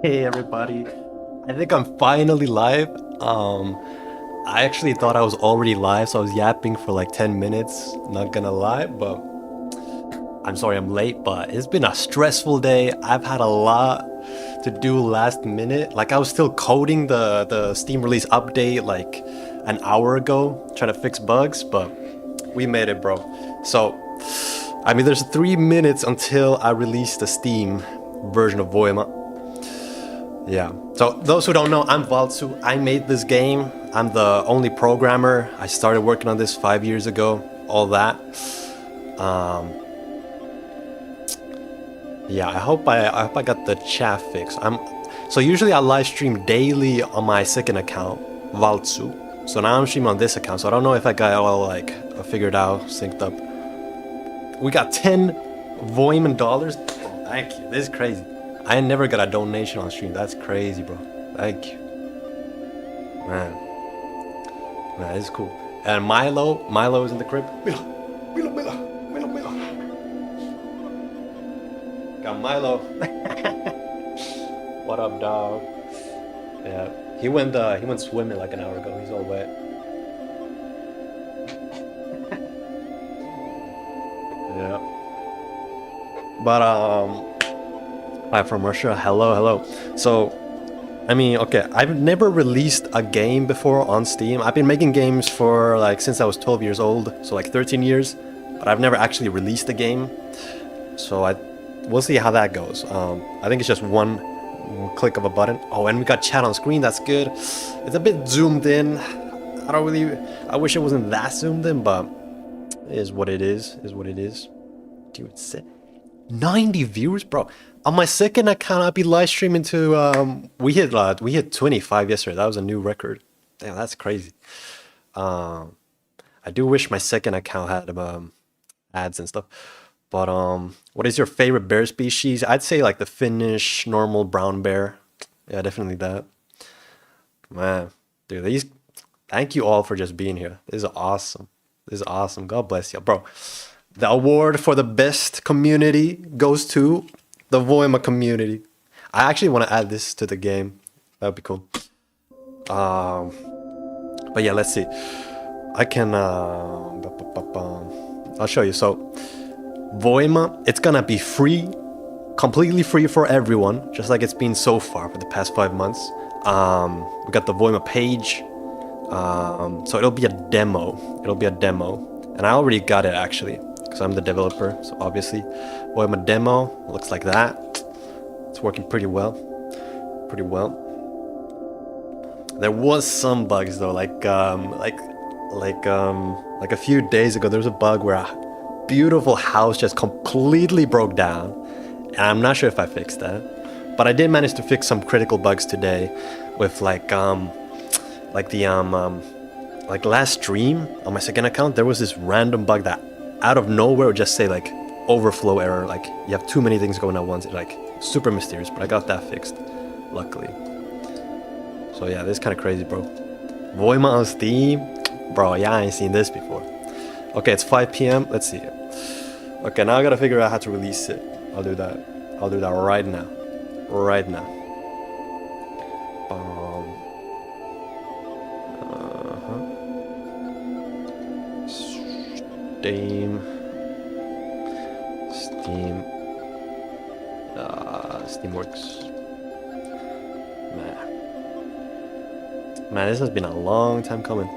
Hey everybody, I think I'm finally live. I actually thought I was already live, so I was yapping for like 10 minutes, not gonna lie, but I'm sorry I'm late, but it's been a stressful day. I've had a lot to do last minute. Like I was still coding the Steam release update like an hour ago, trying to fix bugs, but we made it, bro. So, I mean, there's 3 minutes until I release the Steam version of Voima. Yeah. So those who don't know, I'm Valtsu. I made this game. I'm the only programmer. I started working on this 5 years ago. All that. Um, yeah. I hope I got the chat fixed. So usually I live stream daily on my second account, Valtsu. So now I'm streaming on this account. So I don't know if I got all like figured out, synced up. We got 10 VOIMA dollars. Oh, thank you. This is crazy. I never got a donation on stream. That's crazy, bro. Thank you. Man, man, this is cool. And Milo is in the crib. Milo. Got Milo. What up, dog? Yeah, he went swimming like an hour ago. He's all wet. Yeah. But I'm from Russia. Hello. So, I mean, okay, I've never released a game before on Steam. I've been making games for like since I was 12 years old, so like 13 years, but I've never actually released a game. So we'll see how that goes. I think it's just one click of a button. Oh, and we got chat on screen. That's good. It's a bit zoomed in. I wish it wasn't that zoomed in, but it is what it is. Is what it is. Dude, 90 viewers, bro. On my second account, I'll be live streaming to we hit 25 yesterday. That was a new record. Damn, that's crazy. I do wish my second account had ads and stuff. But what is your favorite bear species? I'd say like the Finnish normal brown bear. Yeah, definitely that. Man, dude, thank you all for just being here. This is awesome. This is awesome. God bless you, bro. The award for the best community goes to the Voima community. I actually want to add this to the game. That would be cool. But yeah, let's see. I can. I'll show you. So, Voima, it's gonna be free, completely free for everyone, just like it's been so far for the past 5 months. We got the Voima page. So it'll be a demo. And I already got it actually, because I'm the developer. So obviously, Voima demo looks like that. It's working pretty well. There was some bugs though, like a few days ago, there was a bug where a beautiful house just completely broke down, and I'm not sure if I fixed that, but I did manage to fix some critical bugs today, with like last stream on my second account, there was this random bug that out of nowhere would just say like overflow error, like you have too many things going at once. It's like super mysterious, but I got that fixed, luckily. So yeah, this is kind of crazy, bro. Voima on Steam, bro. Yeah, I ain't seen this before. Okay, it's 5 p.m. Let's see. Okay, now I gotta figure out how to release it. I'll do that right now. Steam. Steamworks. Man, this has been a long time coming.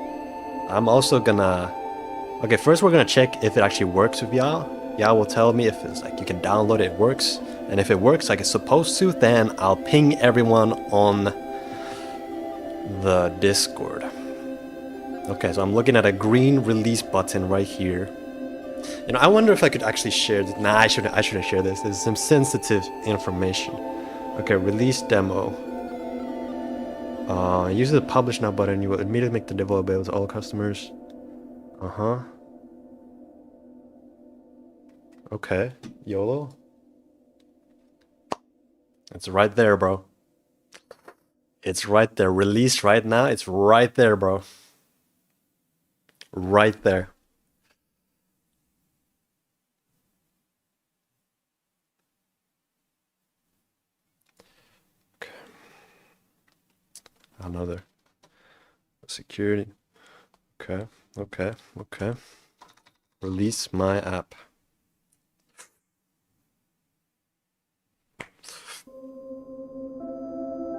I'm also gonna... Okay, first we're gonna check if it actually works with y'all. Y'all will tell me if it's like you can download it, it works. And if it works like it's supposed to, then I'll ping everyone on the Discord. Okay, so I'm looking at a green release button right here. You know, I wonder if I could actually share this. Nah, I shouldn't share this. This is some sensitive information. Okay, release demo. Use the publish now button. You will immediately make the demo available to all customers. Okay, YOLO. It's right there, bro. It's right there. Release right now. It's right there, bro. Right there. Okay. Another security. Okay, okay, okay. Release my app.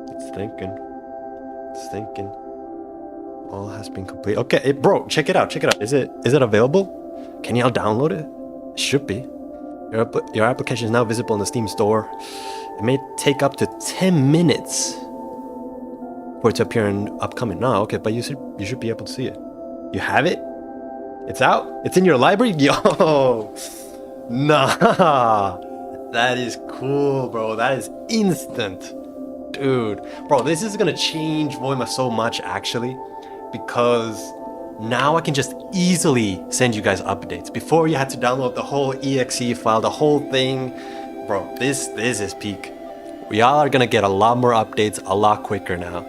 It's thinking. It's thinking. All has been complete. Okay, bro, check it out. Check it out. Is it available? Can y'all download it? It should be. Your application is now visible in the Steam store. It may take up to 10 minutes for it to appear in upcoming. No, okay, but you should be able to see it. You have it? It's out? It's in your library? Yo! Nah! That is cool, bro. That is instant. Dude. Bro, this is gonna change Voima so much, actually. Because now I can just easily send you guys updates. Before you had to download the whole exe file, the whole thing. Bro, this is peak. We all are gonna get a lot more updates a lot quicker now.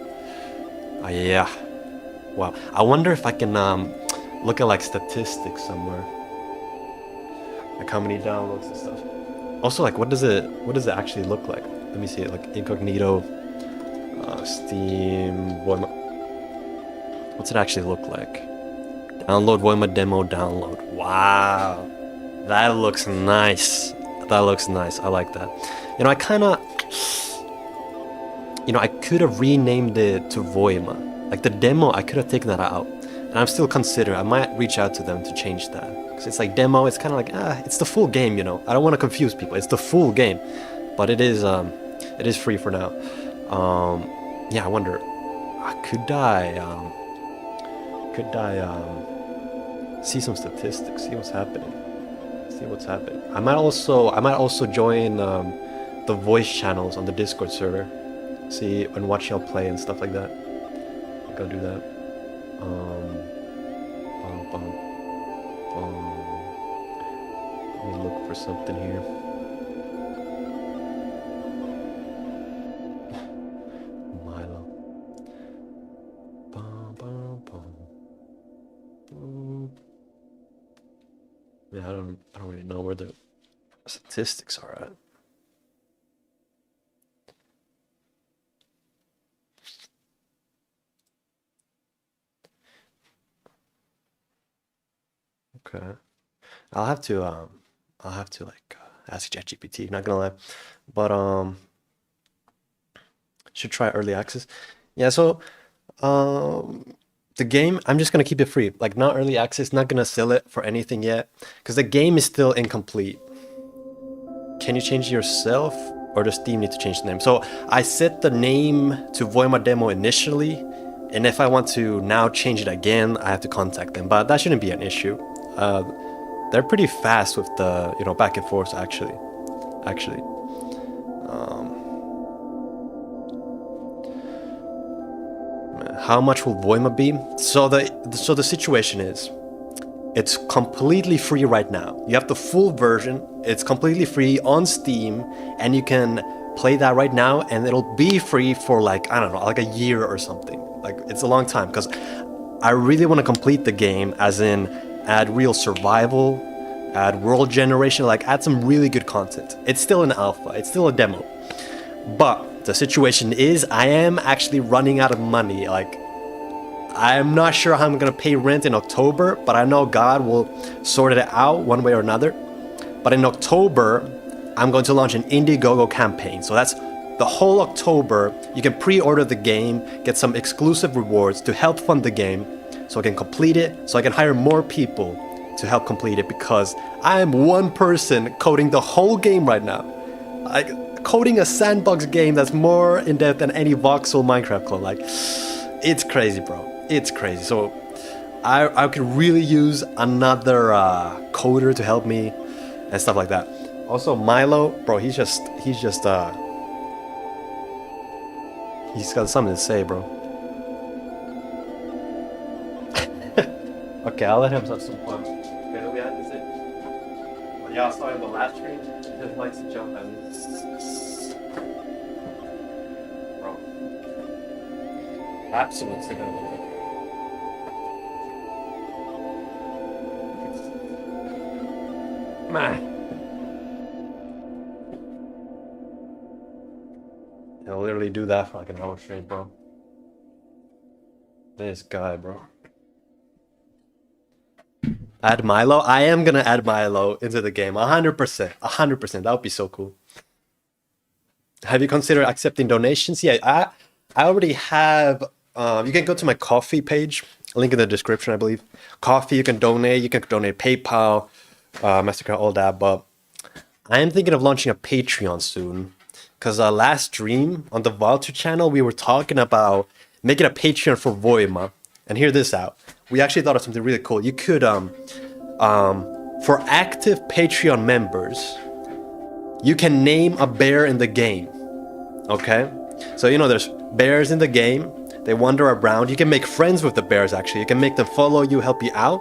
Yeah. Wow. I wonder if I can look at like statistics somewhere. Like how many downloads and stuff. Also, like what does it actually look like? Let me see it. Like incognito, Steam, Voima. What's it actually look like? Download Voima demo download. Wow. That looks nice. That looks nice. I like that. You know, I could have renamed it to Voima. Like the demo, I could have taken that out. And I'm still considering, I might reach out to them to change that. Because it's like demo, it's kind of like, it's the full game, you know. I don't want to confuse people. It's the full game. But it is free for now. Yeah, I wonder, could I see some statistics, see what's happening. I might also join the voice channels on the Discord server. See and watch y'all play and stuff like that. I'll go do that. Let me look for something here. Milo. Yeah, I don't really know where the statistics are at. Okay, I'll have to like ask ChatGPT. Not gonna lie, but should try early access. Yeah, so the game, I'm just gonna keep it free, like not early access. Not gonna sell it for anything yet, because the game is still incomplete. Can you change it yourself, or does Steam need to change the name? So I set the name to Voima demo initially, and if I want to now change it again, I have to contact them. But that shouldn't be an issue. They're pretty fast with the back and forth. Actually, how much will Voima be? So the situation is, it's completely free right now. You have the full version. It's completely free on Steam, and you can play that right now, and it'll be free for like, I don't know, like a year or something. Like, it's a long time, because I really want to complete the game, as in add real survival, add world generation, like add some really good content. It's still an alpha, it's still a demo. But the situation is, I am actually running out of money. Like, I'm not sure how I'm gonna pay rent in October, but I know God will sort it out one way or another. But in October, I'm going to launch an Indiegogo campaign. So that's the whole October. You can pre-order the game, get some exclusive rewards to help fund the game, so I can complete it, so I can hire more people to help complete it, because I am one person coding the whole game right now. Coding a sandbox game that's more in-depth than any voxel Minecraft clone. Like, it's crazy, bro. It's crazy. So I could really use another coder to help me and stuff like that. Also, Milo, bro, he's got something to say, bro. Okay, I'll let him have some fun. Okay, do we have this? When y'all started the last stream, he just likes to jump at me. Bro. Absolutely gonna Man. I'll literally do that for like an hour straight, bro. This guy, bro. Add Milo? I am gonna add Milo into the game. 100%. 100%. That would be so cool. Have you considered accepting donations? Yeah, I already have. You can go to my coffee page. Link in the description, I believe. Coffee, you can donate. You can donate PayPal, MasterCard, all that. But I am thinking of launching a Patreon soon. Because last stream on the Valtsu channel, we were talking about making a Patreon for VOIMA. And hear this out. We actually thought of something really cool. You could, for active Patreon members, you can name a bear in the game. Okay? So, you know, there's bears in the game. They wander around. You can make friends with the bears, actually. You can make them follow you, help you out.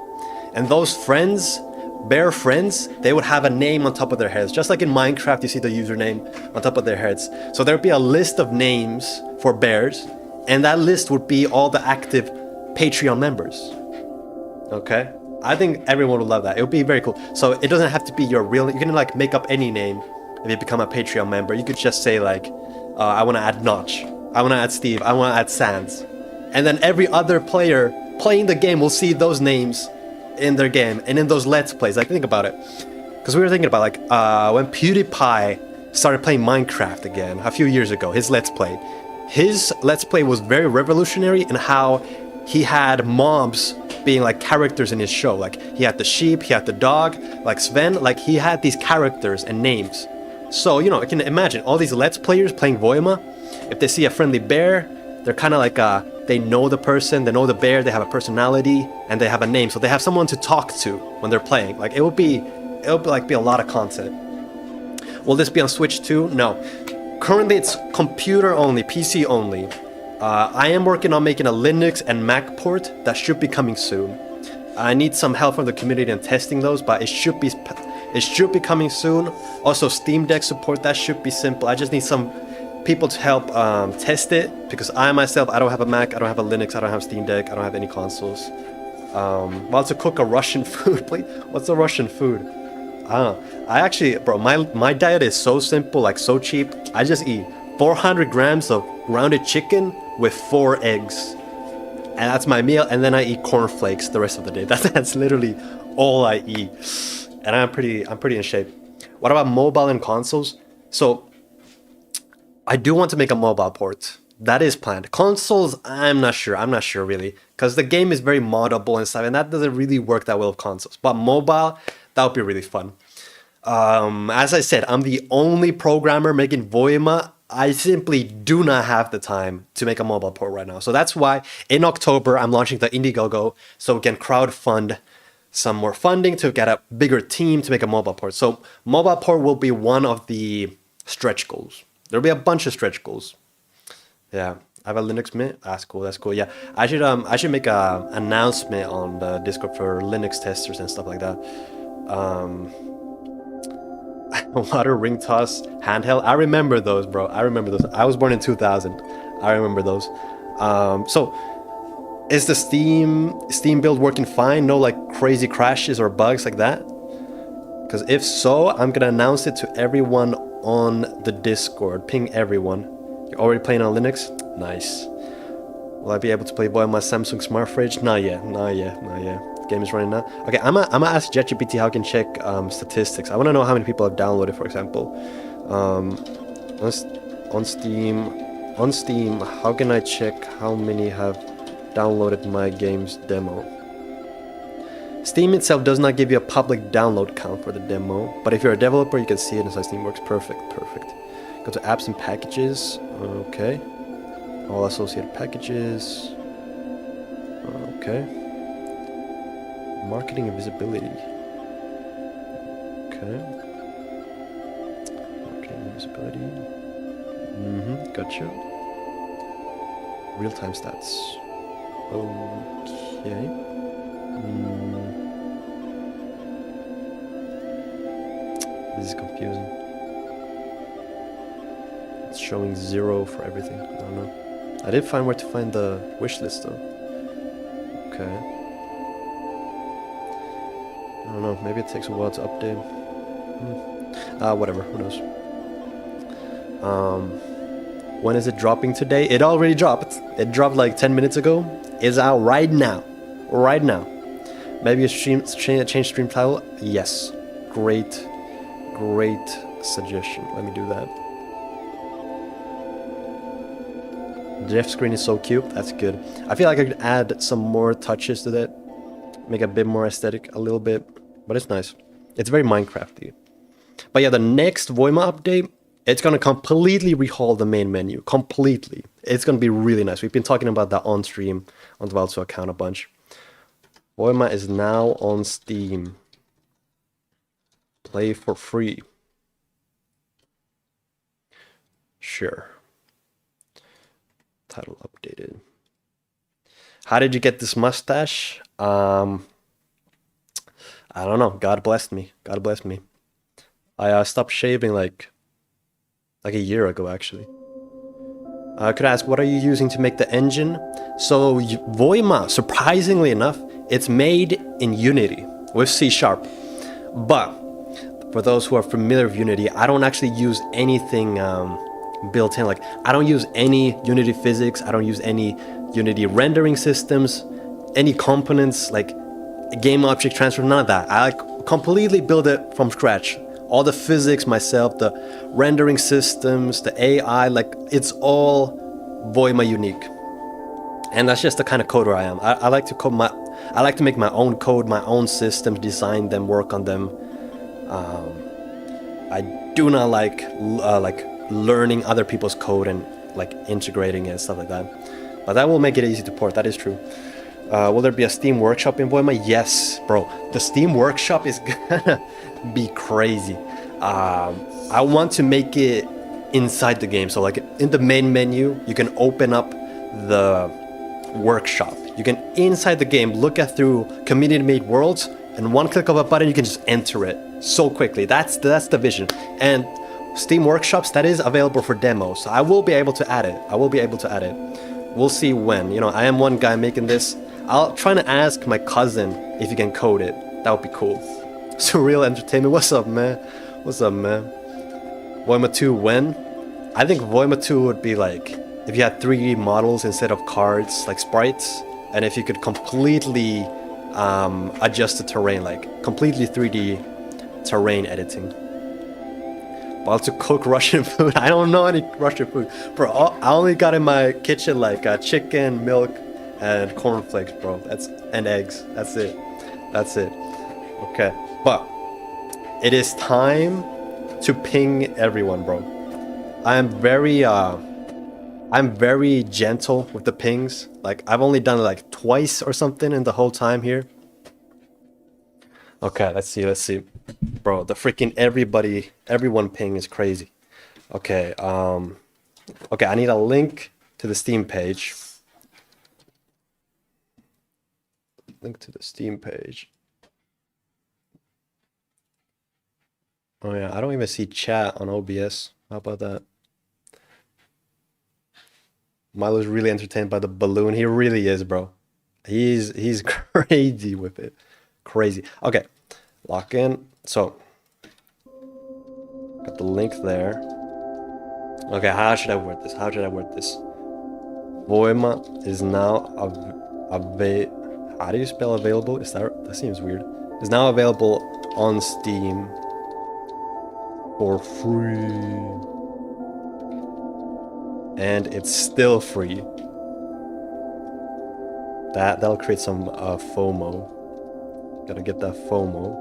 And those friends, bear friends, they would have a name on top of their heads. Just like in Minecraft, you see the username on top of their heads. So there'd be a list of names for bears. And that list would be all the active Patreon members. Okay? I think everyone would love that. It would be very cool. So it doesn't have to be your real... You can like make up any name if you become a Patreon member. You could just say like, I want to add Notch. I want to add Steve. I want to add Sans. And then every other player playing the game will see those names in their game and in those Let's Plays. Like, think about it. Because we were thinking about like, when PewDiePie started playing Minecraft again a few years ago, his Let's Play. His Let's Play was very revolutionary in how he had mobs being like characters in his show. Like, he had the sheep, he had the dog, like Sven, like he had these characters and names. So, you know, I can imagine all these Let's Players playing VOIMA. If they see a friendly bear, they're kind of like, they know the person, they know the bear, they have a personality, and they have a name. So they have someone to talk to when they're playing. Like, it would be like a lot of content. Will this be on Switch too? No. Currently, it's computer only, PC only. I am working on making a Linux and Mac port that should be coming soon. I need some help from the community in testing those, but it should be coming soon. Also, Steam Deck support, that should be simple. I just need some people to help test it, because I myself, I don't have a Mac, I don't have a Linux, I don't have Steam Deck, I don't have any consoles. Well, to cook a Russian food, please. What's a Russian food? I actually, bro, my diet is so simple, like so cheap. I just eat 400 grams of grounded chicken with 4 eggs. And that's my meal, and then I eat cornflakes the rest of the day. That's literally all I eat. And I'm pretty in shape. What about mobile and consoles? So I do want to make a mobile port. That is planned. Consoles, I'm not sure really. Because the game is very moddable and stuff, and that doesn't really work that well with consoles. But mobile, that would be really fun. As I said, I'm the only programmer making VOIMA. I simply do not have the time to make a mobile port right now. So that's why in October, I'm launching the Indiegogo so we can crowdfund some more funding to get a bigger team to make a mobile port. So mobile port will be one of the stretch goals. There'll be a bunch of stretch goals. Yeah, I have a Linux Mint. That's cool. Yeah, I should make a announcement on the Discord for Linux testers and stuff like that. Water ring toss handheld. I remember those, bro. I remember those. I was born in 2000. I remember those. So is the Steam build working fine? No like crazy crashes or bugs like that? Because if so, I'm gonna announce it to everyone on the Discord. Ping everyone. You're already playing on Linux? Nice. Will I be able to play Voya on my Samsung Smart Fridge? Not yet. Game is running now. Okay, I'm gonna ask ChatGPT how I can check statistics. I want to know how many people have downloaded, for example. On Steam, how can I check how many have downloaded my game's demo? Steam itself does not give you a public download count for the demo, but if you're a developer, you can see it inside Steam Works. Perfect. Go to apps and packages. Okay. All associated packages. Okay. Marketing and visibility. Okay. Marketing and visibility. Gotcha. Real-time stats. Okay. This is confusing. It's showing 0 for everything. I don't know. I did find where to find the wish list though. Okay. I don't know. Maybe it takes a while to update. Whatever. Who knows? When is it dropping today? It already dropped. It dropped like 10 minutes ago. It's out right now. Right now. Maybe a change stream title? Yes. Great suggestion. Let me do that. Jeff's screen is so cute. That's good. I feel like I could add some more touches to that. Make it a bit more aesthetic, a little bit. But it's nice. It's very Minecrafty. But yeah, the next Voima update, it's going to completely rehaul the main menu. Completely. It's going to be really nice. We've been talking about that on stream, on the Valtsu account a bunch. Voima is now on Steam. Play for free. Sure. Title updated. How did you get this mustache? I don't know. God blessed me. God blessed me. I stopped shaving like a year ago, actually. Could I ask, what are you using to make the engine? So Voima, surprisingly enough, it's made in Unity with C#. But for those who are familiar with Unity, I don't actually use anything built in. Like, I don't use any Unity physics. I don't use any Unity rendering systems, any components, like game object transfer, none of that. I like completely build it from scratch. All the physics myself, the rendering systems, the AI, like it's all Voima unique. And that's just the kind of coder I am. I like to code I like to make my own code, my own systems, design them, work on them. I do not like learning other people's code and like integrating it and stuff like that. But that will make it easy to port. That is true. Will there be a Steam workshop in Voima? Yes, bro. The Steam workshop is gonna be crazy. I want to make it inside the game. So like in the main menu, you can open up the workshop. You can inside the game look at through community-made worlds, and one click of a button, you can just enter it so quickly. That's the vision. And Steam workshops, that is available for demos. So I will be able to add it. I will be able to add it. We'll see when. You know, I am one guy making this. I'll try to ask my cousin if he can code it. That would be cool. Surreal Entertainment, what's up, man? What's up, man? Voima 2 when? I think Voima 2 would be like if you had 3D models instead of cards, like sprites, and if you could completely adjust the terrain, like completely 3D terrain editing. Well, to cook Russian food, I don't know any Russian food. Bro, I only got in my kitchen like chicken, milk, and cornflakes, bro. And eggs. That's it. That's it. Okay. But it is time to ping everyone, bro. I'm very gentle with the pings. Like I've only done it like twice or something in the whole time here. Okay, let's see. Bro, the freaking everyone ping is crazy. Okay, okay, I need a link to the Steam page. Link to the Steam page. Oh yeah, I don't even see chat on OBS. How about that? Milo's really entertained by the balloon. He really is, bro. He's crazy with it. Crazy. Okay, lock in. So, got the link there. Okay, how should I word this? How should I word this? Voima is now how do you spell available? That seems weird. Is now available on Steam for free. And it's still free. That'll create some FOMO. Gotta get that FOMO.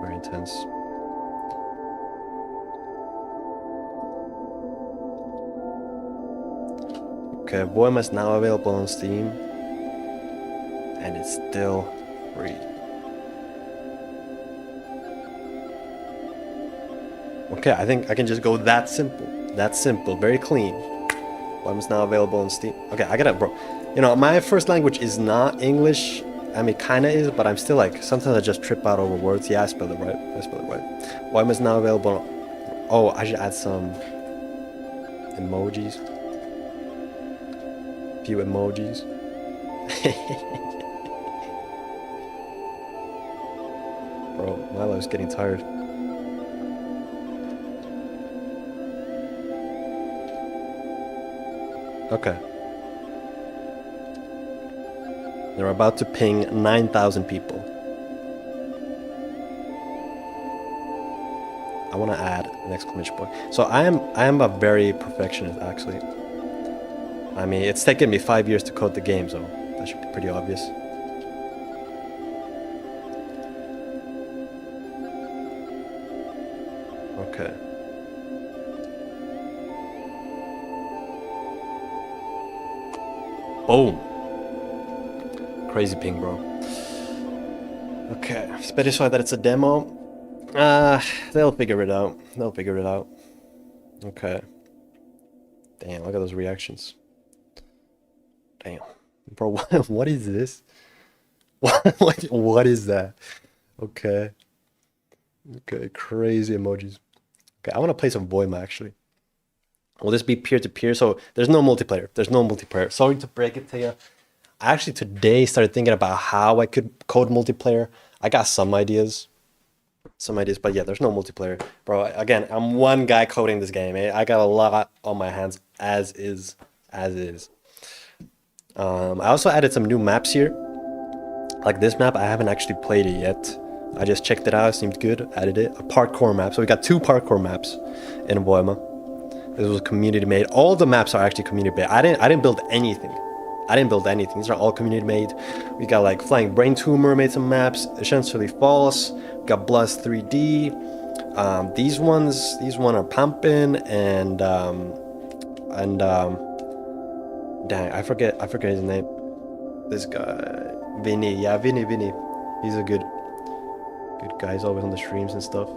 Very intense. Okay, Voima is now available on Steam. And it's still free. Okay, I think I can just go that simple. That simple, very clean. Voima's now available on Steam. Okay, I gotta, bro. You know, my first language is not English. I mean, kinda is, but I'm still like, sometimes I just trip out over words. Yeah, I spelled it right. Voima's now available. Oh, I should add some emojis. A few emojis. Bro, Milo's getting tired. Okay. They're about to ping 9,000 people. I want to add an exclamation point. So I am a very perfectionist, actually. I mean, it's taken me 5 years to code the game, so that should be pretty obvious. Okay. Boom. Crazy ping, bro. Okay, specify that it's a demo. They'll figure it out. They'll figure it out. Okay. Damn, look at those reactions. Damn. Bro, what is this? What is that? Okay. Okay, crazy emojis. Okay, I want to play some VOIMA, actually. Will this be peer-to-peer? So there's no multiplayer. There's no multiplayer. Sorry to break it to you. I actually today started thinking about how I could code multiplayer. I got some ideas. But yeah, there's no multiplayer. Bro, again, I'm one guy coding this game. I got a lot on my hands as is. I also added some new maps here. Like this map, I haven't actually played it yet. I just checked it out, it seemed good, added it. A parkour map. So we got 2 parkour maps in VOIMA. This was community made. All the maps are actually community made. I didn't build anything. These are all community made. We got like Flying Brain Tumor made some maps. Essentially False. We got Blast 3D. These ones are pumping and dang, I forget his name. This guy, Vinny. Yeah, Vinny. He's a good guy. He's always on the streams and stuff.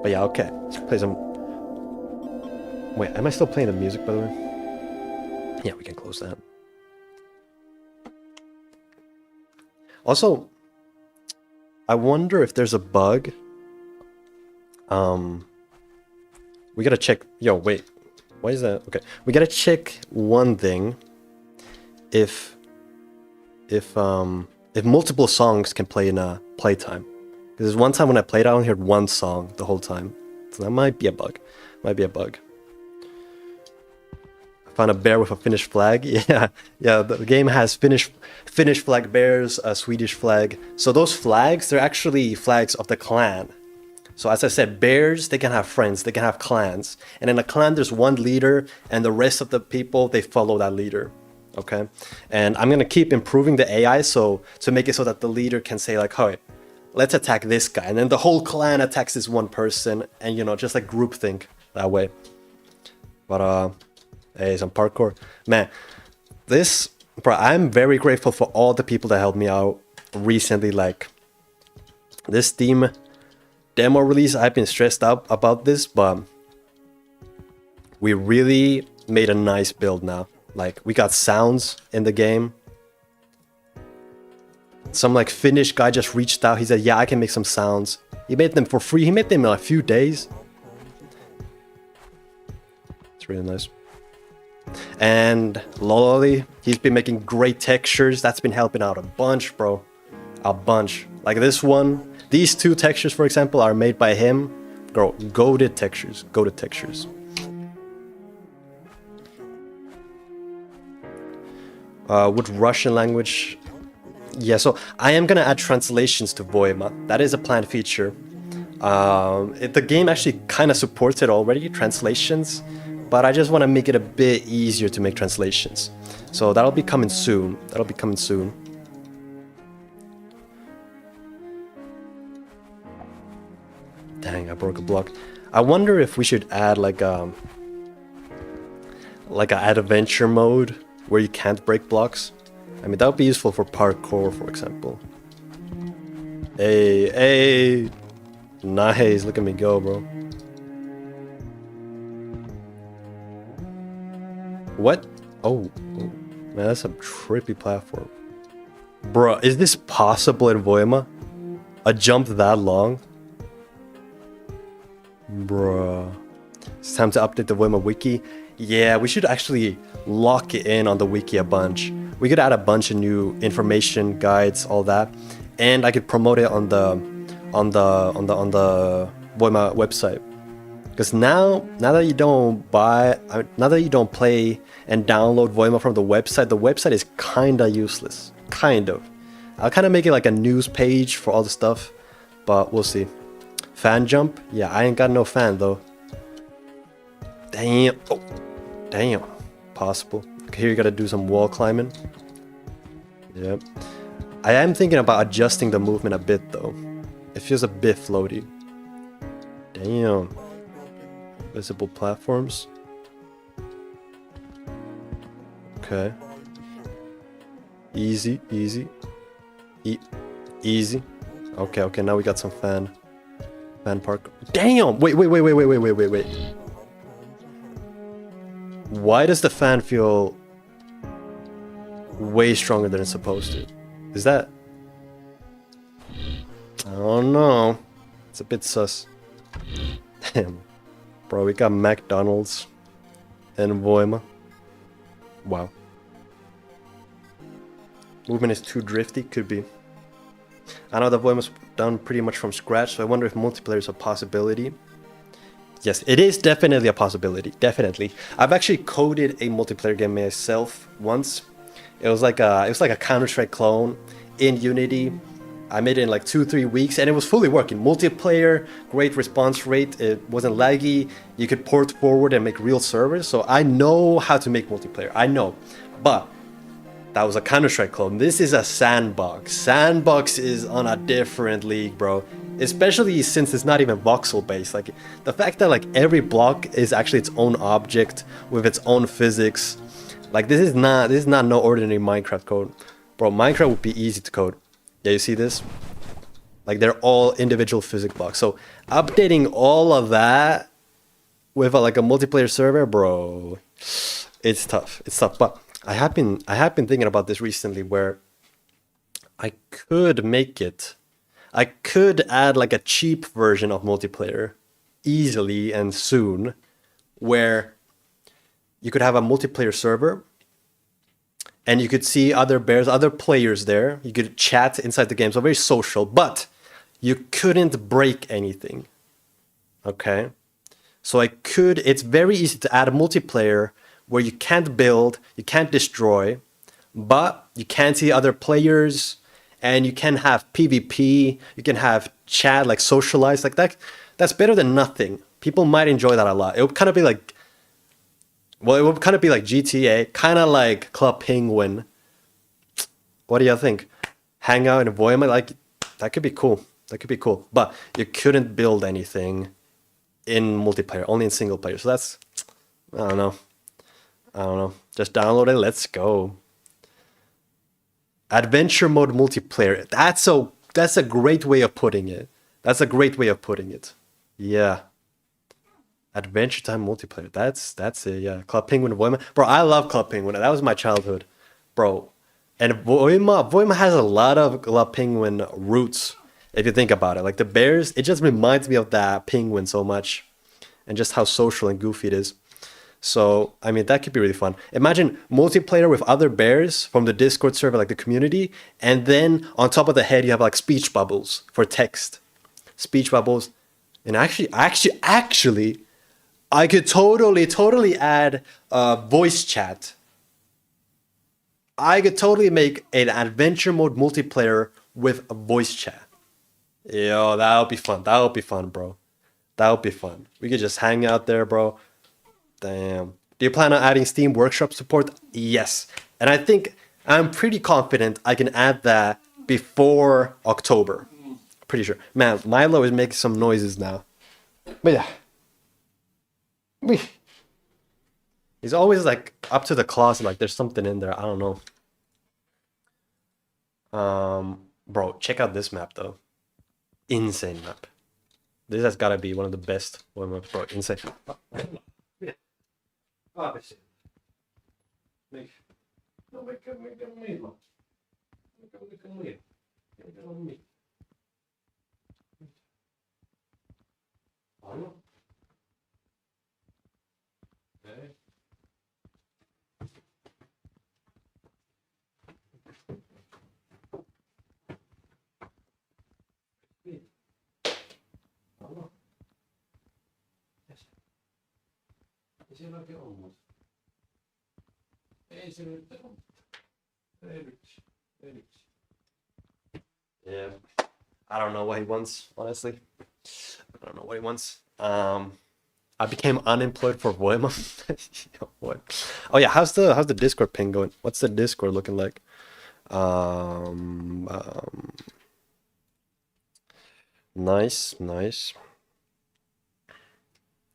But yeah, okay. Let's play some. Wait, am I still playing the music, by the way? Yeah, we can close that. Also, I wonder if there's a bug. We gotta check. Yo, wait. Why is that? Okay, we gotta check one thing. If multiple songs can play in a playtime. Because there's one time when I played, I only heard one song the whole time. So that might be a bug. I found a bear with a Finnish flag. Yeah, the game has Finnish flag bears, a Swedish flag. So those flags, they're actually flags of the clan. So as I said, bears, they can have friends, they can have clans. And in a clan, there's one leader, and the rest of the people, they follow that leader. Okay? And I'm going to keep improving the AI to make it so that the leader can say like, hey, let's attack this guy. And then the whole clan attacks this one person, and just like groupthink that way. But hey, some parkour. Man, bro, I'm very grateful for all the people that helped me out recently. Like, this Steam demo release, I've been stressed out about this, but we really made a nice build now. Like, we got sounds in the game. Some like Finnish guy just reached out. He said, yeah, I can make some sounds. He made them for free. He made them in a few days. It's really nice. And Lolly, he's been making great textures. That's been helping out a bunch, bro. A bunch. Like this one. These 2 textures, for example, are made by him. Girl, goated textures. With Russian language. Yeah, so I am gonna add translations to VOIMA. That is a planned feature. The game actually kind of supports it already, translations. But I just want to make it a bit easier to make translations. So that'll be coming soon. Dang, I broke a block. I wonder if we should add like a adventure mode where you can't break blocks. I mean, that would be useful for parkour, for example. Hey. Nice, look at me go, bro. What? Oh, man, that's a trippy platform. Bruh, is this possible in VOIMA? A jump that long? Bruh. It's time to update the VOIMA wiki. Yeah, we should actually lock it in on the wiki a bunch. We could add a bunch of new information, guides, all that. And I could promote it on the VOIMA website. Because now that you don't play and download Voima from the website is kinda useless. Kind of. I'll kind of make it like a news page for all the stuff, but we'll see. Fan jump? Yeah, I ain't got no fan though. Damn. Oh, damn. Possible. Okay, here you gotta do some wall climbing. Yep. I am thinking about adjusting the movement a bit though. It feels a bit floaty. Damn. Visible platforms. Okay. Easy, easy. Easy. Okay, now we got some fan parkour. Damn! Wait. Why does the fan feel way stronger than it's supposed to? Is that... I don't know. It's a bit sus. Damn. Bro, we got McDonald's and Voima. Wow. Movement is too drifty? Could be. I know that Voima's done pretty much from scratch, so I wonder if multiplayer is a possibility. Yes, it is definitely a possibility. Definitely. I've actually coded a multiplayer game myself once. It was like a Counter-Strike clone in Unity. I made it in like 2-3 weeks and it was fully working. Multiplayer, great response rate, it wasn't laggy. You could port forward and make real servers. So I know how to make multiplayer. I know. But that was a Counter-Strike clone. This is a sandbox. Sandbox is on a different league, bro. Especially since it's not even voxel based. Like the fact that like every block is actually its own object with its own physics. Like this is not no ordinary Minecraft code. Bro, Minecraft would be easy to code. Yeah, you see this? Like they're all individual physics blocks. So updating all of that with like a multiplayer server, bro, it's tough. It's tough. But I have been thinking about this recently where I could make it. I could add like a cheap version of multiplayer easily and soon where you could have a multiplayer server and you could see other players there. You could chat inside the game. So very social, but you couldn't break anything. Okay. So it's very easy to add a multiplayer where you can't build, you can't destroy, but you can see other players and you can have PvP, you can have chat, like socialize like that. That's better than nothing. People might enjoy that a lot. It would kind of be like, well, it would kind of be like GTA, kind of like Club Penguin. What do you think? Hang out in Voima, like that could be cool. That could be cool. But you couldn't build anything in multiplayer, only in single player. So that's, I don't know. Just download it. Let's go. Adventure mode multiplayer. That's a great way of putting it. That's a great way of putting it. Yeah. Adventure time multiplayer. That's it. Yeah. Club Penguin, Voima. Bro, I love Club Penguin. That was my childhood, bro. And Voima has a lot of Club Penguin roots. If you think about it, like the bears, it just reminds me of that penguin so much, and just how social and goofy it is. So, I mean, that could be really fun. Imagine multiplayer with other bears from the Discord server, like the community, and then on top of the head, you have like speech bubbles for text. Speech bubbles. And actually, I could totally add voice chat. I could totally make an adventure mode multiplayer with a voice chat. Yo, that would be fun. That would be fun, bro. That would be fun. We could just hang out there, bro. Damn. Do you plan on adding Steam Workshop support? Yes. And I think I'm pretty confident I can add that before October. Pretty sure. Man, Milo is making some noises now. But yeah. He's always like up to the closet, like there's something in there. I don't know. Bro, check out this map though. Insane map. This has gotta be one of the best one maps, bro. Insane. siellä oikein on muuta? Ei se nyt ole. Ei nyt. Yeah. I don't know what he wants, honestly. I don't know what he wants. I became unemployed for VOIMA. What? Oh yeah, how's the Discord ping going? What's the Discord looking like? Nice.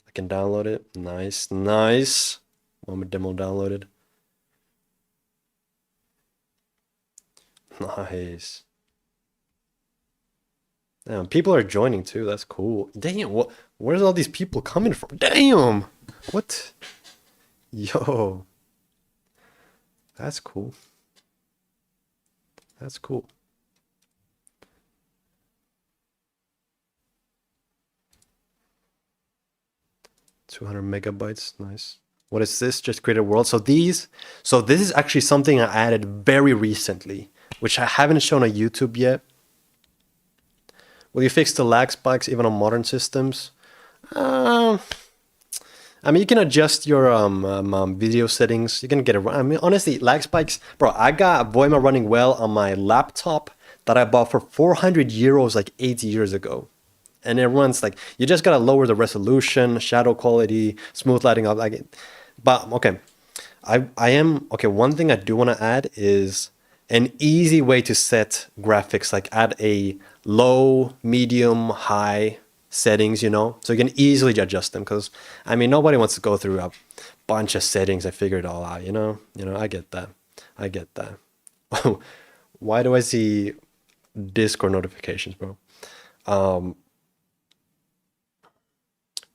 I can download it. Nice. Moment demo downloaded. Nice. Damn, people are joining too. That's cool. Damn, where's all these people coming from? Damn! What? Yo. That's cool. 200 megabytes. Nice. What is this? Just create a world. So this is actually something I added very recently, which I haven't shown on YouTube yet. Will you fix the lag spikes even on modern systems? I mean, you can adjust your video settings. You can get it. I mean, honestly, lag spikes, bro. I got VOIMA running well on my laptop that I bought for 400 euros like 8 years ago, and it runs like, you just gotta lower the resolution, shadow quality, smooth lighting up. Like, but okay, I am okay. One thing I do want to add is an easy way to set graphics, like add a low, medium, high settings, you know, so you can easily adjust them, because I mean, nobody wants to go through a bunch of settings and figure it all out, you know. I get that. Why do I see Discord notifications, bro?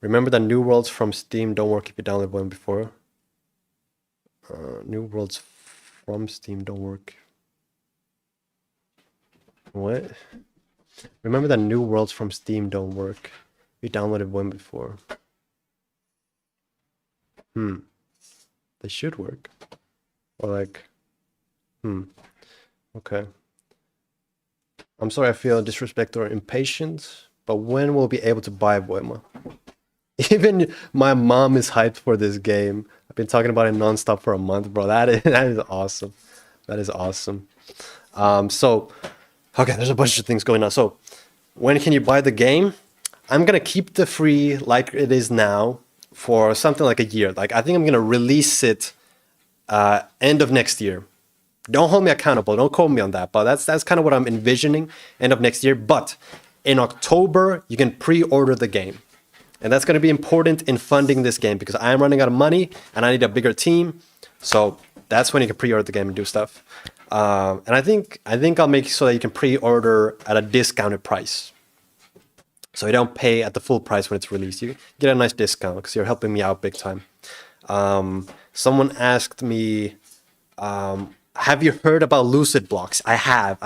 Remember that new worlds from Steam don't work if you download one before. New worlds from Steam don't work. What? Remember that new worlds from Steam don't work. You downloaded one before. They should work. Or like, okay. I'm sorry I feel disrespect or impatience, but when will we be able to buy VOIMA? Even my mom is hyped for this game. I've been talking about it nonstop for a month, bro. That is awesome. That is awesome. So, okay, there's a bunch of things going on. So, when can you buy the game? I'm gonna keep the free like it is now for something like a year. Like, I think I'm gonna release it end of next year. Don't hold me accountable. Don't quote me on that. But that's kind of what I'm envisioning, end of next year. But in October, you can pre-order the game. And that's going to be important in funding this game, because I am running out of money and I need a bigger team. So that's when you can pre-order the game and do stuff. And I think I'll make it so that you can pre-order at a discounted price. So you don't pay at the full price when it's released. You get a nice discount because you're helping me out big time. Someone asked me, have you heard about Lucid Blocks? I have.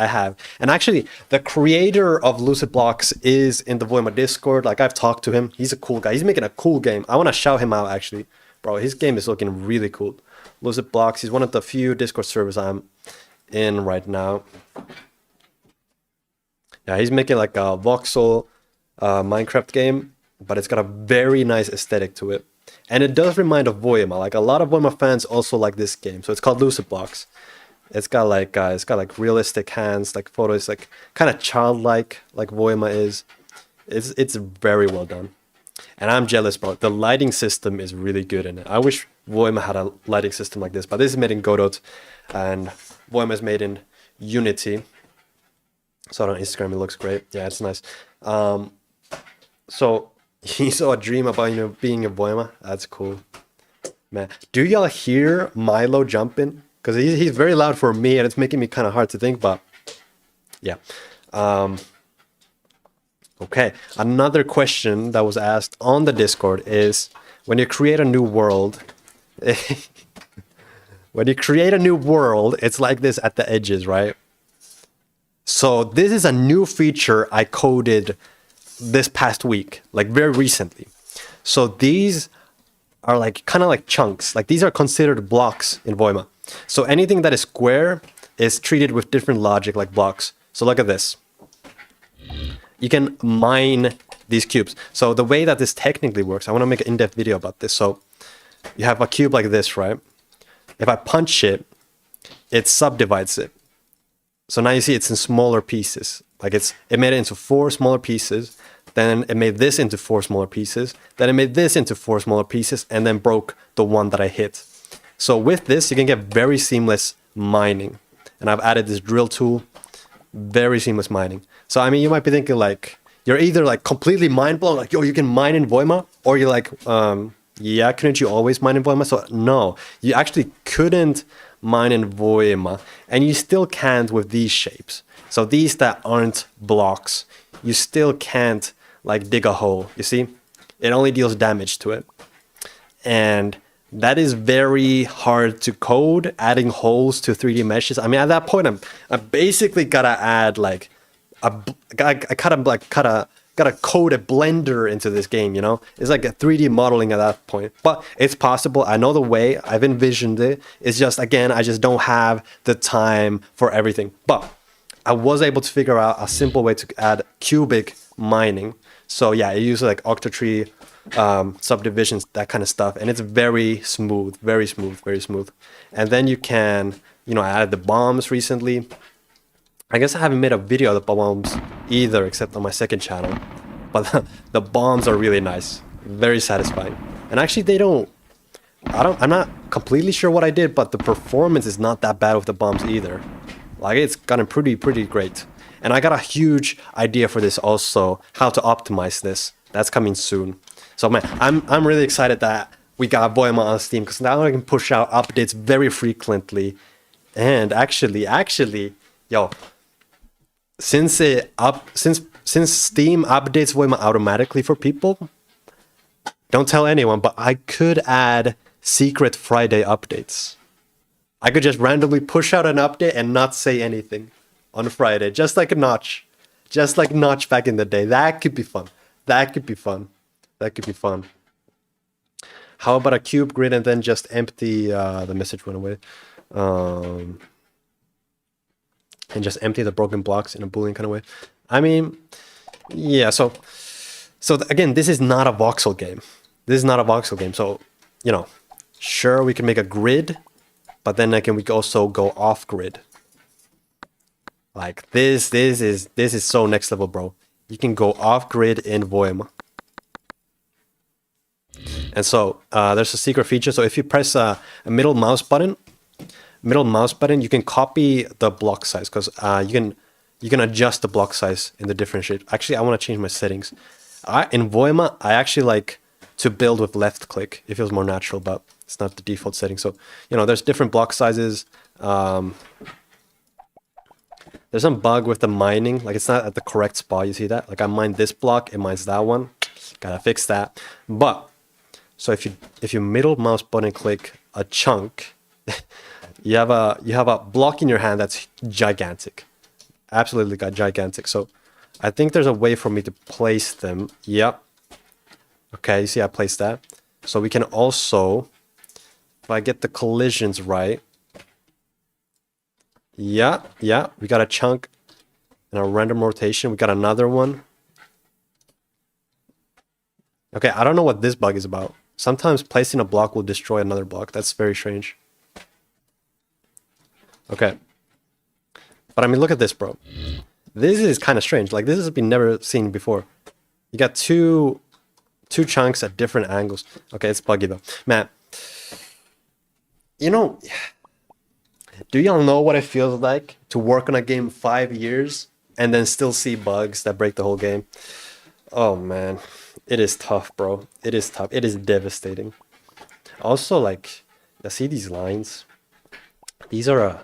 And actually, the creator of Lucid Blocks is in the VOIMA Discord. Like, I've talked to him. He's a cool guy. He's making a cool game. I want to shout him out, actually. Bro, his game is looking really cool. Lucid Blocks, he's one of the few Discord servers I'm in right now. Yeah, he's making like a voxel Minecraft game, but it's got a very nice aesthetic to it. And it does remind of VOIMA. Like, a lot of VOIMA fans also like this game. So it's called Lucid Blocks. It's got like realistic hands, like photos, like kind of childlike, like VOIMA is. It's very well done. And I'm jealous, bro. The lighting system is really good in it. I wish VOIMA had a lighting system like this, but this is made in Godot, and VOIMA is made in Unity. So on Instagram, it looks great. Yeah, it's nice. So he saw a dream about, you know, being a VOIMA. That's cool, man. Do y'all hear Milo jumping? Because he's very loud for me, and it's making me kind of hard to think, but yeah. Okay, another question that was asked on the Discord is, when you create a new world, it's like this at the edges, right? So this is a new feature I coded this past week, like very recently. So these are like kind of like chunks. Like, these are considered blocks in VOIMA. So anything that is square is treated with different logic like blocks. So look at this. You can mine these cubes. So the way that this technically works, I want to make an in-depth video about this. So you have a cube like this, right? If I punch it, it subdivides it. So now you see it's in smaller pieces. Like it made it into 4 smaller pieces. Then it made this into 4 smaller pieces. Then it made this into 4 smaller pieces and then broke the one that I hit. So with this, you can get very seamless mining. And I've added this drill tool, very seamless mining. So, I mean, you might be thinking like, you're either like completely mind blown, like, yo, you can mine in VOIMA, or you're like, yeah, couldn't you always mine in VOIMA? So no, you actually couldn't mine in VOIMA, and you still can't with these shapes. So these that aren't blocks, you still can't like dig a hole, you see? It only deals damage to it. And that is very hard to code, adding holes to 3D meshes. I mean, at that point, I basically gotta add like I gotta code a blender into this game, you know? It's like a 3D modeling at that point. But it's possible. I know the way. I've envisioned it. It's just, again, I just don't have the time for everything. But I was able to figure out a simple way to add cubic mining. So yeah, it uses like octatree subdivisions, that kind of stuff. And it's very smooth, very smooth, very smooth. And then you can, you know, I added the bombs recently. I guess I haven't made a video of the bombs either, except on my second channel. But the bombs are really nice, very satisfying. And actually, I'm not completely sure what I did, but the performance is not that bad with the bombs either. Like, it's gotten pretty great. And I got a huge idea for this also, how to optimize this. That's coming soon. So man, I'm really excited that we got VOIMA on Steam, because now I can push out updates very frequently. And actually, yo, since Steam updates VOIMA automatically for people, don't tell anyone, but I could add secret Friday updates. I could just randomly push out an update and not say anything on Friday, just like a Notch. Just like Notch back in the day. That could be fun. That could be fun. That could be fun. How about a cube grid and then just empty, the message went away. And just empty the broken blocks in a Boolean kind of way. I mean, yeah, so again, this is not a voxel game. This is not a voxel game. So, you know, sure, we can make a grid, but then again, we can also go off grid. Like this is so next level, bro. You can go off grid in VOIMA. And so there's a secret feature. So if you press a middle mouse button, you can copy the block size, because you can adjust the block size in the different shape. Actually, I want to change my settings. In VOIMA, I actually like to build with left click. It feels more natural, but it's not the default setting. So, you know, there's different block sizes. There's some bug with the mining, like it's not at the correct spot. You see that? Like I mined this block, it mines that one. Gotta fix that. But so if you middle mouse button click a chunk, you have a block in your hand that's gigantic. Absolutely got gigantic. So I think there's a way for me to place them. Yep. Okay, you see I placed that. So we can also, if I get the collisions right. Yeah, we got a chunk and a random rotation. We got another one. Okay, I don't know what this bug is about. Sometimes placing a block will destroy another block. That's very strange. Okay. But I mean, look at this, bro. This is kind of strange. Like, this has been never seen before. You got two chunks at different angles. Okay, it's buggy though. Man, you know, do y'all know what it feels like to work on a game 5 years and then still see bugs that break the whole game? Oh man, it is tough, bro. It is tough. It is devastating. Also, like, I see these lines. These are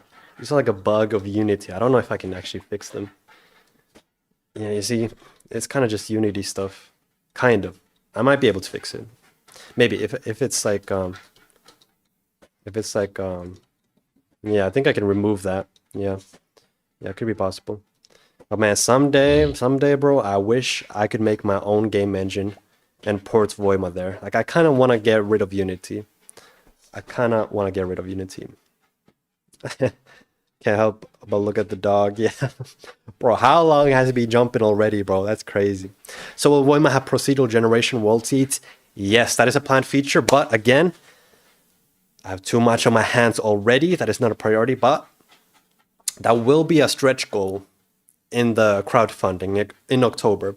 like a bug of Unity. I don't know if I can actually fix them. Yeah, you see, it's kind of just Unity stuff. Kind of. I might be able to fix it. Maybe if it's like yeah, I think I can remove that. Yeah, it could be possible. But man, someday, bro, I wish I could make my own game engine and port VOIMA there. Like, I kind of want to get rid of Unity. Can't help but look at the dog. Yeah. Bro, how long has it been jumping already, bro? That's crazy. So will VOIMA have procedural generation world seeds? Yes, that is a planned feature. But again, I have too much on my hands already. That is not a priority, but that will be a stretch goal in the crowdfunding in October.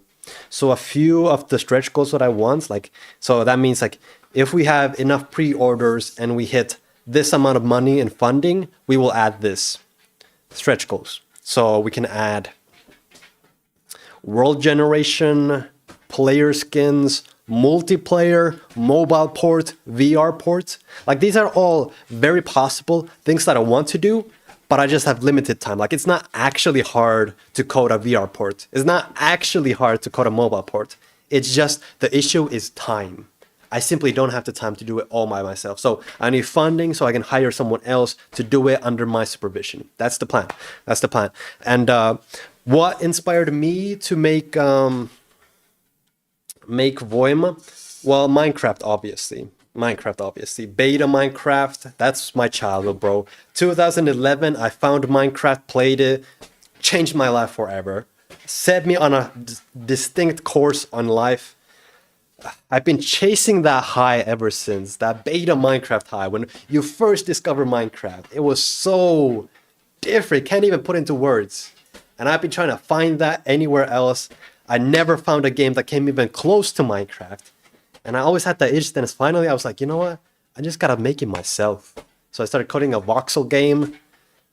So a few of the stretch goals that I want, like, so that means like if we have enough pre-orders and we hit this amount of money in funding, we will add this stretch goals. So we can add world generation, player skins, multiplayer, mobile port, VR port. Like these are all very possible things that I want to do, but I just have limited time. Like it's not actually hard to code a VR port. It's not actually hard to code a mobile port. It's just the issue is time. I simply don't have the time to do it all by myself. So I need funding so I can hire someone else to do it under my supervision. That's the plan. That's the plan. And what inspired me to make VOIMA? Well, Minecraft, obviously. Beta Minecraft, that's my childhood, bro. 2011, I found Minecraft, played it, changed my life forever. Set me on a distinct course on life. I've been chasing that high ever since, that beta Minecraft high. When you first discover Minecraft, it was so different, can't even put into words. And I've been trying to find that anywhere else. I never found a game that came even close to Minecraft. And I always had that itch, then finally I was like, you know what? I just gotta make it myself. So I started coding a voxel game,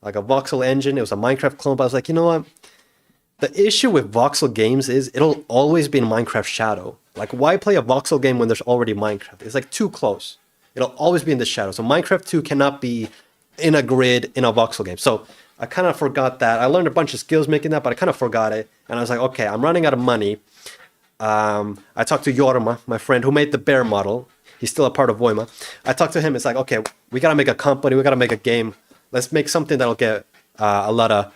like a voxel engine. It was a Minecraft clone, but I was like, you know what? The issue with voxel games is it'll always be in Minecraft shadow. Like, why play a voxel game when there's already Minecraft? It's like too close. It'll always be in the shadow. So Minecraft 2 cannot be in a grid in a voxel game. So I kind of forgot that. I learned a bunch of skills making that, but I kind of forgot it. And I was like, okay, I'm running out of money. I talked to Jorma, my friend, who made the bear model. He's still a part of VOIMA. I talked to him. It's like, okay, we got to make a company. We got to make a game. Let's make something that'll get a lot of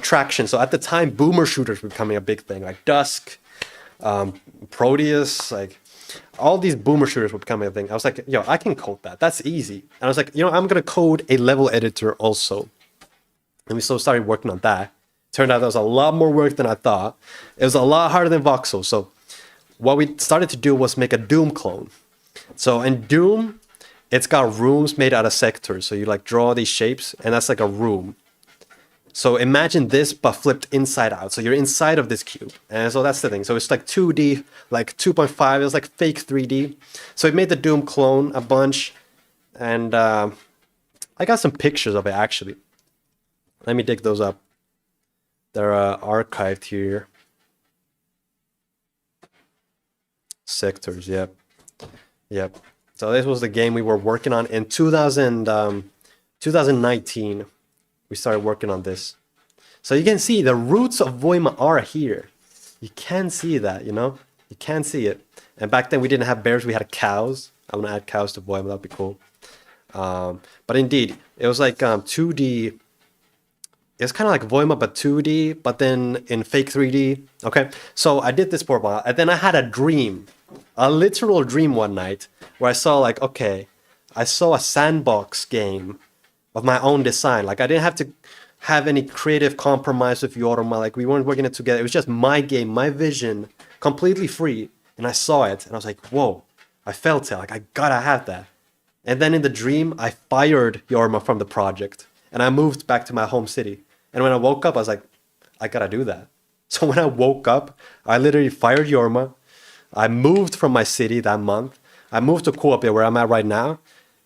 traction. So at the time, boomer shooters were becoming a big thing, like Dusk, Proteus, like all these boomer shooters were becoming a thing. I was like, yo, I can code that. That's easy. And I was like, you know, I'm going to code a level editor also. And we so started working on that. Turned out that was a lot more work than I thought. It was a lot harder than voxel. So what we started to do was make a Doom clone. So in Doom, it's got rooms made out of sectors. So you like draw these shapes and that's like a room. So imagine this, but flipped inside out. So you're inside of this cube. And so that's the thing. So it's like 2D, like 2.5. It was like fake 3D. So it made the Doom clone a bunch. And I got some pictures of it, actually. Let me dig those up. They're archived here. Sectors, yep. Yep. So this was the game we were working on in 2019. We started working on this. So you can see the roots of VOIMA are here. You can see that, you know? You can see it. And back then we didn't have bears, we had cows. I'm gonna add cows to VOIMA, that'd be cool. But indeed, it was like 2D. It's kind of like VOIMA, but 2D, but then in fake 3D. Okay, so I did this for a while, and then I had a dream, a literal dream one night, where I saw like, okay, I saw a sandbox game of my own design. Like I didn't have to have any creative compromise with Jorma. Like we weren't working it together. It was just my game, my vision, completely free. And I saw it, and I was like, whoa, I felt it. Like I gotta have that. And then in the dream, I fired Jorma from the project, and I moved back to my home city. And when I woke up, I was like, I gotta do that. So when I woke up, I literally fired Jorma. I moved from my city that month. I moved to Kuopio, where I'm at right now.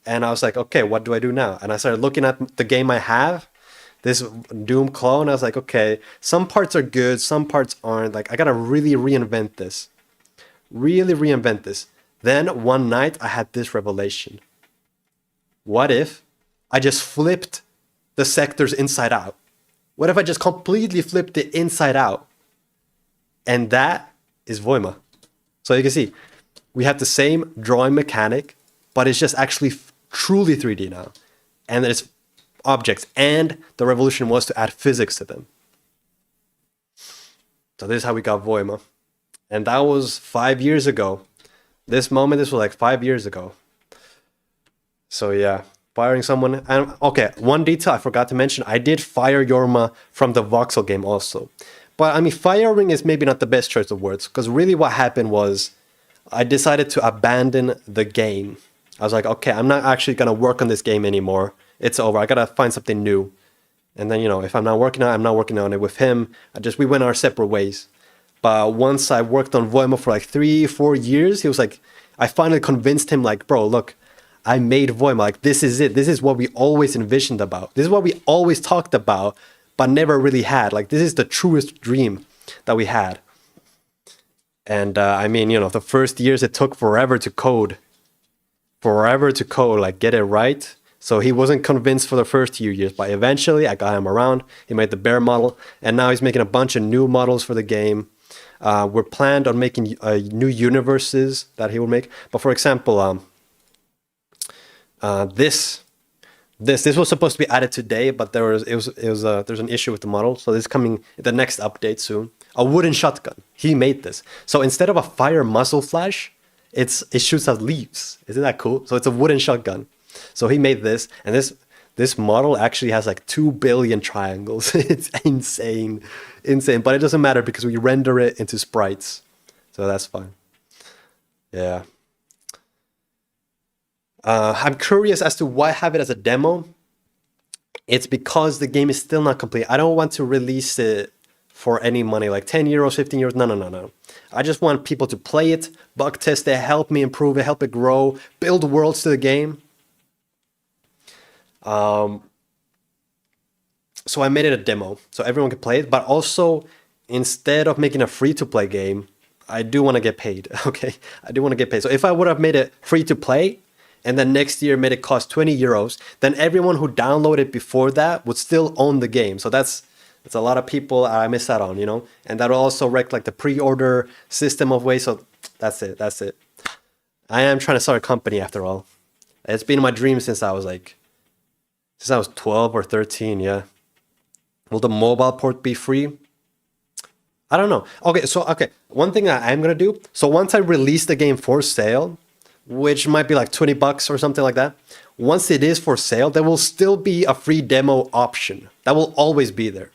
And I was like, okay, what do I do now? And I started looking at the game I have, this Doom clone. I was like, okay, some parts are good, some parts aren't. Like, I gotta really reinvent this. Really reinvent this. Then one night, I had this revelation. What if I just flipped the sectors inside out? What if I just completely flipped it inside out? And that is VOIMA. So you can see, we have the same drawing mechanic, but it's just actually truly 3D now. And there's objects. And the revolution was to add physics to them. So this is how we got VOIMA. And that was 5 years ago. This was like 5 years ago. So yeah, firing someone. And okay, one detail I forgot to mention. I did fire Jorma from the voxel game also. But I mean, firing is maybe not the best choice of words. Because really what happened was I decided to abandon the game. I was like, okay, I'm not actually gonna work on this game anymore. It's over. I gotta find something new. And then, you know, if I'm not working on it, I'm not working on it with him. We went our separate ways. But once I worked on VOIMA for like 3-4 years, he was like, I finally convinced him, like, bro, look, I made VOIMA. Like, this is it. This is what we always envisioned about. This is what we always talked about, but never really had. Like, this is the truest dream that we had. And I mean, you know, the first years it took forever to code. Like, get it right. So he wasn't convinced for the first few years, but eventually I got him around. He made the bear model, and now he's making a bunch of new models for the game. We're planned on making new universes that he will make. But for example, this was supposed to be added today, but there's an issue with the model. So this is coming the next update soon. A wooden shotgun. He made this. So instead of a fire muzzle flash, it shoots out leaves. Isn't that cool? So it's a wooden shotgun. So he made this, and this model actually has like 2 billion triangles. It's insane. But it doesn't matter because we render it into sprites. So that's fine. Yeah. I'm curious as to why I have it as a demo. It's because the game is still not complete. I don't want to release it for any money, like 10 euros, 15 euros. No. I just want people to play it, bug test it, help me improve it, help it grow, build worlds to the game. So I made it a demo so everyone can play it, but also instead of making a free-to-play game, I do want to get paid, okay? I do want to get paid. So if I would have made it free-to-play and then next year made it cost 20 euros, then everyone who downloaded before that would still own the game. So that's a lot of people I miss out on, you know? And that'll also wreck like the pre-order system of ways. So that's it. I am trying to start a company after all. It's been my dream since I was 12 or 13, yeah. Will the mobile port be free? I don't know. Okay, one thing that I'm gonna do, so once I release the game for sale, which might be like 20 bucks or something like that, once it is for sale, there will still be a free demo option. That will always be there.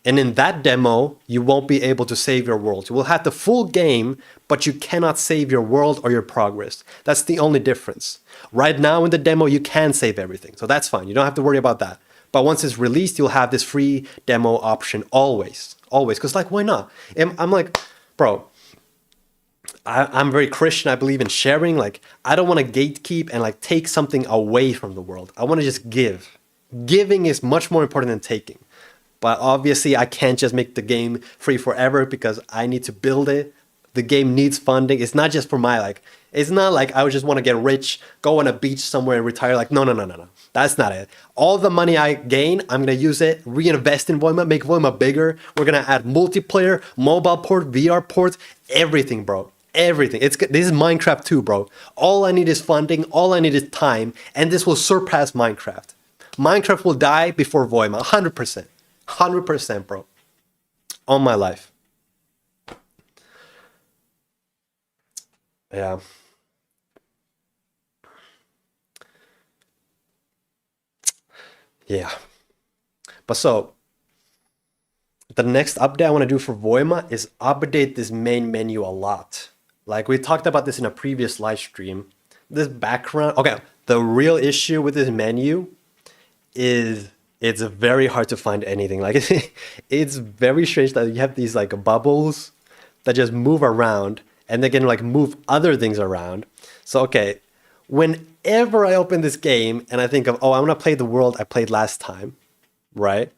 And in that demo, you won't be able to save your world. You will have the full game, but you cannot save your world or your progress. That's the only difference. Right now in the demo, you can save everything. So that's fine. You don't have to worry about that. But once it's released, you'll have this free demo option always. Always. Because like, why not? I'm like, bro, I'm very Christian. I believe in sharing. Like, I don't want to gatekeep and like take something away from the world. I want to just give. Giving is much more important than taking. But obviously, I can't just make the game free forever because I need to build it. The game needs funding. It's not just for it's not like I would just want to get rich, go on a beach somewhere and retire. Like, no. That's not it. All the money I gain, I'm going to use it, reinvest in VOIMA, make VOIMA bigger. We're going to add multiplayer, mobile port, VR ports, everything, bro. Everything. This is Minecraft 2, bro. All I need is funding. All I need is time. And this will surpass Minecraft. Minecraft will die before VOIMA. 100%. 100%, bro. On my life. Yeah. Yeah. But so, the next update I want to do for VOIMA is update this main menu a lot. Like we talked about this in a previous live stream. This background, okay, the real issue with this menu is it's very hard to find anything. Like it's very strange that you have these like bubbles that just move around and they can like move other things around. So, okay, whenever I open this game and I think of, oh, I want to play the world I played last time, right?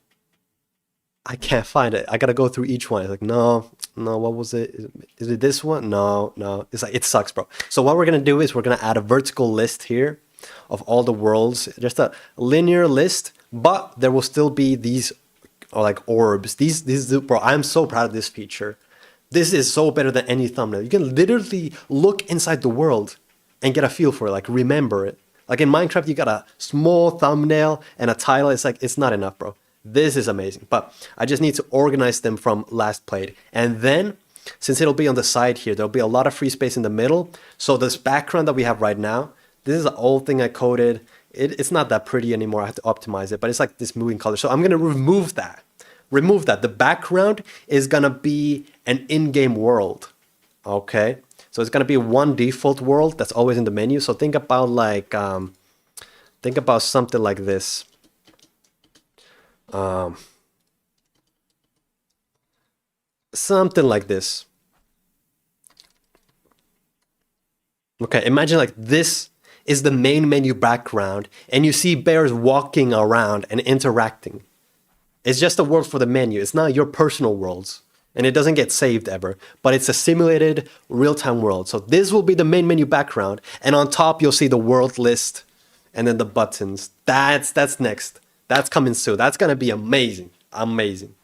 I can't find it. I got to go through each one. It's like, no, what was it? Is it this one? No. It's like, it sucks, bro. So what we're going to do is we're going to add a vertical list here of all the worlds, just a linear list, but there will still be these like orbs. These, bro, I'm so proud of this feature. This is so better than any thumbnail. You can literally look inside the world and get a feel for it, like remember it. Like in Minecraft, you got a small thumbnail and a title. It's like, it's not enough, bro. This is amazing, but I just need to organize them from last played. And then, since it'll be on the side here, there'll be a lot of free space in the middle. So this background that we have right now, this is an old thing I coded. It's not that pretty anymore. I have to optimize it, but it's like this moving color. So I'm going to remove that. The background is going to be an in-game world. Okay. So it's gonna be one default world that's always in the menu. So think about like think about something like this. Something like this. Okay, imagine like this is the main menu background, and you see bears walking around and interacting. It's just a world for the menu. It's not your personal worlds, and it doesn't get saved ever, but it's a simulated real-time world. So this will be the main menu background, and on top you'll see the world list and then the buttons. That's next. That's coming soon. That's gonna be amazing. Amazing.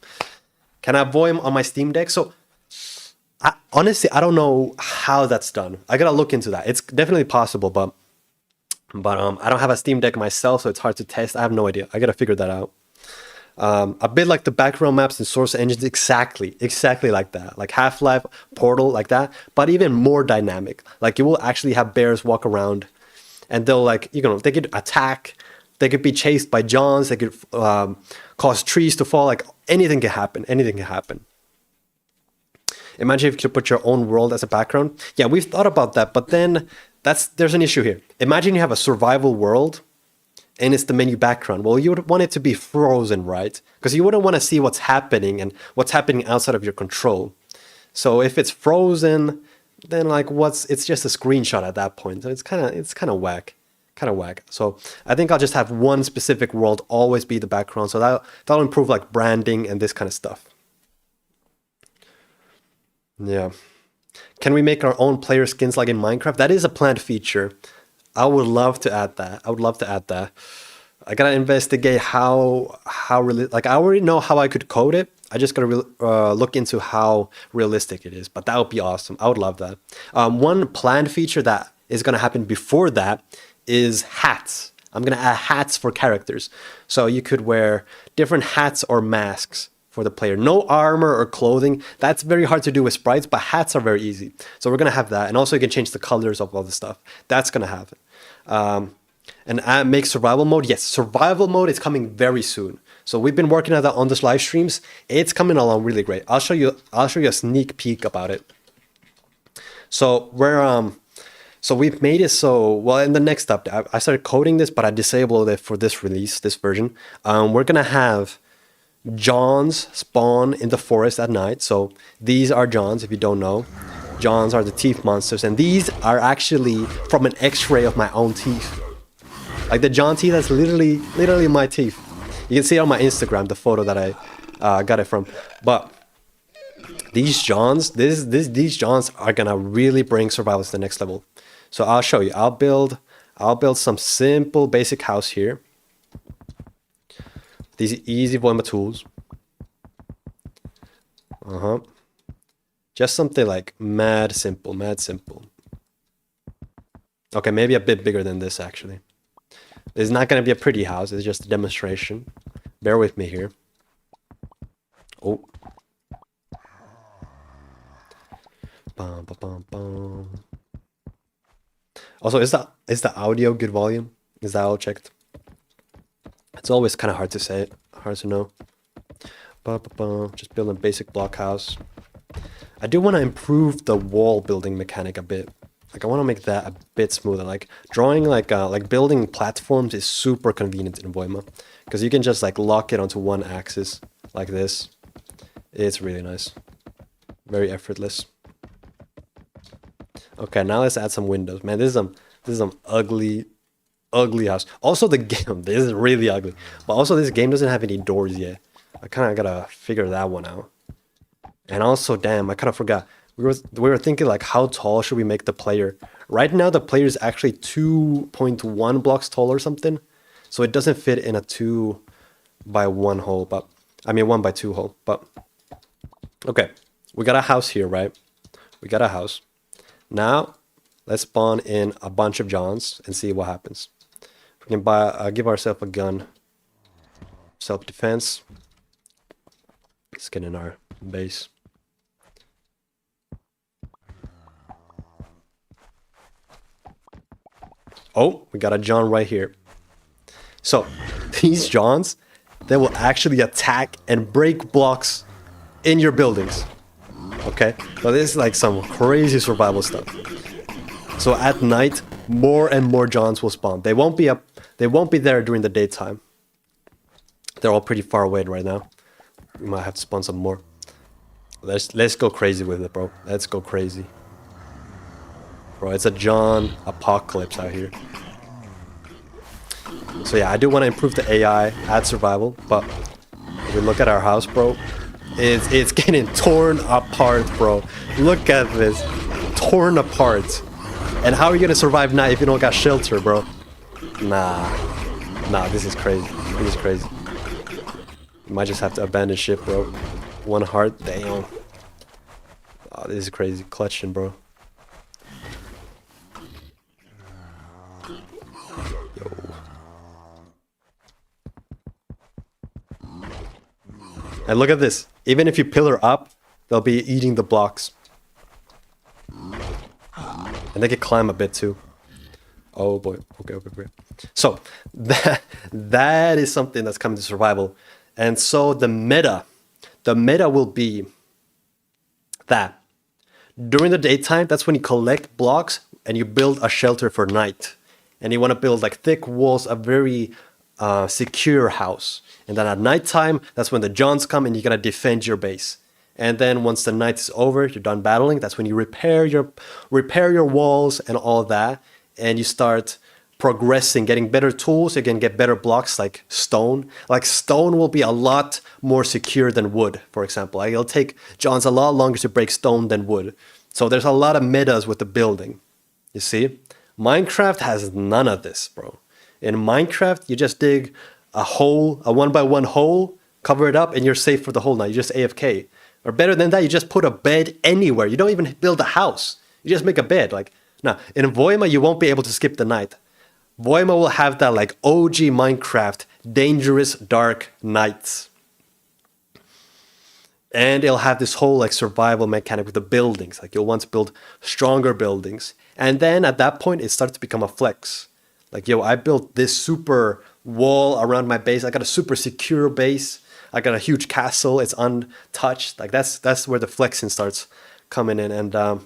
Can I VOIMA on my Steam Deck? So honestly, I don't know how that's done. I gotta look into that. It's definitely possible, but I don't have a Steam Deck myself, so it's hard to test. I have no idea. I gotta figure that out. A bit like the background maps and source engines, exactly like that, like Half-Life, Portal, like that, but even more dynamic. Like you will actually have bears walk around, and they'll like, you know, they could attack, they could be chased by Johns, they could cause trees to fall. Like anything can happen. Anything can happen. Imagine if you could put your own world as a background. Yeah, we've thought about that, but then there's an issue here. Imagine you have a survival world and it's the menu background. Well, you would want it to be frozen, right? Because you wouldn't want to see what's happening and what's happening outside of your control. So if it's frozen, then like it's just a screenshot at that point. So it's kind of whack. So I think I'll just have one specific world always be the background. So that'll improve like branding and this kind of stuff. Yeah. Can we make our own player skins like in Minecraft? That is a planned feature. I would love to add that. I gotta investigate how really, like I already know how I could code it. I just gotta look into how realistic it is. But that would be awesome. I would love that. One planned feature that is gonna happen before that is hats. I'm gonna add hats for characters. So you could wear different hats or masks for the player. No armor or clothing. That's very hard to do with sprites, but hats are very easy. So we're gonna have that. And also you can change the colors of all the stuff. That's gonna happen. And make survival mode. Yes, survival mode is coming very soon. So we've been working on that on this live streams. It's coming along really great. I'll show you a sneak peek about it. So so we've made it so, well, in the next update, I started coding this, but I disabled it for this release, this version. We're gonna have Johns spawn in the forest at night. So these are Johns, if you don't know. Johns are the teeth monsters, and these are actually from an x-ray of my own teeth. Like the John teeth, that's literally my teeth. You can see it on my Instagram, the photo that I got it from. But these Johns, these Johns are gonna really bring survival to the next level. So I'll show you. I'll build some simple basic house here. These easy VOIMA tools. Just something like mad simple. Okay, maybe a bit bigger than this actually. It's not gonna be a pretty house, it's just a demonstration. Bear with me here. Oh. Bum, ba, bum, bum. Also, is the audio good volume? Is that all checked? It's always kind of hard to say it, hard to know. Just building a basic block house. I do want to improve the wall building mechanic a bit. Like I want to make that a bit smoother. Like drawing like building platforms is super convenient in VOIMA because you can just like lock it onto one axis like this. It's really nice, very effortless. Okay, now let's add some windows. Man, this is some ugly house. Also the game, this is really ugly. But also this game doesn't have any doors yet. I kind of gotta figure that one out. And also, damn, I kind of forgot. We were thinking like, how tall should we make the player? Right now, the player is actually 2.1 blocks tall or something. So it doesn't fit in a 2x1 hole, but I mean 1x2 hole. But okay, we got a house here, right? We got a house. Now, let's spawn in a bunch of Johns and see what happens. We can give ourselves a gun. Self-defense. Let's get in our base. Oh, we got a John right here. So, these Johns, they will actually attack and break blocks in your buildings. Okay, so this is like some crazy survival stuff. So at night, more and more Johns will spawn. They won't be up. They won't be there during the daytime. They're all pretty far away right now. We might have to spawn some more. Let's go crazy with it, bro. Let's go crazy, bro. It's a John apocalypse out here. So yeah, I do want to improve the AI, add survival, but if we look at our house, bro, it's getting torn apart, bro. Look at this, torn apart. And how are you gonna survive night if you don't got shelter, bro? Nah, this is crazy. This is crazy. You might just have to abandon ship, bro. One heart, damn. Oh, this is crazy. Clutching, bro. Yo. And look at this. Even if you pillar up, they'll be eating the blocks. And they can climb a bit too. Oh boy. Okay. So that is something that's coming to survival. And so the meta will be that during the daytime, that's when you collect blocks and you build a shelter for night. And you want to build like thick walls, a very secure house. And then at nighttime, that's when the Johns come and you're gonna defend your base. And then once the night is over, you're done battling. That's when you repair your walls and all that, and you start progressing, getting better tools. You can get better blocks like stone. Like stone will be a lot more secure than wood, for example. Like it'll take Johns a lot longer to break stone than wood. So there's a lot of metas with the building. You see, Minecraft has none of this, bro. In Minecraft, you just dig a hole, a 1x1 hole, cover it up, and you're safe for the whole night. You just AFK. Or better than that, you just put a bed anywhere. You don't even build a house. You just make a bed. Like, now, in Voima, you won't be able to skip the night. Voima will have that like OG Minecraft, dangerous dark nights. And it'll have this whole like survival mechanic with the buildings. Like you'll want to build stronger buildings. And then at that point, it starts to become a flex. Like, yo, I built this super wall around my base. I got a super secure base. I got a huge castle. It's untouched. Like that's where the flexing starts coming in. And I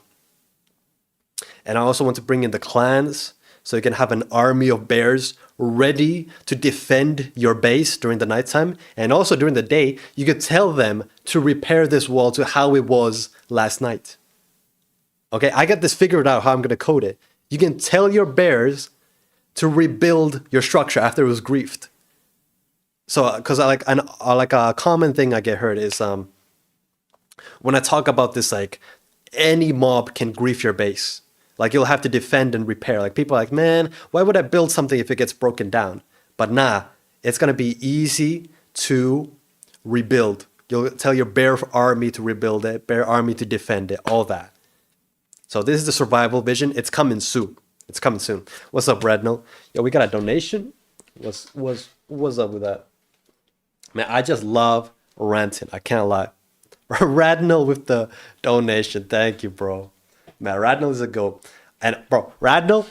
also want to bring in the clans, so you can have an army of bears ready to defend your base during the nighttime. And also during the day, you could tell them to repair this wall to how it was last night. Okay, I got this figured out how I'm gonna code it. You can tell your bears to rebuild your structure after it was griefed. So, because like a common thing I get heard is when I talk about this, like any mob can grief your base. Like you'll have to defend and repair. Like people are like, man, why would I build something if it gets broken down? But nah, it's gonna be easy to rebuild. You'll tell your bear army to rebuild it, bear army to defend it, all that. So this is the survival vision. It's coming soon. It's coming soon. What's up, Redno? Yo, we got a donation. What's up with that? Man, I just love ranting. I can't lie. Radnell with the donation. Thank you, bro. Man, Radnell is a goat. And bro, Radnell,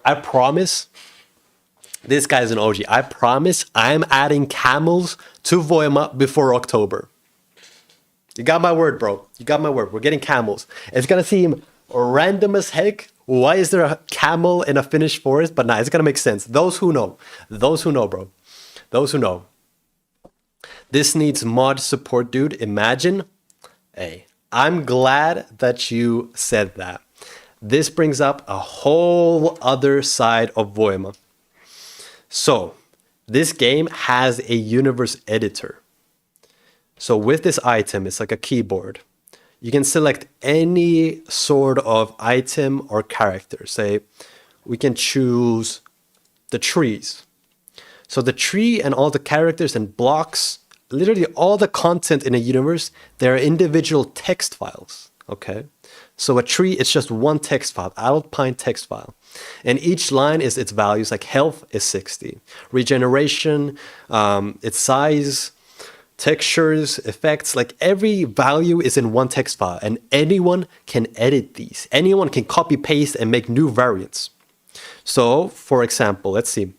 I promise, this guy's an OG. I promise I'm adding camels to Voima before October. You got my word, bro. You got my word. We're getting camels. It's gonna seem random as heck. Why is there a camel in a Finnish forest? But nah, it's gonna make sense. Those who know, bro. Those who know. This needs mod support, dude. Imagine. Hey, I'm glad that you said that. This brings up a whole other side of Voima. So, this game has a universe editor. So with this item, it's like a keyboard. You can select any sort of item or character. Say, we can choose the trees. So the tree and all the characters and blocks, literally all the content in a universe, they're individual text files, okay? So a tree, it's just one text file, Alpine text file. And each line is its values, like health is 60. Regeneration, its size, textures, effects, like every value is in one text file and anyone can edit these. Anyone can copy paste and make new variants. So for example, let's see,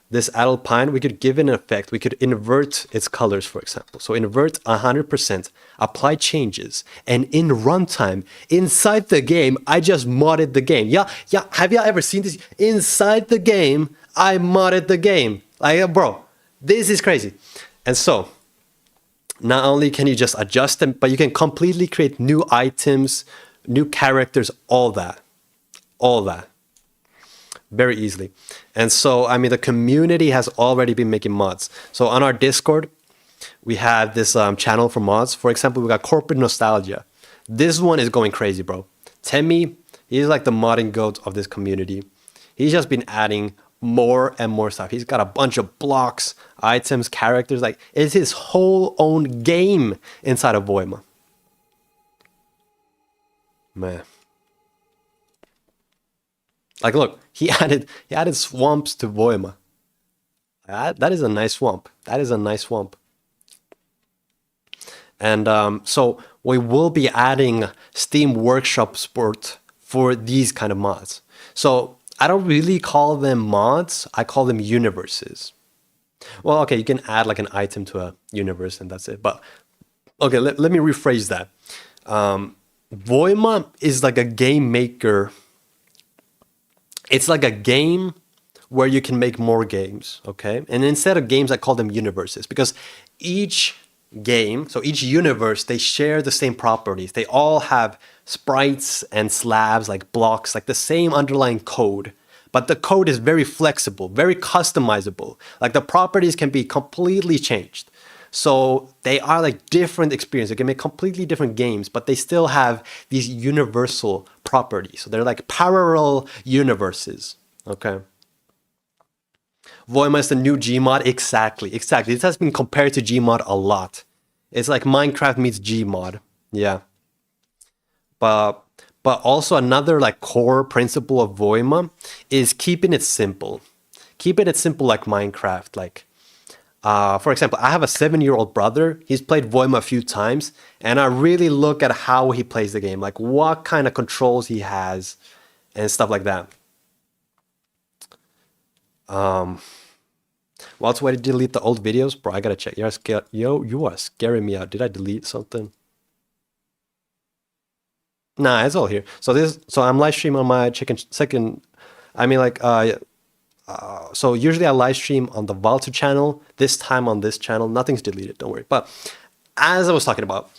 this Alpine, we could give it an effect. We could invert its colors, for example. So invert 100%, apply changes, and in runtime, inside the game, I just modded the game. Yeah. Have y'all ever seen this? Inside the game, I modded the game. Like, bro, this is crazy. And so, not only can you just adjust them, but you can completely create new items, new characters, all that. Very easily. And so, I mean, the community has already been making mods. So on our Discord, we have this channel for mods. For example, we got Corporate Nostalgia. This one is going crazy, bro. Temmie, he's like the modding goat of this community. He's just been adding more and more stuff. He's got a bunch of blocks, items, characters. Like, it's his whole own game inside of VOIMA. Man. Like, look, he added swamps to VOIMA. That is a nice swamp. That is a nice swamp. And so we will be adding Steam Workshop support for these kind of mods. So I don't really call them mods. I call them universes. Well, okay, you can add like an item to a universe and that's it. But okay, let me rephrase that. VOIMA is like a game maker. It's like a game where you can make more games, okay? And instead of games, I call them universes because each game, so each universe, they share the same properties. They all have sprites and slabs, like blocks, like the same underlying code. But the code is very flexible, very customizable. Like the properties can be completely changed. So they are like different experiences. You can make completely different games, but they still have these universal properties. So they're like parallel universes. Okay. VOIMA is the new Gmod. Exactly. This has been compared to Gmod a lot. It's like Minecraft meets Gmod. Yeah. But also another like core principle of VOIMA is keeping it simple. Keeping it simple like Minecraft. Like, for example, I have a 7-year-old brother. He's played VOIMA a few times, and I really look at how he plays the game, like what kind of controls he has, and stuff like that. Waltz, why did you delete the old videos, bro? I gotta check. You are scaring me out. Did I delete something? Nah, it's all here. So I'm live streaming on my second. I mean, like, so usually I live stream on the Valtsu channel. This time on this channel, nothing's deleted. Don't worry. But as I was talking about,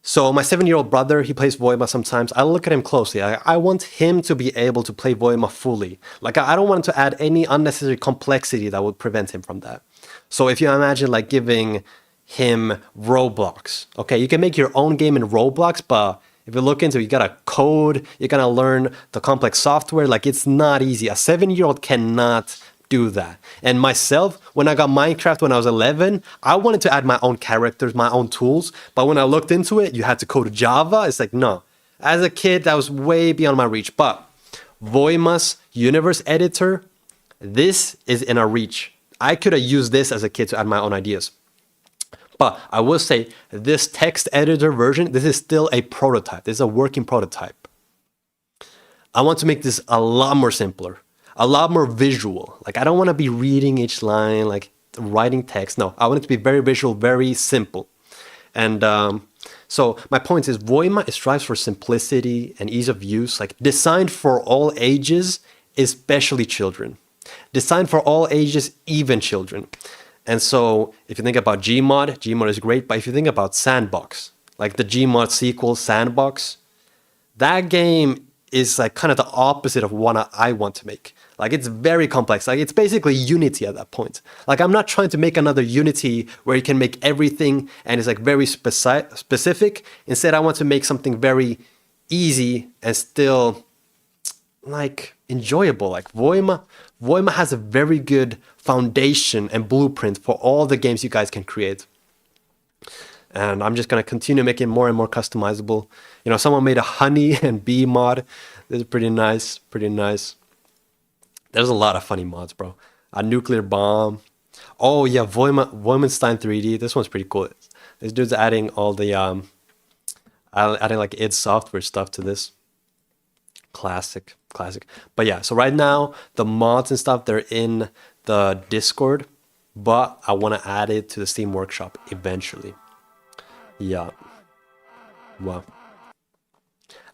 so my 7-year-old brother, he plays VOIMA sometimes. I look at him closely. I want him to be able to play VOIMA fully. Like, I don't want him to add any unnecessary complexity that would prevent him from that. So if you imagine like giving him Roblox, okay, you can make your own game in Roblox, but if you look into it, you gotta code, you gotta learn the complex software. Like, it's not easy. A 7-year-old cannot do that. And myself, when I got Minecraft when I was 11, I wanted to add my own characters, my own tools. But when I looked into it, you had to code Java. It's like, no. As a kid, that was way beyond my reach. But VOIMA's universe editor, this is in our reach. I could have used this as a kid to add my own ideas. But I will say this text editor version, this is still a prototype. This is a working prototype. I want to make this a lot more simpler, a lot more visual. Like, I don't want to be reading each line, like writing text. No, I want it to be very visual, very simple. And so my point is VOIMA strives for simplicity and ease of use, like designed for all ages, especially children. Designed for all ages, even children. And so if you think about Gmod is great. But if you think about Sandbox, like the Gmod sequel, Sandbox, that game is like kind of the opposite of what I want to make. Like, it's very complex. Like, it's basically Unity at that point. Like, I'm not trying to make another Unity where you can make everything and it's like very specific. Instead, I want to make something very easy and still like enjoyable. Like VOIMA has a very good foundation and blueprint for all the games you guys can create. And I'm just going to continue making more and more customizable. You know, someone made a honey and bee mod. This is pretty nice, pretty nice. There's a lot of funny mods, bro. A nuclear bomb. Oh yeah, Voimenstein 3D. This one's pretty cool. This dude's adding all the adding like id Software stuff to this. Classic. But yeah, so right now the mods and stuff, they're in the Discord, but I want to add it to the Steam Workshop eventually. Yeah. Wow.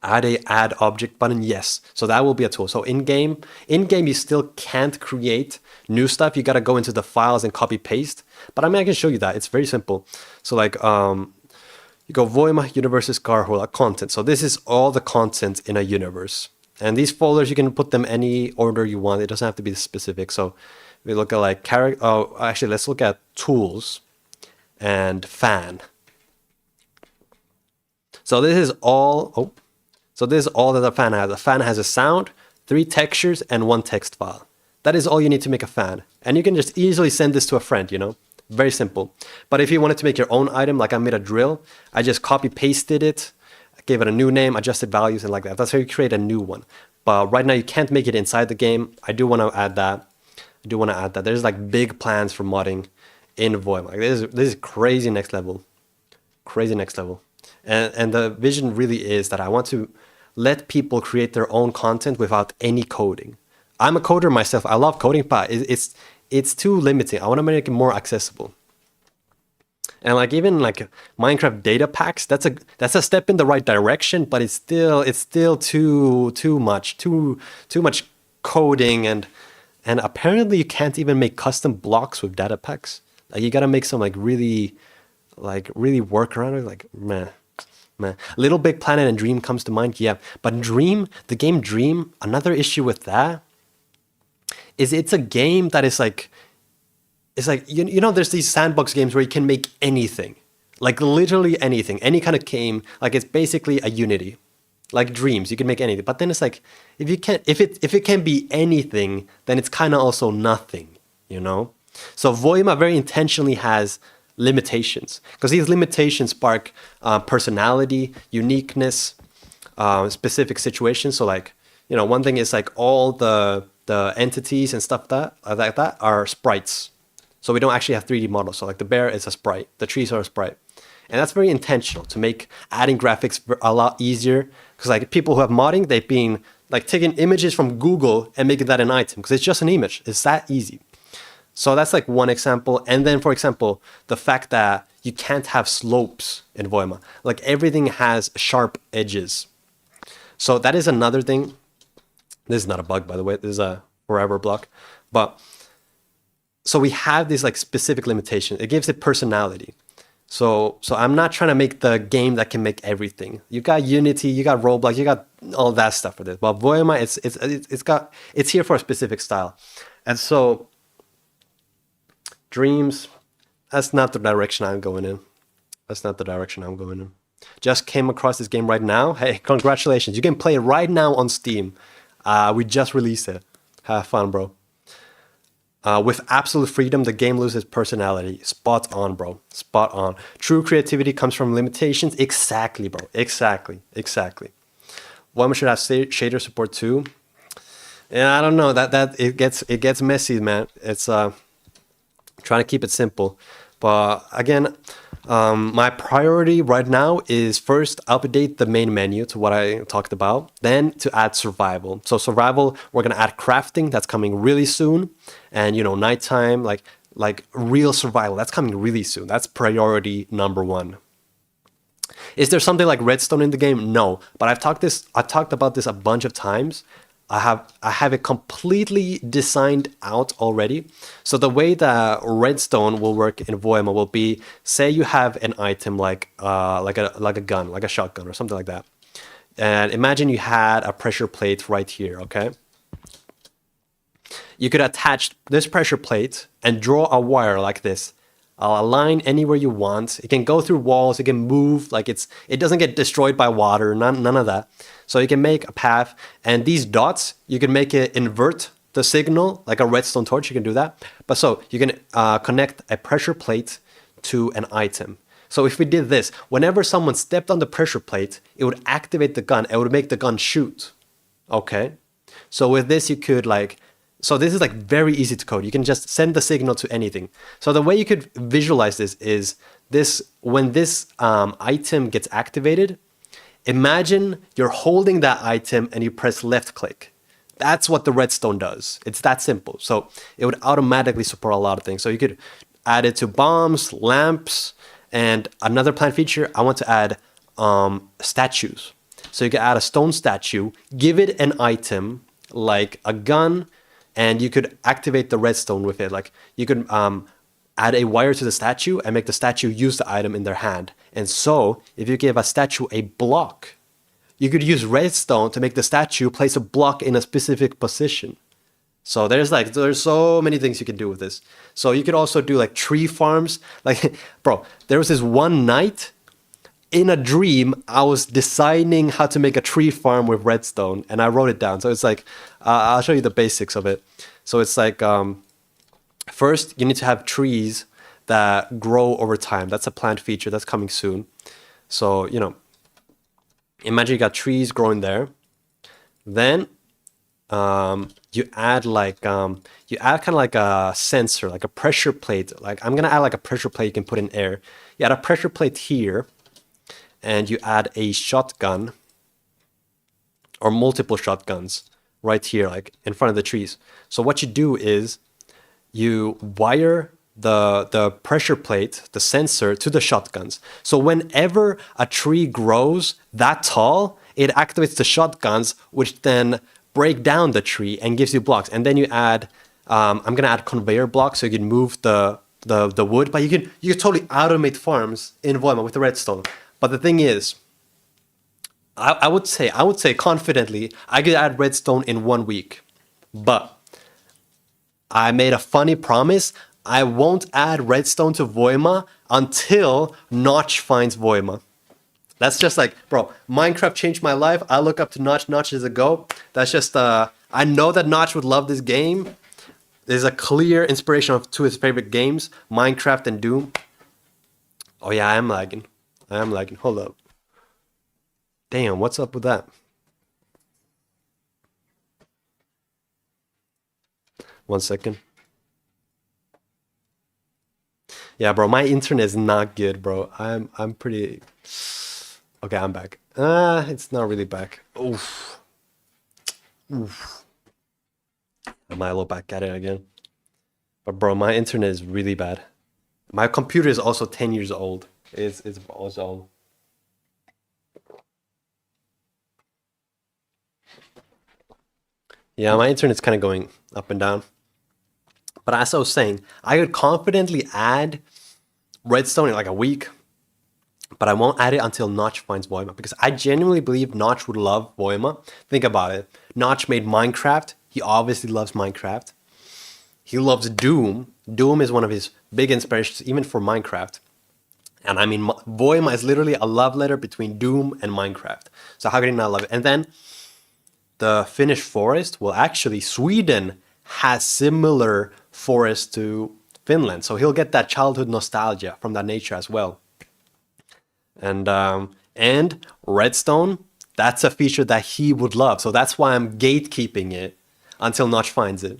Add a add object button, yes. So that will be a tool. So in game you still can't create new stuff. You gotta go into the files and copy paste. But I mean, I can show you that. It's very simple. So like you go VOIMA universes carhole content. So this is all the content in a universe. And these folders, you can put them any order you want. It doesn't have to be specific. So we look at like character. Oh, actually, let's look at tools and fan. So this is all. Oh, so this is all that the fan has. The fan has a sound, 3 textures, and 1 text file. That is all you need to make a fan. And you can just easily send this to a friend. You know, very simple. But if you wanted to make your own item, like I made a drill, I just copy pasted it. Gave it a new name, adjusted values, and like that. That's how you create a new one. But right now you can't make it inside the game. I do want to add that. There's like big plans for modding in VOIMA. Like this is crazy next level. And the vision really is that I want to let people create their own content without any coding. I'm a coder myself. I love coding, but it's too limiting. I want to make it more accessible. And like even like Minecraft data packs, that's a step in the right direction, but it's still too much coding, and apparently you can't even make custom blocks with data packs. Like you gotta make some really work around it. Like man. Little Big Planet and Dream comes to mind, yeah. But Dream, the game Dream, another issue with that is it's a game that is like. It's like, you know, there's these sandbox games where you can make anything, like literally anything, any kind of game. Like it's basically a Unity, like Dreams. You can make anything, but then it's like if it can be anything, then it's kind of also nothing, you know. So VOIMA very intentionally has limitations because these limitations spark personality, uniqueness, specific situations. So like, you know, one thing is like all the entities and stuff that are sprites. So we don't actually have 3D models. So like the bear is a sprite, the trees are a sprite. And that's very intentional to make adding graphics a lot easier. Because like people who have modding, they've been like taking images from Google and making that an item. Because it's just an image. It's that easy. So that's like one example. And then for example, the fact that you can't have slopes in VOIMA. Like everything has sharp edges. So that is another thing. This is not a bug, by the way. This is a forever block. But so we have this like specific limitation. It gives it personality. So I'm not trying to make the game that can make everything. You got Unity, you got Roblox, you got all that stuff for this. But VOIMA, it's here for a specific style. And so Dreams, that's not the direction I'm going in. Just came across this game right now. Hey, congratulations. You can play it right now on Steam. We just released it. Have fun, bro. With absolute freedom, the game loses personality. Spot on, bro. Spot on. True creativity comes from limitations. Exactly, bro. Exactly. VOIMA should have shader support too. Yeah, I don't know. That it gets messy, man. It's trying to keep it simple. But again, my priority right now is first update the main menu to what I talked about, then to add survival. So survival, we're gonna add crafting. That's coming really soon, and you know, nighttime, like real survival. That's coming really soon. That's priority number 1. Is there something like Redstone in the game? No, but I've talked about this a bunch of times. I have it completely designed out already. So the way that Redstone will work in VOIMA will be, say you have an item like a gun, like a shotgun or something like that. And imagine you had a pressure plate right here, okay? You could attach this pressure plate and draw a wire like this. I'll align anywhere you want. It can go through walls. It can move. Like it doesn't get destroyed by water. None of that. So you can make a path, and these dots, you can make it invert the signal like a redstone torch. You can do that. But so you can connect a pressure plate to an item. So if we did this, whenever someone stepped on the pressure plate, it would activate the gun. It would make the gun shoot. Okay. So with this, you could so this is very easy to code. You can just send the signal to anything. So the way you could visualize this is when this item gets activated, imagine you're holding that item and you press left click. That's what the redstone does. It's that simple. So it would automatically support a lot of things. So you could add it to bombs, lamps, and another planned feature, I want to add statues. So you could add a stone statue, give it an item like a gun, and you could activate the redstone with it. Like you could add a wire to the statue and make the statue use the item in their hand. And so if you give a statue a block, you could use redstone to make the statue place a block in a specific position. So there's so many things you can do with this. So you could also do like tree farms. Like, bro, there was this one night in a dream, I was designing how to make a tree farm with redstone, and I wrote it down. So it's like, I'll show you the basics of it. So it's like, first you need to have trees that grow over time. That's a planned feature that's coming soon. So, you know, imagine you got trees growing there. Then you add like kind of like a sensor, like a pressure plate. Like I'm gonna add like a pressure plate you can put in air. You add a pressure plate here, and you add a shotgun or multiple shotguns right here, like in front of the trees. So what you do is you wire the pressure plate, the sensor, to the shotguns. So whenever a tree grows that tall, it activates the shotguns, which then break down the tree and gives you blocks. And then you add, I'm gonna add conveyor blocks so you can move the wood, but you can totally automate farms in VOIMA with the redstone. But the thing is, I would say confidently, I could add redstone in 1 week. But I made a funny promise. I won't add redstone to VOIMA until Notch finds VOIMA. That's just like, bro, Minecraft changed my life. I look up to Notch. Notch is a GOAT. That's just, I know that Notch would love this game. There's a clear inspiration to his favorite games, Minecraft and Doom. Oh yeah, I am lagging. Hold up. Damn, what's up with that? One second. Yeah, bro, my internet is not good, bro. I'm pretty... Okay, I'm back. It's not really back. Oof. I might look back at it again. But bro, my internet is really bad. My computer is also 10 years old. It's also old. Yeah, my internet's kind of going up and down. But as I was saying, I could confidently add redstone in like a week, but I won't add it until Notch finds VOIMA, because I genuinely believe Notch would love VOIMA. Think about it. Notch made Minecraft. He obviously loves Minecraft. He loves Doom. Doom is one of his big inspirations, even for Minecraft. And I mean, VOIMA is literally a love letter between Doom and Minecraft. So how can he not love it? And then the Finnish forest, well, actually, Sweden has similar forests to Finland. So he'll get that childhood nostalgia from that nature as well. And redstone, that's a feature that he would love. So that's why I'm gatekeeping it until Notch finds it.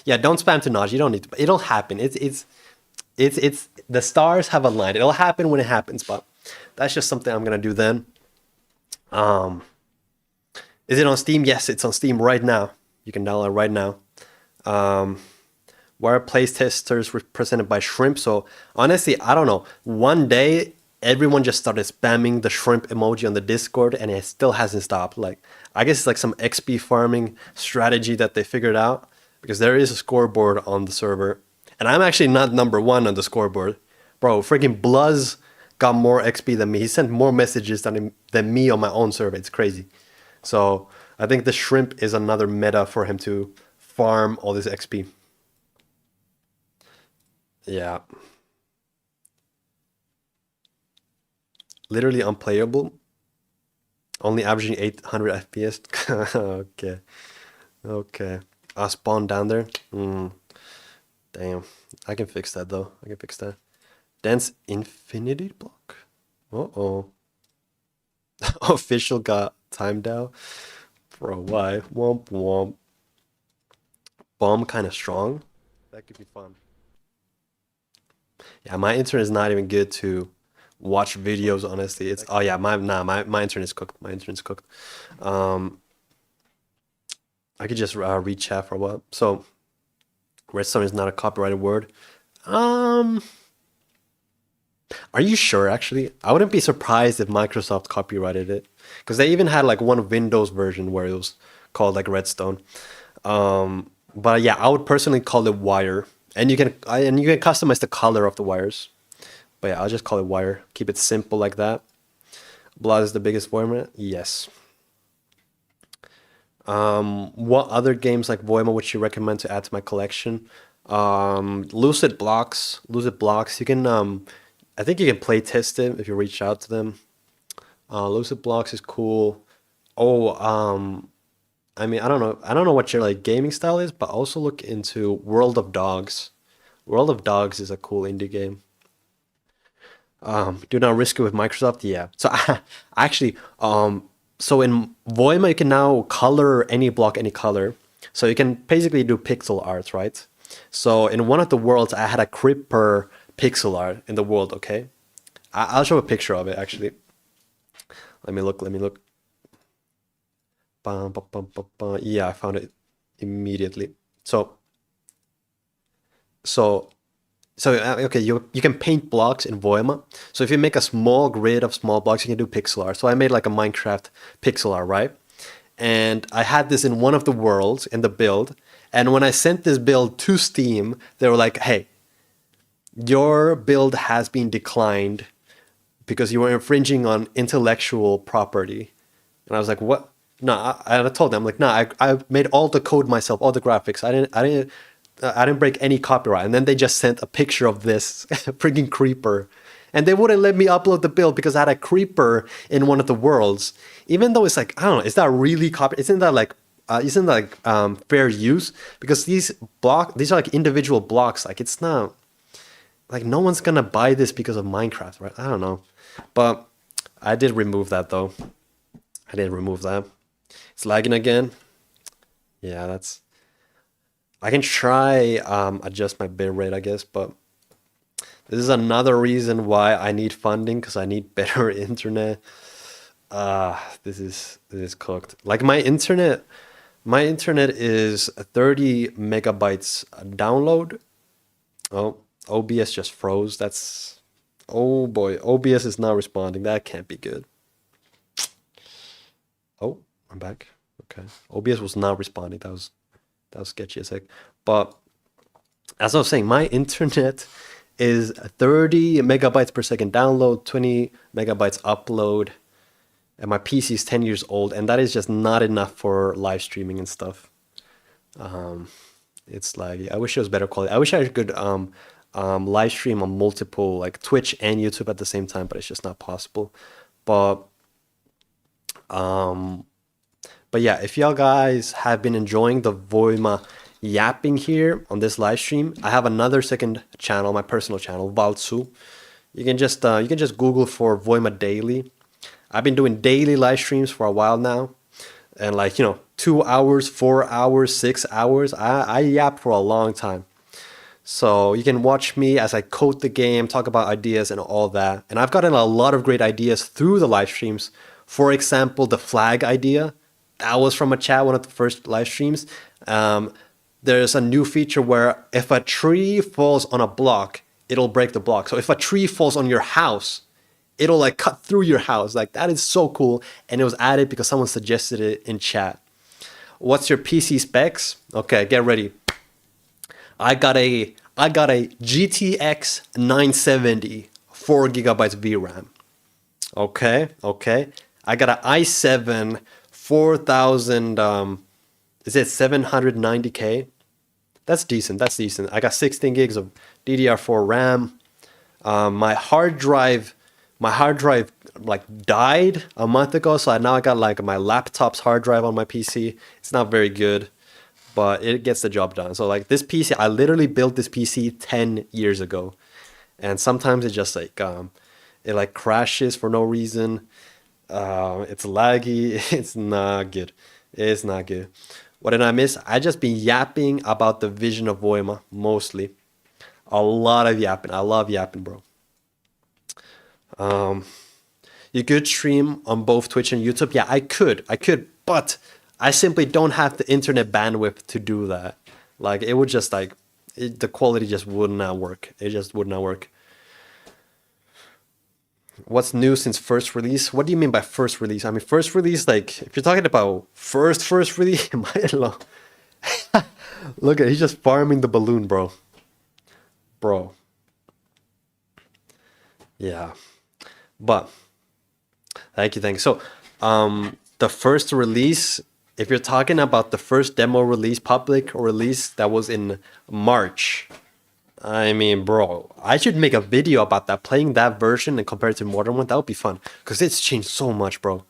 Yeah, don't spam to Notch. You don't need to. It'll happen. It's the stars have aligned. It'll happen when it happens, but that's just something I'm gonna do then. Is it on Steam? Yes, it's on Steam right now. You can download it right now. Where playtesters represented by shrimp. So honestly, I don't know. One day, everyone just started spamming the shrimp emoji on the Discord, and it still hasn't stopped. Like, I guess it's like some XP farming strategy that they figured out, because there is a scoreboard on the server, and I'm actually not number one on the scoreboard. Bro, freaking Bluzz got more XP than me. He sent more messages than me on my own server. It's crazy. So I think the shrimp is another meta for him to farm all this XP. Yeah. Literally unplayable. Only averaging 800 FPS. Okay. Okay. I spawned down there. Damn. I can fix that though. I can fix that. Dance infinity block. Uh-oh. Official got timed out. Bro, why? Womp womp. Bomb kind of strong. That could be fun. Yeah, my internet is not even good to watch videos. Honestly, it's oh yeah, my internet's cooked. My internet's cooked. I could just read chat for a while. So redstone is not a copyrighted word. Are you sure? Actually, I wouldn't be surprised if Microsoft copyrighted it, because they even had like one Windows version where it was called like Redstone. But yeah, I would personally call it wire, and you can customize the color of the wires. But yeah, I'll just call it wire. Keep it simple like that. Blood is the biggest VOIMA. Yes. What other games like VOIMA would you recommend to add to my collection? Lucid Blocks. Lucid Blocks. You can I think you can play test it if you reach out to them. Lucid Blocks is cool. Oh, I mean, I don't know what your like gaming style is, but also look into World of Dogs. World of Dogs is a cool indie game. Do not risk it with Microsoft. Yeah. So actually, so in Voima you can now color any block any color. So you can basically do pixel art, right? So in one of the worlds, I had a creeper pixel art in the world. Okay, I'll show a picture of it actually. Let me look. Let me look. Bum, bum, bum, bum, bum. Yeah, I found it immediately. So okay, you can paint blocks in Voima. So if you make a small grid of small blocks, you can do pixel art. So I made like a Minecraft pixel art, right? And I had this in one of the worlds in the build. And when I sent this build to Steam, they were like, "Hey, your build has been declined because you were infringing on intellectual property." And I was like, "What?" No, I told them like, "No, I made all the code myself, all the graphics. I didn't break any copyright." And then they just sent a picture of this freaking creeper. And they wouldn't let me upload the build because I had a creeper in one of the worlds. Even though it's like, I don't know, is that really copy? Isn't that like fair use? Because these are like individual blocks. Like it's not like no one's gonna buy this because of Minecraft, right? I don't know. But I did remove that though. I did remove that. It's lagging again. Yeah, that's I can try adjust my bitrate, I guess, but this is another reason why I need funding because I need better internet. This is cooked. Like my internet is 30 megabytes download. Oh, OBS just froze. That's oh boy, OBS is not responding. That can't be good. Oh, I'm back. Okay, OBS was not responding. That was sketchy as heck. But as I was saying, my internet is 30 megabytes per second download, 20 megabytes upload, and my PC is 10 years old, and that is just not enough for live streaming and stuff. It's laggy. I wish it was better quality. I wish I could live stream on multiple, like Twitch and YouTube at the same time, but it's just not possible. But But yeah, if y'all guys have been enjoying the Voima yapping here on this live stream, I have another second channel, my personal channel, Valtsu. You can just Google for Voima Daily. I've been doing daily live streams for a while now, and like 2 hours, 4 hours, 6 hours. I yap for a long time. So you can watch me as I code the game, talk about ideas and all that. And I've gotten a lot of great ideas through the live streams. For example, the flag idea. That was from a chat, one of the first live streams. There's a new feature where if a tree falls on a block, it'll break the block. So if a tree falls on your house, it'll like cut through your house. Like that is so cool. And it was added because someone suggested it in chat. What's your PC specs? Okay, get ready. I got a GTX 970, 4 gigabytes VRAM. Okay. I got an i7 4000 is it 790K? That's decent. I got 16 gigs of DDR4 RAM. My hard drive like died a month ago, so now I got like my laptop's hard drive on my PC. It's not very good, but it gets the job done. So like this PC, I literally built this PC 10 years ago, and sometimes it just like it like crashes for no reason. It's laggy. It's not good. It's not good. What did I miss? I just been yapping about the vision of Voima mostly. A lot of yapping. I love yapping, bro. You could stream on both Twitch and YouTube. Yeah, I could, but I simply don't have the internet bandwidth to do that. Like, it would just like, the quality just would not work. It just would not work. What's new since first release? What do you mean by first release? I mean, first release, like, if you're talking about first release, look at, he's just farming the balloon, bro. Bro. Yeah. But thank you. So, the first release, if you're talking about the first demo release, public release, that was in March. I mean, bro, I should make a video about that, playing that version and compared to modern one. That would be fun, because it's changed so much, bro.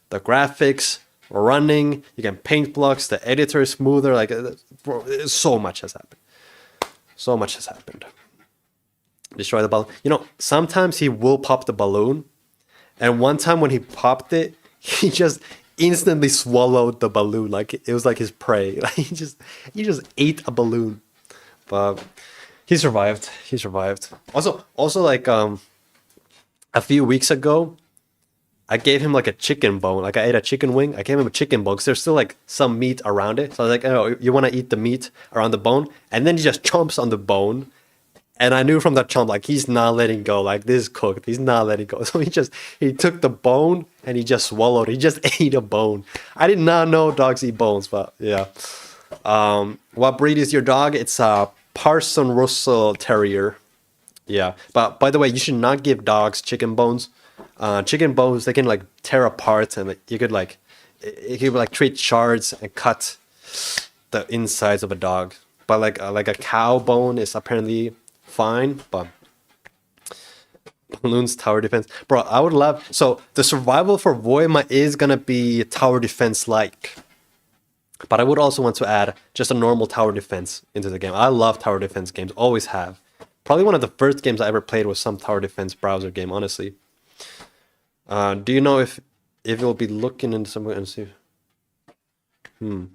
The graphics, running, you can paint blocks, the editor is smoother, like, bro, so much has happened. So much has happened. Destroy the balloon. You know, sometimes he will pop the balloon, and one time when he popped it, he just instantly swallowed the balloon. Like, it was like his prey. Like, he just ate a balloon. But he survived. He survived. Also like, a few weeks ago, I gave him like a chicken bone. Like, I ate a chicken wing. I gave him a chicken bone because there's still like some meat around it. So I was like, oh, you want to eat the meat around the bone? And then he just chomps on the bone. And I knew from that chomp, like, he's not letting go. Like, this is cooked. He's not letting go. So he took the bone and he just swallowed. He just ate a bone. I did not know dogs eat bones, but yeah. What breed is your dog? It's a Parson Russell Terrier. Yeah. But by the way, you should not give dogs chicken bones. Chicken bones, they can like tear apart, and you could like, it could like create shards and cut the insides of a dog. But like a cow bone is apparently fine. But balloons, tower defense, bro, I would love. So the survival for VOIMA is gonna be tower defense like, but I would also want to add just a normal tower defense into the game. I love tower defense games, always have. Probably one of the first games I ever played was some tower defense browser game, honestly. Do you know if you'll be looking into somewhere and see? Will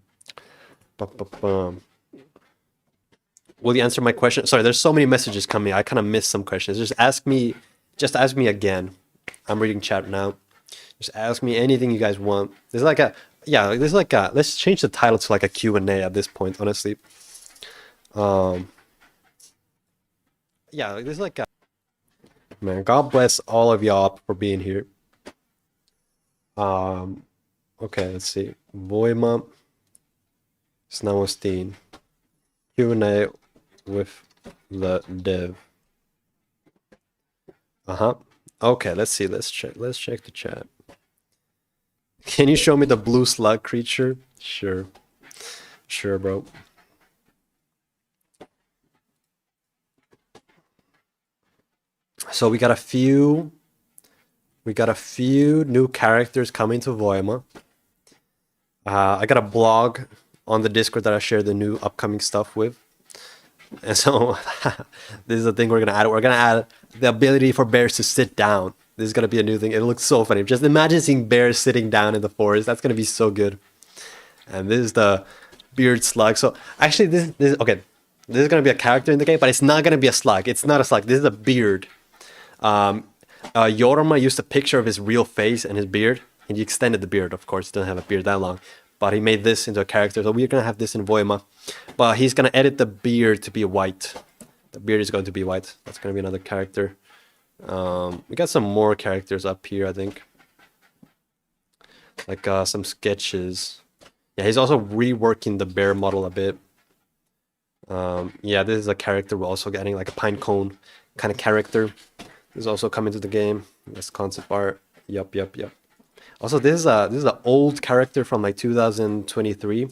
you answer my question? Sorry, there's so many messages coming. I kind of missed some questions. Just ask me again. I'm reading chat now. Just ask me anything you guys want. There's like a, yeah, there's like a, let's change the title to like a Q&A at this point, honestly. Yeah, there's like a, man, God bless all of y'all for being here. Okay, let's see. VOIMA Snowstein. Q&A with the dev. Okay, let's see. Let's check the chat. Can you show me the blue slug creature? Sure, bro. So we got a few new characters coming to VOIMA. I got a blog on the Discord that I share the new upcoming stuff with. And so this is the thing we're gonna add. We're gonna add the ability for bears to sit down. This is gonna be a new thing. It looks so funny. Just imagine seeing bears sitting down in the forest. That's gonna be so good. And this is the beard slug. So actually, this okay. This is gonna be a character in the game, but it's not gonna be a slug. It's not a slug. This is a beard. Yorma used a picture of his real face and his beard, and he extended the beard. Of course, he doesn't have a beard that long. But he made this into a character, so we're gonna have this in VOIMA. But he's gonna edit the beard to be white. The beard is going to be white. That's gonna be another character. We got some more characters up here, I think. Like some sketches. Yeah, he's also reworking the bear model a bit. Yeah, this is a character we're also getting, like a pine cone kind of character. This is also coming to the game. This concept art. Yup. Also, this is an old character from like 2023.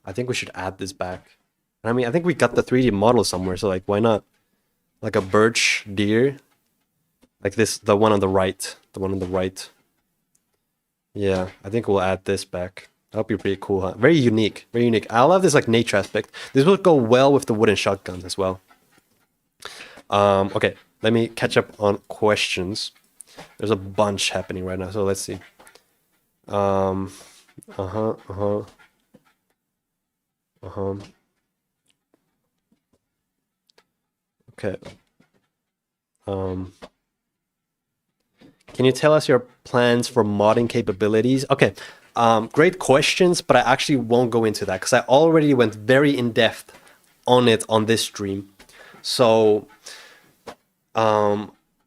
I think we should add this back. I mean, I think we got the 3D model somewhere, so like, why not? Like a birch deer, like this, the one on the right, Yeah, I think we'll add this back. That'll be pretty cool, huh? Very unique. I love this like nature aspect. This would go well with the wooden shotguns as well. Okay, let me catch up on questions. There's a bunch happening right now, so let's see. Okay. Can you tell us your plans for modding capabilities? Okay, great questions, but I actually won't go into that because I already went very in depth on it on this stream. So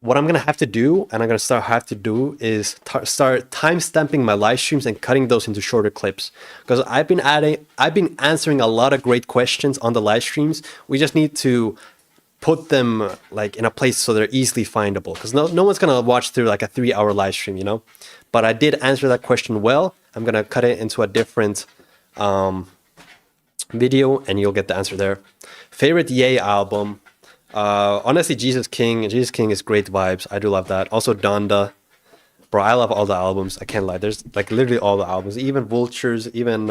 what I'm gonna have to do, and I'm gonna have to do, is start timestamping my live streams and cutting those into shorter clips. Because I've been answering a lot of great questions on the live streams. We just need to put them like in a place so they're easily findable. Because no one's gonna watch through like a 3-hour live stream, you know. But I did answer that question well. I'm gonna cut it into a different video, and you'll get the answer there. Favorite Yay album? Honestly, Jesus King is great vibes. I do love that. Also Donda. Bro, I love all the albums. I can't lie. There's like literally all the albums. Even Vultures, even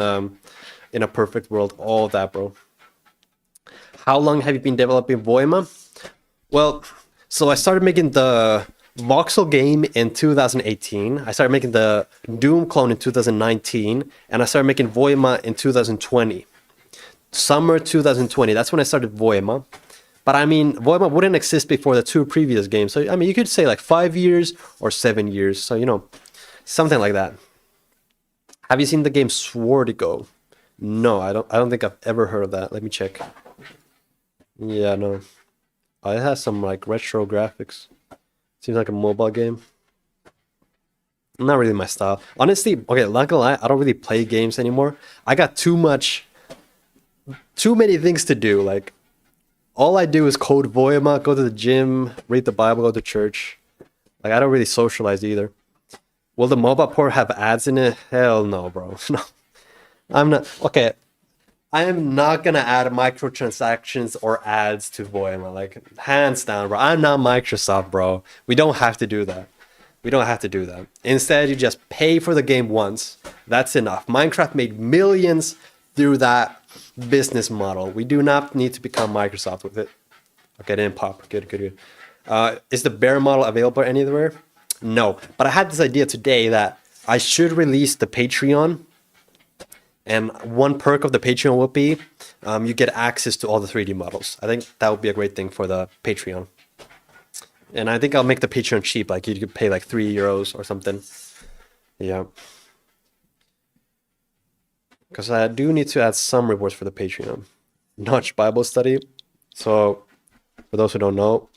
In a Perfect World, all of that, bro. How long have you been developing VOIMA? Well, so I started making the voxel game in 2018. I started making the Doom clone in 2019. And I started making VOIMA in 2020. Summer 2020. That's when I started VOIMA. But I mean, VOIMA wouldn't exist before the 2 previous games. So, I mean, you could say like 5 years or 7 years. So, you know, something like that. Have you seen the game Swordigo? No, I don't think I've ever heard of that. Let me check. Yeah, no. Oh, it has some like retro graphics. Seems like a mobile game. Not really my style. Honestly, okay, not gonna lie, I don't really play games anymore. I got too many things to do. Like, all I do is code VOIMA, go to the gym, read the Bible, go to church. Like, I don't really socialize either. Will the mobile port have ads in it? Hell no, bro. No. I'm not. Okay. I am not gonna add microtransactions or ads to VOIMA. Like, hands down, bro. I'm not Microsoft, bro. We don't have to do that. We don't have to do that. Instead, you just pay for the game once. That's enough. Minecraft made millions through that business model. We do not need to become Microsoft with it. Okay, didn't pop. Good. Is the bear model available anywhere? No. But I had this idea today that I should release the Patreon. And one perk of the Patreon would be you get access to all the 3D models. I think that would be a great thing for the Patreon. And I think I'll make the Patreon cheap. Like, you could pay like €3 or something. Yeah. Because I do need to add some rewards for the Patreon. Notch Bible study. So, for those who don't know,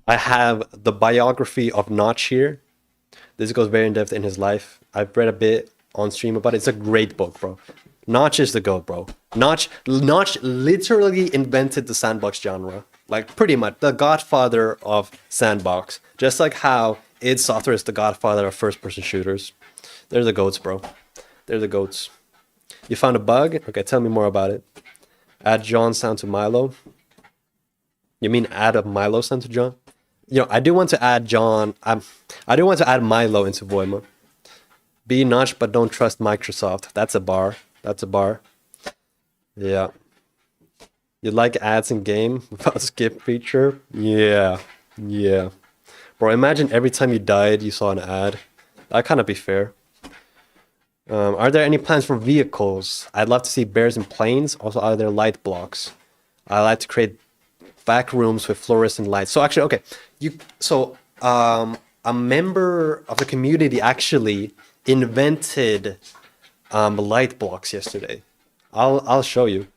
I have the biography of Notch here. This goes very in depth in his life. I've read a bit on stream about it. It's a great book, bro. Notch is the GOAT, bro. Notch literally invented the sandbox genre. Like, pretty much the godfather of sandbox. Just like how id Software is the godfather of first-person shooters. They're the GOATs, bro. They're the GOATs. You found a bug? Okay, tell me more about it. Add John sound to Milo. You mean add a Milo sound to John? You know, I do want to add John. I do want to add Milo into VOIMA. Be Notch, but don't trust Microsoft. That's a bar. That's a bar. Yeah. You like ads in game without skip feature? Yeah. Bro, imagine every time you died, you saw an ad. That kind of be fair. Are there any plans for vehicles? I'd love to see bears and planes. Also, are there light blocks? I like to create back rooms with fluorescent lights. So actually, okay. A member of the community actually invented light blocks yesterday. I'll show you.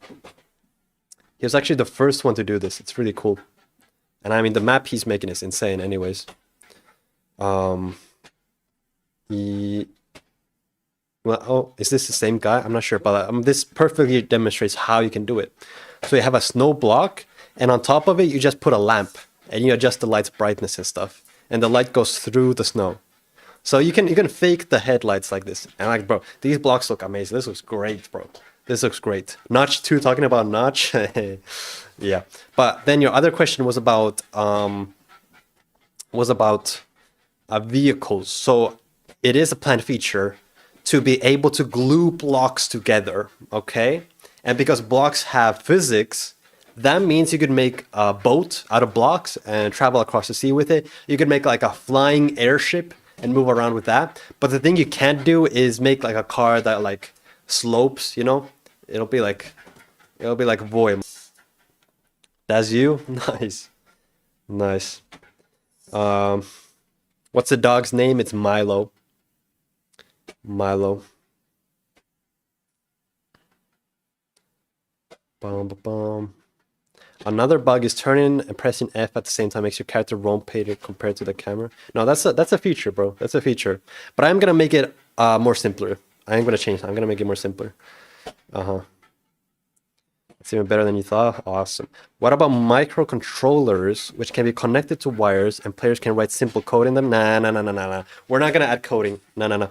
He was actually the first one to do this. It's really cool. And I mean, the map he's making is insane anyways. Well, oh, is this the same guy? I'm not sure, but this perfectly demonstrates how you can do it. So you have a snow block, and on top of it, you just put a lamp, and you adjust the light's brightness and stuff. And the light goes through the snow. So you can fake the headlights like this. And like, bro, these blocks look amazing. This looks great, bro. This looks great. Notch 2, talking about Notch. Yeah. But then your other question was about vehicles. So it is a planned feature to be able to glue blocks together, okay? And because blocks have physics, that means you could make a boat out of blocks and travel across the sea with it. You could make like a flying airship and move around with that. But the thing you can't do is make like a car that like slopes, you know? It'll be like VOIMA. That's you? Nice. What's the dog's name? It's Milo. Milo. Boom, boom, boom. Another bug is turning and pressing F at the same time makes your character roam-pated compared to the camera. No, that's a feature, bro. That's a feature. But I'm gonna make it more simpler. I ain't gonna change it. I'm gonna make it more simpler. It's even better than you thought. Awesome. What about microcontrollers, which can be connected to wires and players can write simple code in them? Nah. We're not gonna add coding. No.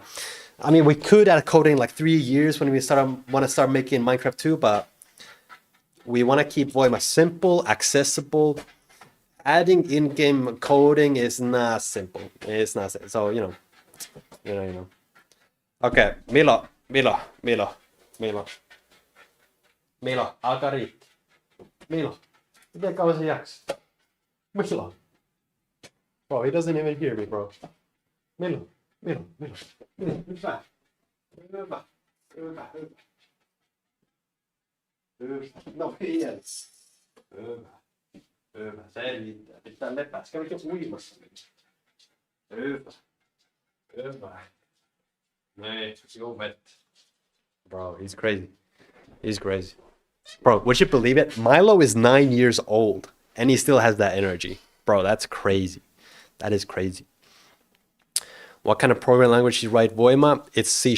I mean, we could add coding like 3 years when we want to start making Minecraft 2, but we want to keep VOIMA simple, accessible. Adding in-game coding is not simple. It's not simple. So, you know. Okay, Milo, aika riittää. Milo, miten kauan se jaksaa? Milo. Bro, he doesn't even hear me, bro. Milo. Hyvä. No yes. Hyvä. Se riittää. Pitää lepää. Kävikö uimassa? Hyvä. Nee, you're wet. Bro, he's crazy. He's crazy. Bro, would you believe it? Milo is 9 years old and he still has that energy. Bro, that's crazy. That is crazy. What kind of programming language you write VOIMA? It's C#.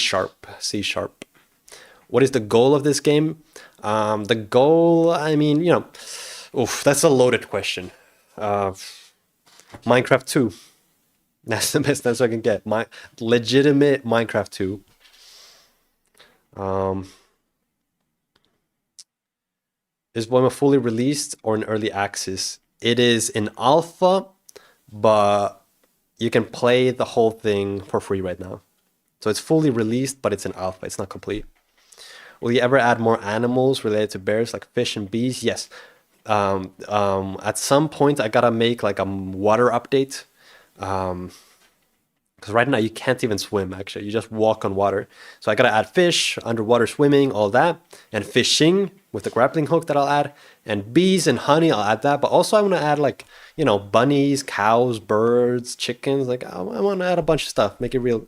What is the goal of this game? The goal, I mean, that's a loaded question. Minecraft 2. That's the best answer I can get. My legitimate Minecraft 2. Is VOIMA fully released or in early access? It is in alpha, but you can play the whole thing for free right now. So it's fully released, but it's in alpha. It's not complete. Will you ever add more animals related to bears, like fish and bees? Yes. At some point, I gotta make like a water update. Because right now you can't even swim, actually. You just walk on water. So I gotta add fish, underwater swimming, all that. And fishing with the grappling hook that I'll add. And bees and honey, I'll add that. But also I want to add like, bunnies, cows, birds, chickens. Like I want to add a bunch of stuff, make it real.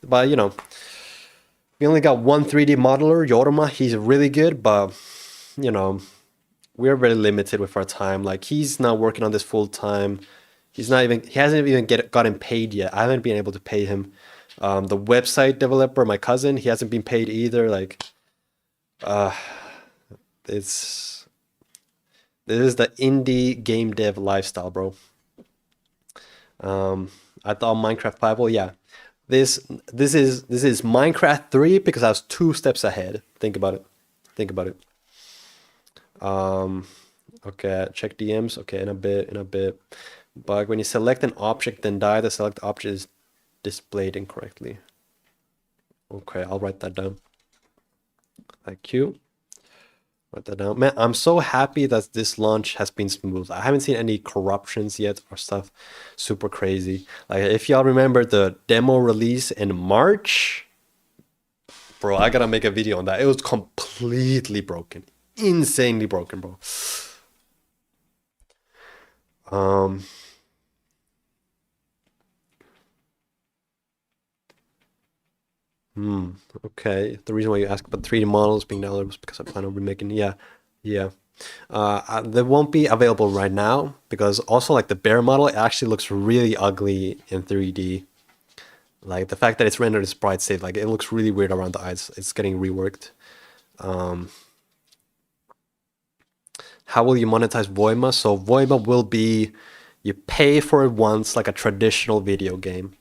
But, we only got one 3D modeler, Yorma. He's really good, but, we're very limited with our time. Like he's not working on this full time. He hasn't even gotten paid yet. I haven't been able to pay him. The website developer, my cousin, he hasn't been paid either. Like, this is the indie game dev lifestyle, bro. I thought Minecraft 5. Well, yeah, this is Minecraft 3 because I was 2 steps ahead. Think about it. Okay, check DMs. Okay, in a bit. But when you select an object, then die, the select object is displayed incorrectly. Okay, I'll write that down. Thank you. Write that down. Man, I'm so happy that this launch has been smooth. I haven't seen any corruptions yet or stuff super crazy. Like, if y'all remember the demo release in March, bro, I gotta make a video on that. It was completely broken. Insanely broken, bro. Okay. The reason why you asked about 3D models being downloaded was because I plan on remaking. Yeah. They won't be available right now because also like the bear model, it actually looks really ugly in 3D. Like the fact that it's rendered as sprite state, like it looks really weird around the eyes. It's getting reworked. How will you monetize VOIMA? So VOIMA will be, you pay for it once like a traditional video game.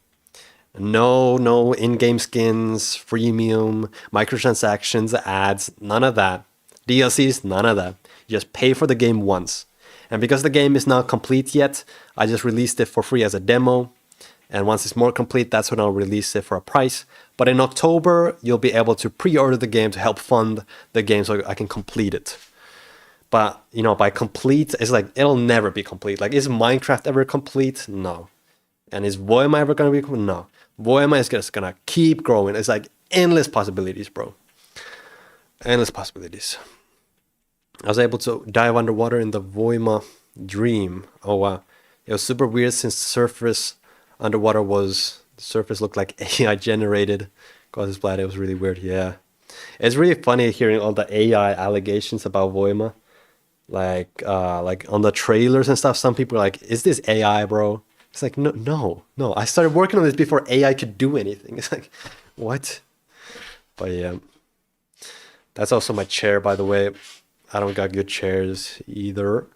No in-game skins, freemium, microtransactions, ads, none of that. DLCs, none of that. You just pay for the game once. And because the game is not complete yet, I just released it for free as a demo. And once it's more complete, that's when I'll release it for a price. But in October, you'll be able to pre-order the game to help fund the game so I can complete it. But, by complete, it's like, it'll never be complete. Like, is Minecraft ever complete? No. And is VOIMA ever going to be complete? No. VOIMA is just gonna keep growing. It's like endless possibilities, bro. Endless possibilities. I was able to dive underwater in the VOIMA dream. Oh wow. It was super weird since the surface underwater was the surface looked like AI generated. God, this planet was really weird. Yeah, it's really funny hearing all the AI allegations about Voima. Like on the trailers and stuff, some people are like, "Is this AI, bro?" It's like, no, no, no. I started working on this before AI could do anything. It's like, what? But yeah, that's also my chair, by the way. I don't got good chairs either.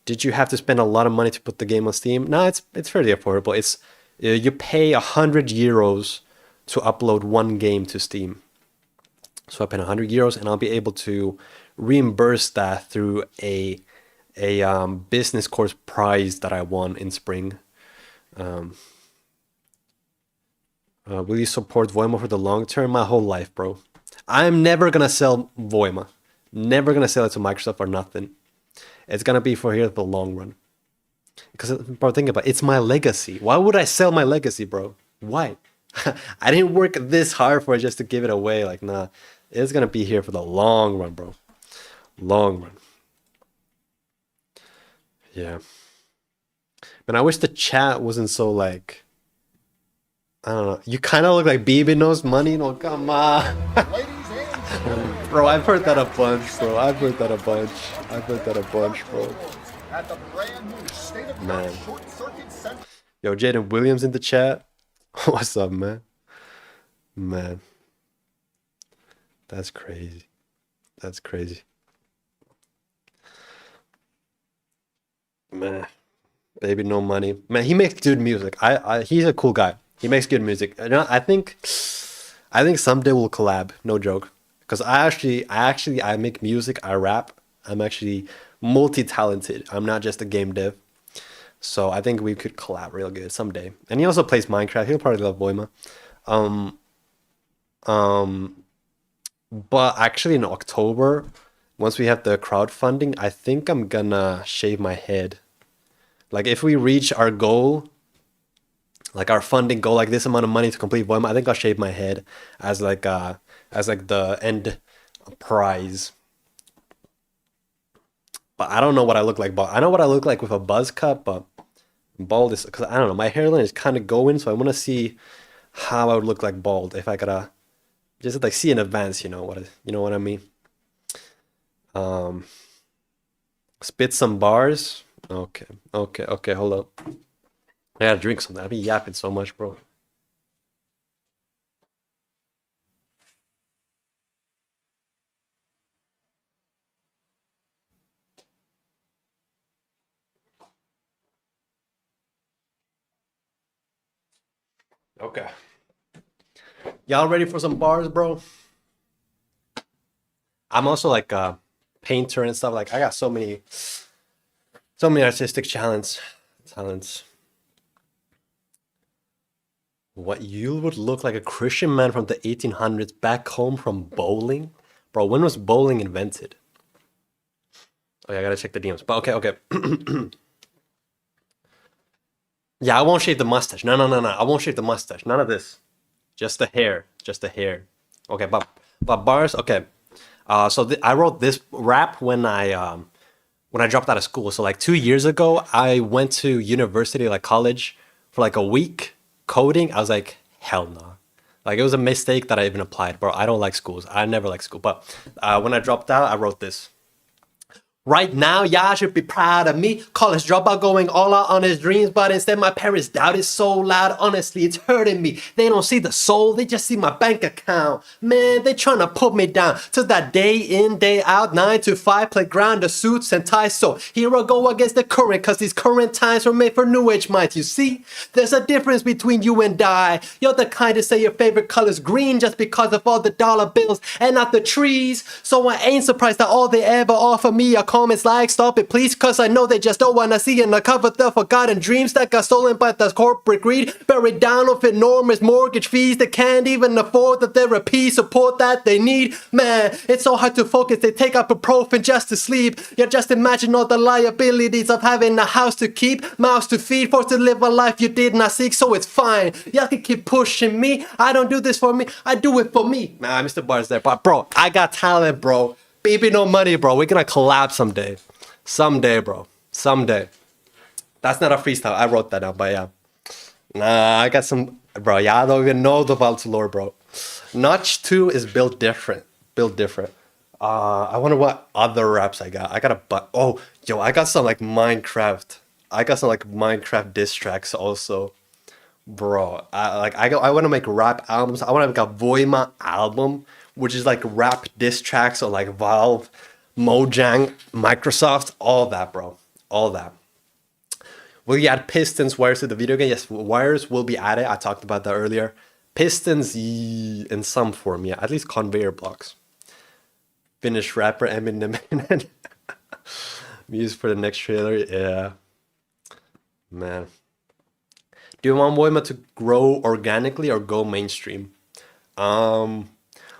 Did you have to spend a lot of money to put the game on Steam? No, it's fairly affordable. It's you pay 100 euros to upload one game to Steam. So I paid 100 euros, and I'll be able to reimburse that through a business course prize that I won in spring. Will you support Voima for the long term? My whole life, bro. I'm never gonna sell Voima. Never gonna sell it to Microsoft or nothing. It's gonna be for here for the long run. Because, bro, think about it. It's my legacy. Why would I sell my legacy, bro? Why? I didn't work this hard for it just to give it away. Like, nah. It's gonna be here for the long run, bro. Long run. Yeah. But I wish the chat wasn't so like, I don't know. You kind of look like BB knows money. No, come on. Bro, I've heard that a bunch, bro. I've heard that a bunch. I've heard that a bunch, bro. Man. Yo, Jaden Williams in the chat. What's up, man? Man. That's crazy. That's crazy. Man. Baby no money. Man, he makes good music. He's a cool guy. He makes good music. You know, I think someday we'll collab. No joke. Because I make music. I rap. I'm actually multi-talented. I'm not just a game dev. So I think we could collab real good someday. And he also plays Minecraft. He'll probably love Voima. But actually in October, once we have the crowdfunding, I think I'm gonna shave my head. Like if we reach our goal, like our funding goal, like this amount of money to complete Voima, I think I'll shave my head as like the end prize. But I don't know what I look like. But I know what I look like with a buzz cut, but bald is because I don't know. My hairline is kind of going, so I want to see how I would look like bald if I gotta just like see in advance. You know what I mean? Spit some bars. Okay. Hold up. I gotta drink something. I've been yapping so much, bro. Okay. Y'all ready for some bars, bro? I'm also like a painter and stuff. Like I got so many artistic talents. What you would look like a Christian man from the 1800s back home from bowling? Bro, when was bowling invented? Oh yeah, I gotta check the DMs. But okay. Yeah, I won't shave the mustache. No. I won't shave the mustache. None of this. Just the hair. Okay, but bars. Okay. So I wrote this rap when I dropped out of school. So like 2 years ago, I went to university, like college, for like a week coding. I was like, hell no. Like it was a mistake that I even applied, bro. I don't like schools. I never liked school. But when I dropped out, I wrote this. Right now, y'all should be proud of me. College dropout going all out on his dreams, but instead my parents doubt it so loud. Honestly, it's hurting me. They don't see the soul, they just see my bank account. Man, they trying to put me down to that day in, day out, 9 to 5 playground, the suits and ties. So here I go against the current, cause these current times were made for new age minds. You see, there's a difference between you and I. You're the kind to say your favorite color's green just because of all the dollar bills and not the trees. So I ain't surprised that all they ever offer me are comments like stop it please, cause I know they just don't wanna see and uncover the forgotten dreams that got stolen by the corporate greed, buried down with enormous mortgage fees that can't even afford the therapy support that they need. Man, it's so hard to focus, they take ibuprofen just to sleep. You just imagine all the liabilities of having a house to keep, mouths to feed, forced to live a life you did not seek. So it's fine, y'all can keep pushing me. I don't do this for me, I do it for me. Nah, Mr. Bar's there, but bro, I got talent, bro. Baby, no money, bro. We're gonna collab someday. Someday, bro. Someday. That's not a freestyle. I wrote that down, but yeah. Nah, I got some, bro. Yeah, I don't even know the Valtsu lore, bro. Notch 2 is built different. Built different. I wonder what other raps I got. I got a but. Oh, yo, I got some like Minecraft. I got some like Minecraft diss tracks also, bro. I want to make rap albums. I want to make a Voima album, which is like rap diss tracks on like Valve, Mojang, Microsoft, all that, bro. All that. Will you add pistons, wires to the video game? Yes, wires will be added. I talked about that earlier. Pistons in some form, yeah. At least conveyor blocks. Finnish rapper Eminem music for the next trailer. Yeah, man. Do you want Voima to grow organically or go mainstream? Um,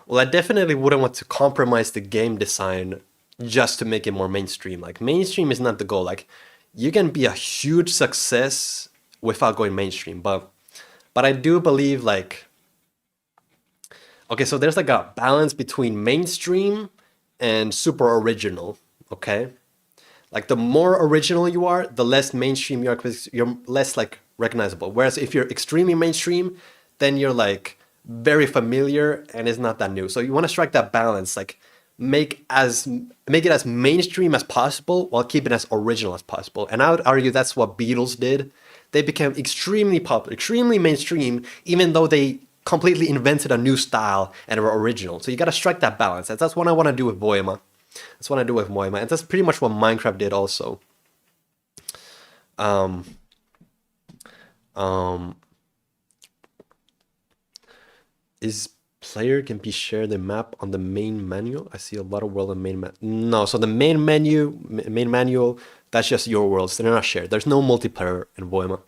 well, I definitely wouldn't want to compromise the game design just to make it more mainstream. Like mainstream is not the goal. Like you can be a huge success without going mainstream, but I do believe like okay, so there's like a balance between mainstream and super original. Okay, like the more original you are, the less mainstream you are because you're less like recognizable. Whereas if you're extremely mainstream, then you're like very familiar and it's not that new. So you want to strike that balance, like make it as mainstream as possible while keeping it as original as possible. And I would argue that's what Beatles did. They became extremely popular, extremely mainstream, even though they completely invented a new style and were original. So you got to strike that balance. That's what I want to do with Voima. That's what I do with VOIMA, and that's pretty much what Minecraft did also. Um, um, is player can be shared the map on the main menu? I see a lot of world on main map. No, so the main menu, main manual, that's just your worlds. They're not shared. There's no multiplayer in VOIMA.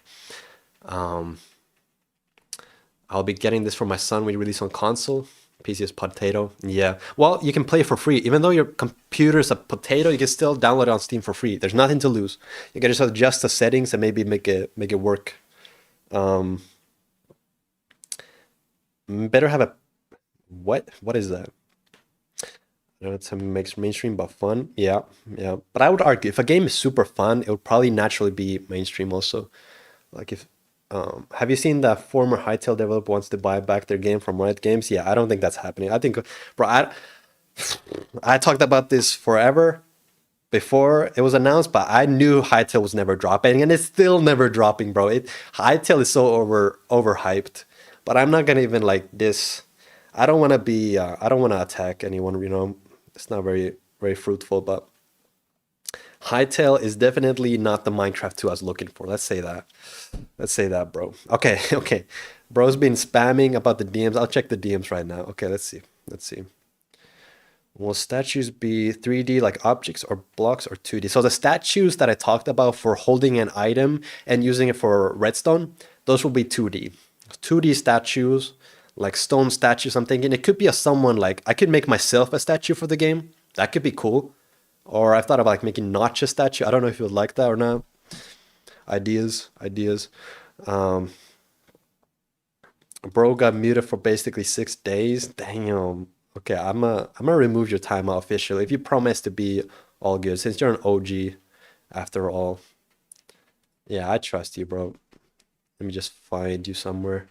I'll be getting this for my son when we release on console. PC is potato. Yeah. Well, you can play for free. Even though your computer is a potato, you can still download it on Steam for free. There's nothing to lose. You can just adjust the settings and maybe make it work. Better have a what is that? I know it's makes mainstream but fun. Yeah, yeah. But I would argue if a game is super fun, it would probably naturally be mainstream also. Like if have you seen that former Hytale developer wants to buy back their game from Riot Games? Yeah, I don't think that's happening. I think, bro, I talked about this forever before it was announced, but I knew Hytale was never dropping, and it's still never dropping, bro. Hytale is so overhyped, but I'm not gonna even like this. I don't want to be. I don't want to attack anyone. You know, it's not very fruitful, but Hytale is definitely not the Minecraft 2 I was looking for. Let's say that. Let's say that, bro. Okay, okay. Bro's been spamming about the DMs. I'll check the DMs right now. Okay, let's see. Let's see. Will statues be 3D like objects or blocks or 2D? So the statues that I talked about for holding an item and using it for redstone, those will be 2D. 2D statues, like stone statues, I'm thinking it could be a someone like, I could make myself a statue for the game. That could be cool. Or I've thought about like making Notch a statue. I don't know if you would like that or not. Ideas, ideas. Bro got muted for basically 6 days. Damn. Okay, I'm gonna remove your timeout officially. If you promise to be all good, since you're an OG, after all. Yeah, I trust you, bro. Let me just find you somewhere.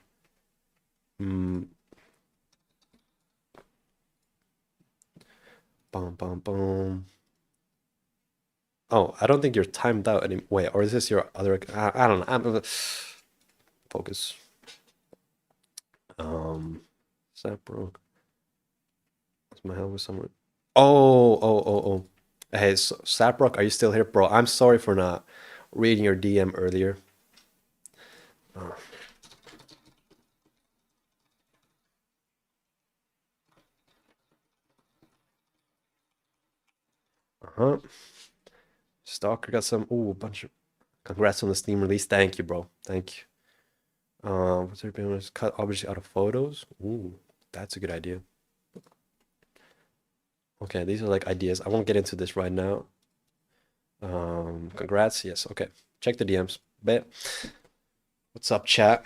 Hmm. Bum bum bum. Oh, I don't think you're timed out anymore. Wait, or is this your other? I don't know. Focus. That broke. What's my helmet somewhere? Oh. Hey, so, Saprock, are you still here, bro? I'm sorry for not reading your DM earlier. Oh. Uh-huh. Stalker got some. Ooh, a bunch of. Congrats on the Steam release. Thank you, bro. Thank you. What's there being cut obviously out of photos? Ooh, that's a good idea. Okay, these are like ideas. I won't get into this right now. Congrats. Yes. Okay. Check the DMs. Bet. What's up, chat?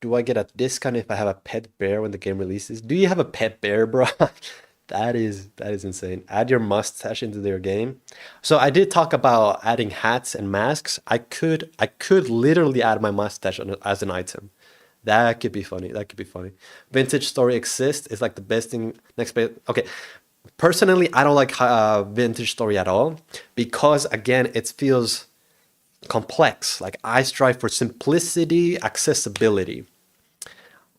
Do I get a discount if I have a pet bear when the game releases? Do you have a pet bear, bro? That is insane. Add your mustache into their game. So I did talk about adding hats and masks. I could literally add my mustache as an item. That could be funny. That could be funny. Vintage story exists. It's like the best thing. Next best. Okay. Personally, I don't like vintage story at all because again, it feels complex. Like I strive for simplicity, accessibility.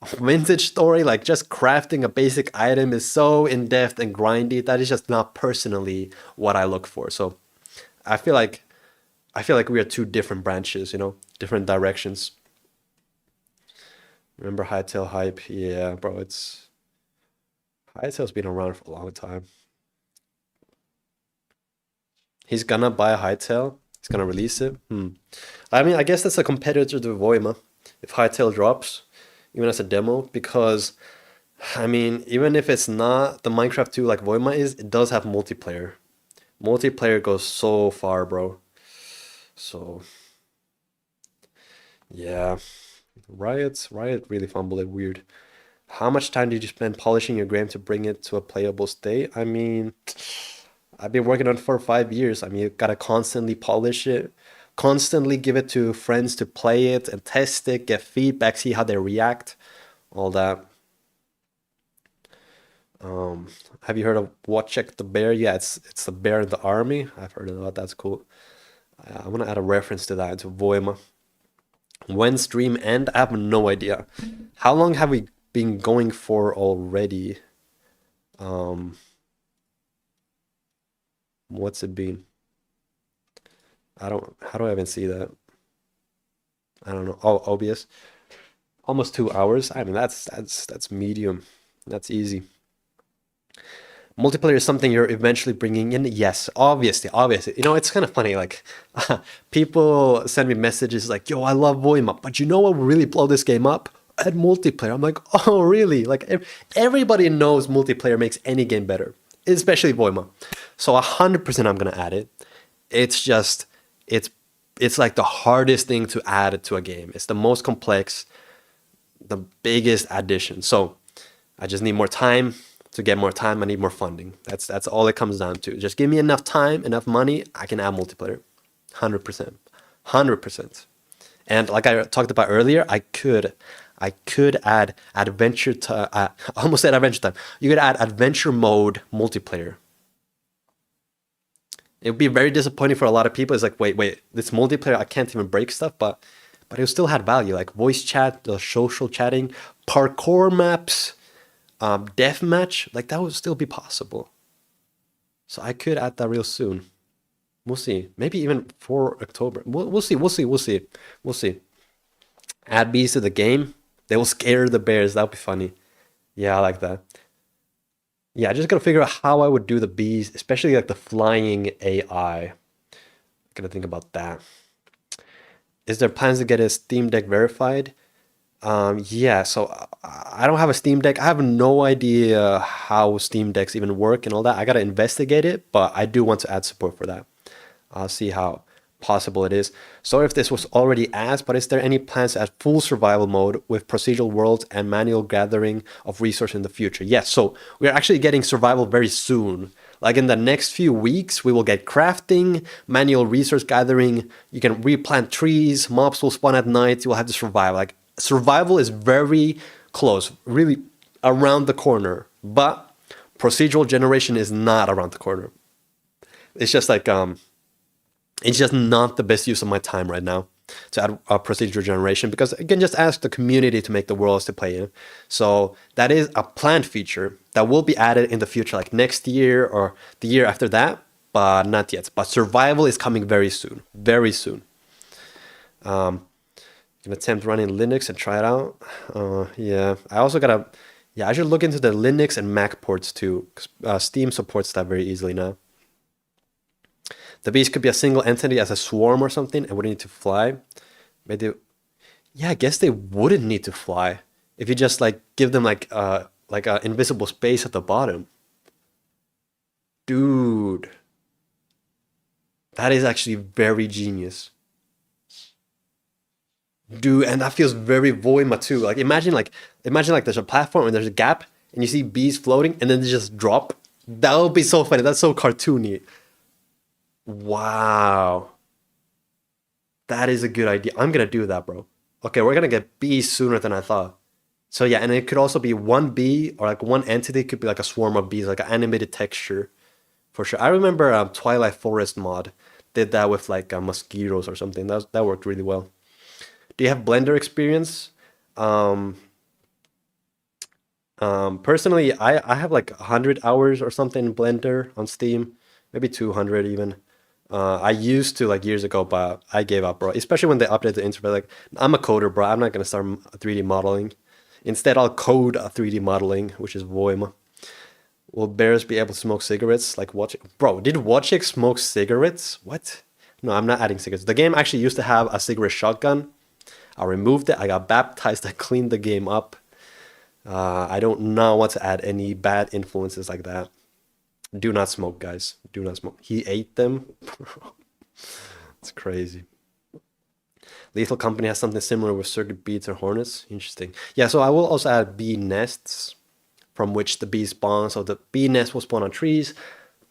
Vintage story, like just crafting a basic item is so in-depth and grindy. That is just not personally what I look for. So I feel like we are two different branches, different directions. Remember Hightail hype? Yeah, bro, Hightail's been around for a long time. He's gonna buy a Hightail. He's gonna release it. I mean, I guess that's a competitor to Voima if Hightail drops, even as a demo, because I mean, even if it's not the Minecraft 2 like Voima is, it does have multiplayer. Multiplayer goes so far, bro. So yeah. Riot really fumbled it weird. How much time did you spend polishing your game to bring it to a playable state? I mean, I've been working on it for 5 years. I mean, you gotta constantly polish it, constantly give it to friends to play it and test it, get feedback, see how they react, all that. Have you heard of What Check the Bear? Yeah, it's the bear in the army. I've heard of that. That's cool. I'm gonna add a reference to that into Voima. When stream end? I have no idea. How long have we been going for already? What's it been? How do I even see that? I don't know. Oh, OBS. Almost 2 hours. I mean, that's medium. That's easy. Multiplayer is something you're eventually bringing in. Yes, obviously. It's kind of funny. Like, people send me messages like, "Yo, I love Voima, but you know what will really blow this game up? Add multiplayer." I'm like, "Oh, really?" Like, everybody knows multiplayer makes any game better, especially Voima. So 100% I'm gonna add it. It's just, it's like the hardest thing to add to a game. It's the most complex, the biggest addition. So I just need more time. To get more time, I need more funding. That's all it comes down to. Just give me enough time, enough money, I can add multiplayer. 100%. 100%. And like I talked about earlier, I could add adventure time. I almost said adventure time. You could add adventure mode multiplayer. It would be very disappointing for a lot of people. It's like, wait, this multiplayer, I can't even break stuff, but it still had value. Like voice chat, the social chatting, parkour maps, deathmatch, like that would still be possible. So I could add that real soon. We'll see. Maybe even for October. We'll see. Add bees to the game. They will scare the bears. That would be funny. Yeah, I like that. Yeah, I just gotta figure out how I would do the bees, especially like the flying AI. Gotta think about that. Is there plans to get a Steam Deck verified? Yeah, so I don't have a Steam Deck. I have no idea how Steam Decks even work and all that. I gotta investigate it, but I do want to add support for that. I'll see how possible it is. Sorry if this was already asked, but is there any plans to add full survival mode with procedural worlds and manual gathering of resources in the future? Yes, so we're actually getting survival very soon. Like in the next few weeks, we will get crafting, manual resource gathering. You can replant trees, mobs will spawn at night. You will have to survive. Like survival is very close, really around the corner, but procedural generation is not around the corner. It's just like, it's just not the best use of my time right now to add procedural generation, because again, just ask the community to make the worlds to play in. So that is a planned feature that will be added in the future, like next year or the year after that, but not yet. But survival is coming very soon, very soon. Can attempt running Linux and try it out. Yeah, I also gotta, I should look into the Linux and Mac ports too, because Steam supports that very easily now. The beast could be a single entity as a swarm or something and wouldn't need to fly. Maybe yeah, I guess they wouldn't need to fly if you just like give them like a invisible space at the bottom. Dude, that is actually very genius. Dude, and that feels very Voima too. Like imagine like there's a platform and there's a gap and you see bees floating and then they just drop. That would be so funny. That's so cartoony. Wow. That is a good idea. I'm gonna do that, bro. Okay, we're gonna get bees sooner than I thought. So yeah, and it could also be one bee or like one entity. It could be like a swarm of bees, like an animated texture, for sure. I remember Twilight Forest mod did that with like mosquitoes or something. That worked really well. Do you have Blender experience? Um, Personally, I have like 100 hours or something in Blender on Steam, maybe 200 even. I used to like years ago, but I gave up, bro. Especially when they updated the interface. Like, I'm a coder, bro. I'm not gonna start 3D modeling. Instead, I'll code a 3D modeling, which is VOIMA. Will bears be able to smoke cigarettes like watch? Bro, did Watchik smoke cigarettes? What? No, I'm not adding cigarettes. The game actually used to have a cigarette shotgun. I removed it. I got baptized. I cleaned the game up. I don't know want to add any bad influences like that. Do not smoke, guys. Do not smoke. He ate them. It's crazy. Lethal Company has something similar with circuit beads or hornets. Interesting. Yeah, so I will also add bee nests from which the bees spawn. So the bee nest will spawn on trees.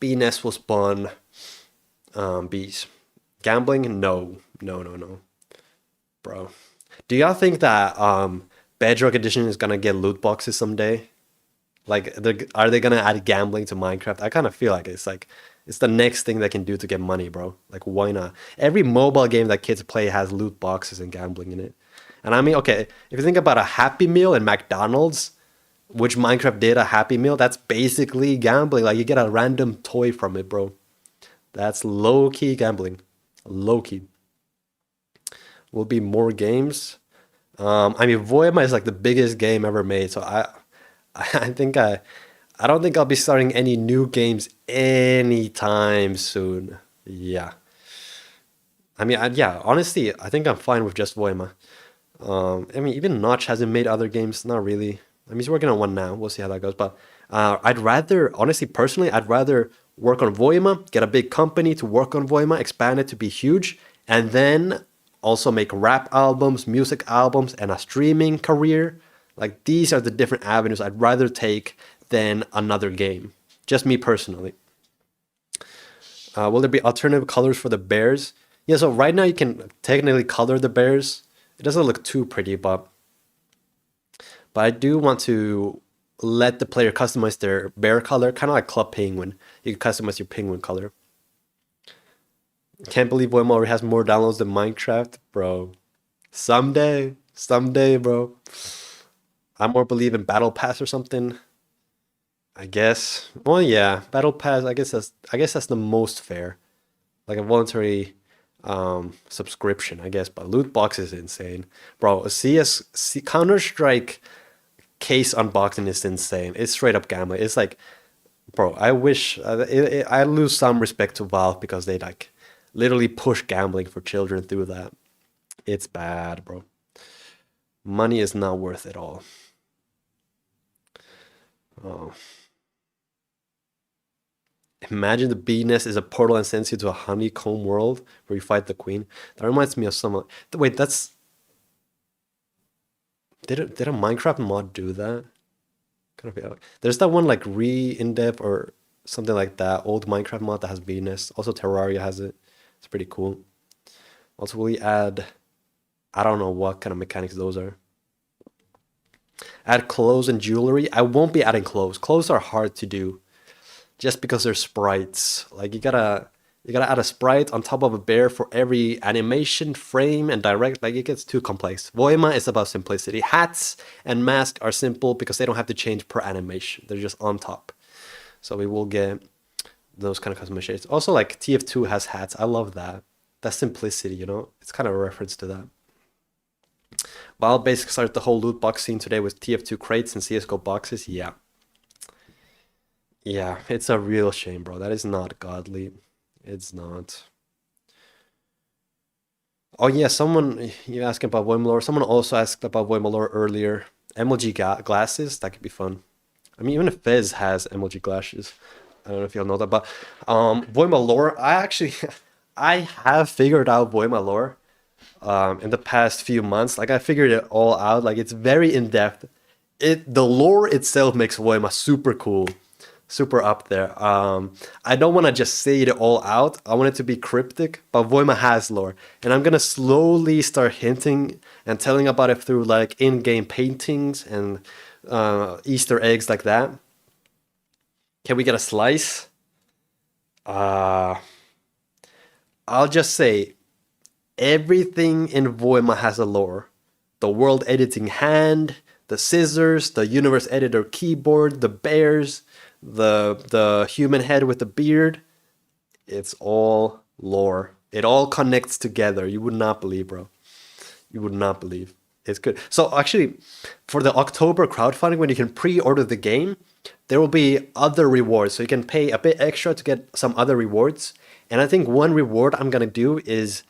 Bee nest will spawn bees. Gambling? No. No, no, no. Bro. Do y'all think that Bedrock Edition is gonna get loot boxes someday? Like, are they gonna add gambling to Minecraft? I kind of feel like it's the next thing they can do to get money, bro. Like, why not? Every mobile game that kids play has loot boxes and gambling in it. And I mean, okay, if you think about a Happy Meal in McDonald's, which Minecraft did a Happy Meal, that's basically gambling. Like, you get a random toy from it, bro. That's low-key gambling. Low-key. Will be more games. I mean, Voima is like the biggest game ever made, so I think I don't think I'll be starting any new games anytime soon. Yeah. I mean, yeah, honestly, I think I'm fine with just Voima. I mean, even Notch hasn't made other games, not really. I mean, he's working on one now. We'll see how that goes. But I'd rather, honestly, personally, I'd rather work on Voima, get a big company to work on Voima, expand it to be huge, and then also make rap albums, music albums, and a streaming career. Like, these are the different avenues I'd rather take than another game. Just me personally. Will there be alternative colors for the bears? Yeah, so right now you can technically color the bears. It doesn't look too pretty, but I do want to let the player customize their bear color, kind of like Club Penguin. You can customize your penguin color. Can't believe Voima already has more downloads than Minecraft, bro. Someday, bro. I more believe in Battle Pass or something. I guess. Well, yeah, Battle Pass. I guess that's the most fair, like a voluntary subscription, I guess. But loot box is insane, bro. Counter Strike case unboxing is insane. It's straight up gambling. It's like, bro, I wish I lose some respect to Valve because they like literally push gambling for children through that. It's bad, bro. Money is not worth it all. Oh. Imagine the bee nest is a portal and sends you to a honeycomb world where you fight the queen. That reminds me of someone. Wait, that's. Did a Minecraft mod do that? Kind of. There's that one like re-in-depth or something like that old Minecraft mod that has bee nest. Also, Terraria has it. It's pretty cool. Also, will we add? I don't know what kind of mechanics those are. Add clothes and jewelry. I won't be adding clothes. Clothes are hard to do, just because they're sprites. Like, you gotta add a sprite on top of a bear for every animation, frame, and direct. Like, it gets too complex. Voima is about simplicity. Hats and masks are simple because they don't have to change per animation. They're just on top. So we will get those kind of customizations. Also, like, TF2 has hats. I love that. That's simplicity, you know? It's kind of a reference to that. But I'll basically start the whole loot box scene today with TF2 crates and CSGO boxes. Yeah. Yeah, it's a real shame, bro. That is not godly. It's not. Oh yeah, you asked about Voima lore. Someone also asked about Voima lore earlier. MLG glasses, that could be fun. I mean, even if Fez has MLG glasses, I don't know if you'll know that, but Voima lore, I have figured out Voima lore in the past few months. Like, I figured it all out. Like, it's very in-depth. the lore itself makes Voima super cool, super up there. I don't want to just say it all out. I want it to be cryptic, but Voima has lore, and I'm gonna slowly start hinting and telling about it through like in-game paintings and Easter eggs like that. Can we get a slice? I'll just say everything in Voima has a lore. The world editing hand, the scissors, the universe editor keyboard, the bears, the human head with the beard. It's all lore. It all connects together. You would not believe, bro. You would not believe. It's good. So actually, for the October crowdfunding, when you can pre-order the game, there will be other rewards. So you can pay a bit extra to get some other rewards. And I think one reward I'm gonna do is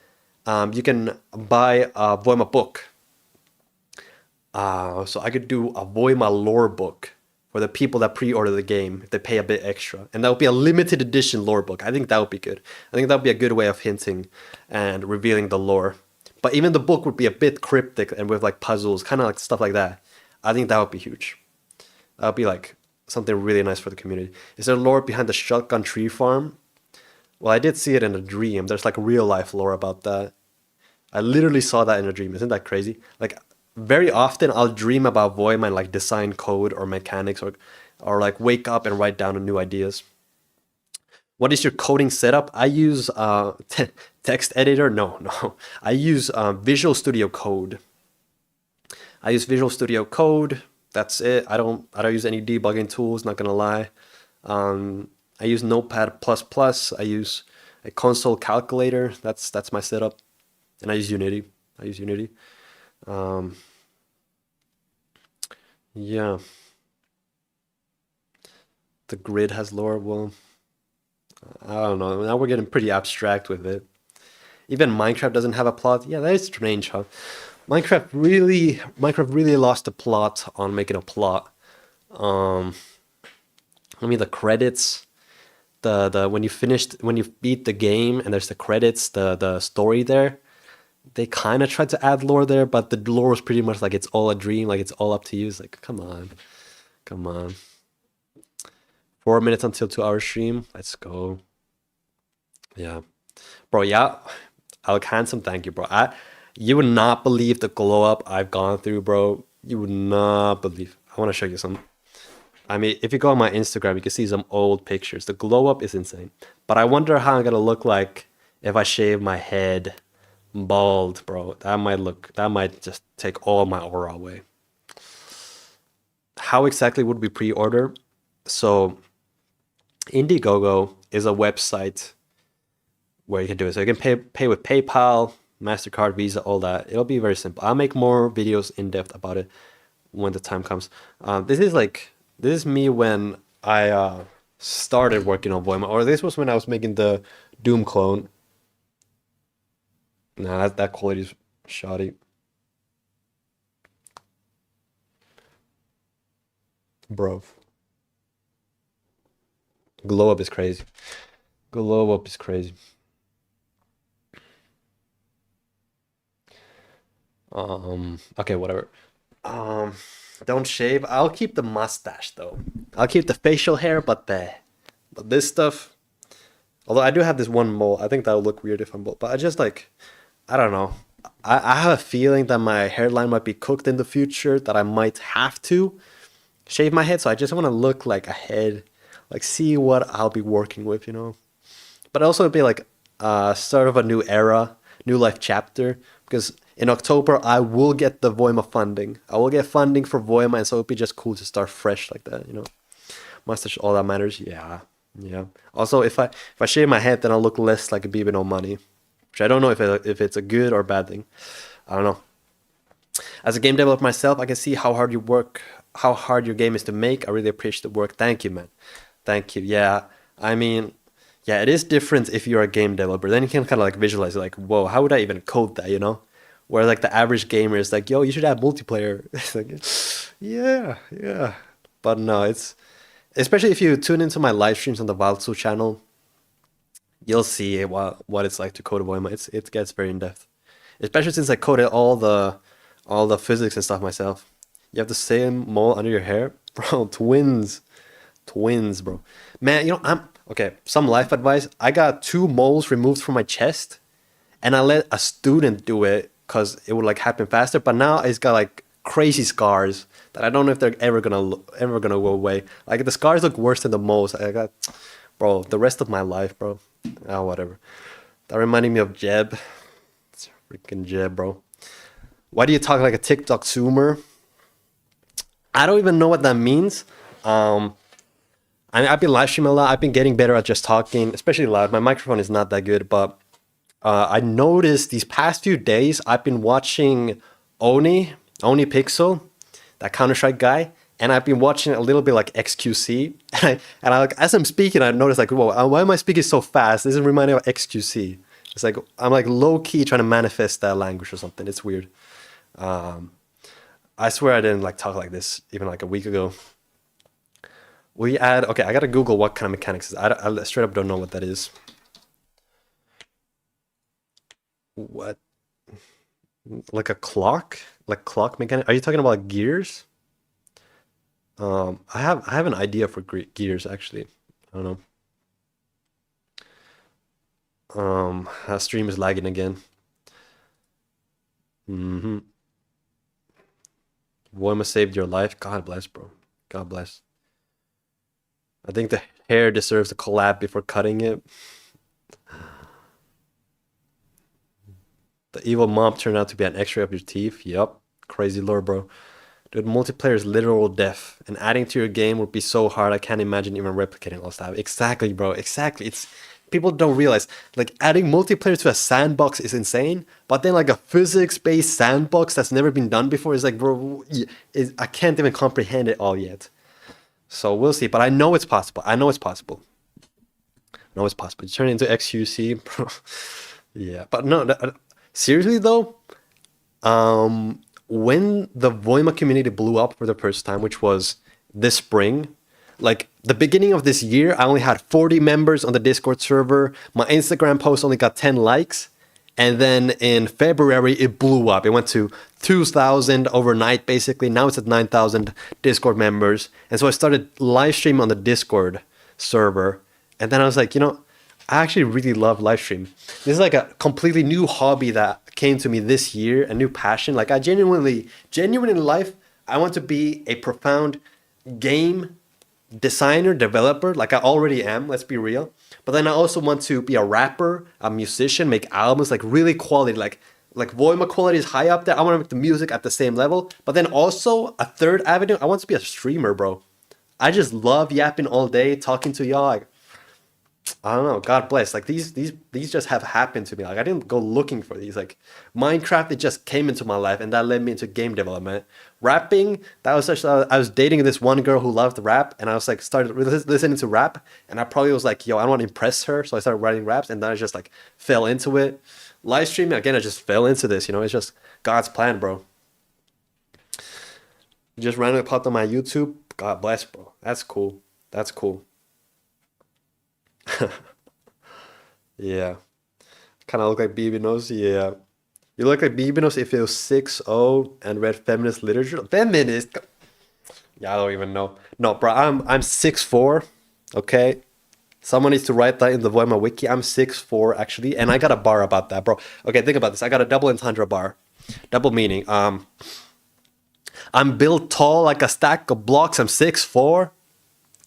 you can buy a Voima book. So I could do a Voima lore book for the people that pre-order the game if they pay a bit extra. And that would be a limited edition lore book. I think that would be good. I think that would be a good way of hinting and revealing the lore. But even the book would be a bit cryptic and with like puzzles, kind of like stuff like that. I think that would be huge. That would be like something really nice for the community. Is there lore behind the shotgun tree farm? Well, I did see it in a dream. There's like real life lore about that. I literally saw that in a dream. Isn't that crazy? Like very often I'll dream about Voima and like design code or mechanics or like wake up and write down new ideas. What is your coding setup? I use text editor. No. I use Visual Studio Code. I use Visual Studio Code. That's it. I don't use any debugging tools. Not gonna lie. I use Notepad++. I use a console calculator. That's my setup, and I use Unity. Yeah. The grid has lore. Well, I don't know. Now we're getting pretty abstract with it. Even Minecraft doesn't have a plot. Yeah, that is strange, huh? Minecraft really lost the plot on making a plot. I mean the credits, the when you beat the game and there's the credits, the story there. They kind of tried to add lore there, but the lore was pretty much like it's all a dream, like it's all up to you. It's like, come on. 4 minutes until 2 hour stream. Let's go. Yeah, bro. Yeah, Alec Handsome. Thank you, bro. You would not believe the glow up I've gone through, bro. You would not believe. I want to show you some. I mean, if you go on my Instagram, you can see some old pictures. The glow up is insane. But I wonder how I'm gonna look like if I shave my head bald, bro. That might just take all my aura away. How exactly would we pre-order? So Indiegogo is a website where you can do it. So you can pay with PayPal, MasterCard, Visa, all that. It'll be very simple. I'll make more videos in depth about it when the time comes. This is me when I started working on Voima, or this was when I was making the Doom clone. Nah, that quality is shoddy. Bro. Glow up is crazy. Glow up is crazy. Okay, whatever. Don't shave. I'll keep the mustache though. I'll keep the facial hair, but this stuff. Although I do have this one mole, I think that'll look weird if I'm bald. But I just like, I don't know. I have a feeling that my hairline might be cooked in the future, that I might have to shave my head. So I just want to look like a head, like see what I'll be working with, you know. But also it'd be like start of a new era, new life chapter. Because in October I will get the Voima funding. I will get funding for Voima, and so it'd be just cool to start fresh like that, you know. Mustache, all that matters. Yeah. Also, if I shave my head, then I'll look less like a BB no money. Which I don't know if it's a good or bad thing. I don't know. As a game developer myself, I can see how hard you work, how hard your game is to make. I really appreciate the work. Thank you, man. Thank you. Yeah, I mean, yeah, it is different if you're a game developer. Then you can kind of like visualize, like, whoa, how would I even code that, you know? Where like the average gamer is like, yo, you should have multiplayer. It's like, yeah. But no, it's especially if you tune into my live streams on the Valtsu channel, you'll see what it's like to code a Voima. It gets very in depth, especially since I coded all the physics and stuff myself. You have the same mole under your hair? Bro, twins. Twins, bro. Man, you know, okay, some life advice. I got 2 moles removed from my chest, and I let a student do it because it would like happen faster. But now it's got like crazy scars that I don't know if they're ever gonna go away. Like the scars look worse than the moles. I got, bro, the rest of my life, bro. Oh, whatever. That reminded me of Jeb. It's freaking Jeb, bro. Why do you talk like a TikTok zoomer? I don't even know what that means. I've been live streaming a lot. I've been getting better at just talking, especially loud. My microphone is not that good, but I noticed these past few days I've been watching Oni Pixel, that Counter-Strike guy, and I've been watching a little bit like XQC. And I like, as I'm speaking, I noticed like, whoa, why am I speaking so fast? This is reminding me of XQC. It's like I'm like low key trying to manifest that language or something. It's weird. I swear I didn't like talk like this even like a week ago. Okay, I gotta Google what kind of mechanics is. I straight up don't know what that is. What? Like a clock? Like clock mechanic? Are you talking about gears? I have an idea for gears actually. I don't know. Our stream is lagging again. Voima saved your life. God bless, bro. God bless. I think the hair deserves a collab before cutting it. The evil mom turned out to be an x-ray of your teeth. Yup. Crazy lore, bro. Dude, multiplayer is literal death. And adding to your game would be so hard, I can't imagine even replicating all stuff. Exactly, bro. Exactly. It's people don't realize, like, adding multiplayer to a sandbox is insane, but then like a physics-based sandbox that's never been done before is like, bro, I can't even comprehend it all yet. So we'll see, but I know it's possible. I know it's possible. I know it's possible. You turn it into XUC, bro. Yeah, but no, seriously though, when the Voima community blew up for the first time, which was this spring, like the beginning of this year, I only had 40 members on the Discord server. My Instagram post only got 10 likes. And then in February, it blew up. It went to 2,000 overnight, basically. Now it's at 9,000 Discord members. And so I started live streaming on the Discord server. And then I was like, you know, I actually really love live stream. This is like a completely new hobby that came to me this year, a new passion. Like I genuinely in life, I want to be a profound game designer, developer, like I already am, let's be real. But then I also want to be a rapper, a musician, make albums, like really quality, like Voima quality is high up there. I want to make the music at the same level. But then also a third avenue, I want to be a streamer, bro. I just love yapping all day, talking to y'all. Like, I don't know, God bless. Like these just have happened to me. Like I didn't go looking for these. Like Minecraft, it just came into my life, and that led me into game development. Rapping, that was such. I was dating this one girl who loved rap, and I was like started listening to rap, and I probably was like, yo, I want to impress her, so I started writing raps, and then I just like fell into it. Live streaming again, I just fell into this. You know, it's just God's plan, bro. Just randomly popped on my YouTube. God bless, bro. That's cool. That's cool. Yeah. Kind of look like BB Yeah. You look like BB if it was 6'0" and read feminist literature. Feminist? Yeah, I don't even know. No, bro, I'm 6'4", okay? Someone needs to write that in the Voima wiki. I'm 6'4", actually, and I got a bar about that, bro. Okay, think about this. I got a double entendre bar. Double meaning. I'm built tall like a stack of blocks. I'm 6'4".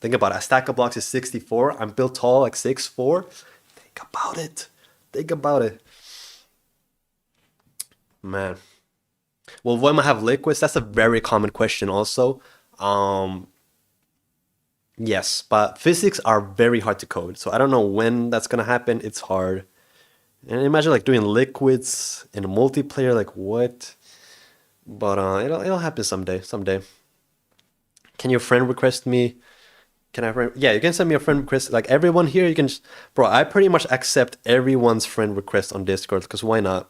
Think about it. A stack of blocks is 64. I'm built tall like 6'4". Think about it. Think about it. Man. Will Voima have liquids? That's a very common question also. Yes, but physics are very hard to code. So I don't know when that's going to happen. It's hard. And imagine like doing liquids in a multiplayer. Like what? But it'll happen someday. Someday. Can your friend request me? Can I friend? Yeah, you can send me a friend request. Like everyone here, you can just, bro, I pretty much accept everyone's friend request on Discord because why not?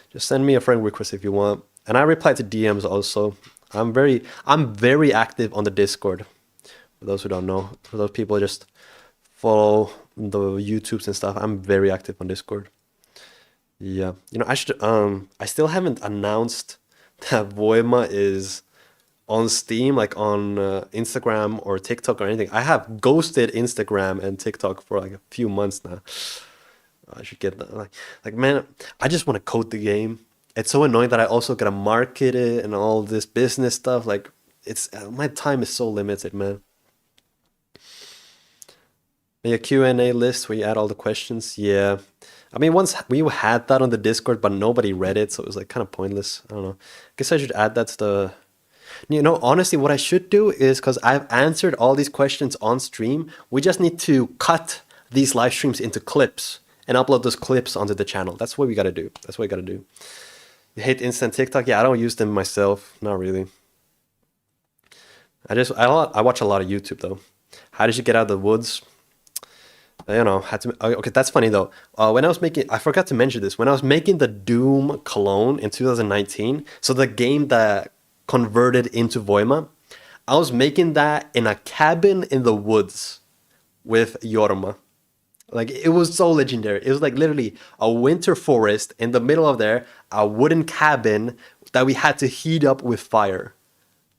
Just send me a friend request if you want. And I reply to DMs also. I'm very active on the Discord. For those who don't know, for those people just follow the YouTubes and stuff, I'm very active on Discord. Yeah, you know, I still haven't announced that Voima is on Steam, like on Instagram or TikTok or anything. I have ghosted Instagram and TikTok for like a few months now. I should get that. Like man, I just want to code the game. It's so annoying that I also gotta market it and all this business stuff. Like it's my time is so limited, man. A Q&A list where you add all the questions. Yeah. I mean, once we had that on the Discord, but nobody read it, so it was like kind of pointless. I don't know. I guess I should add that to the. You know, honestly, what I should do is because I've answered all these questions on stream, we just need to cut these live streams into clips and upload those clips onto the channel. That's what we gotta do. That's what we gotta do. You hate instant TikTok? Yeah, I don't use them myself. Not really. I watch a lot of YouTube though. How did you get out of the woods? You know, had to. Okay, that's funny though. When I was making, I forgot to mention this. When I was making the Doom clone in 2019, so the game that converted into VOIMA, I was making that in a cabin in the woods with Jorma. Like it was so legendary. It was like literally a winter forest in the middle of there, a wooden cabin that we had to heat up with fire.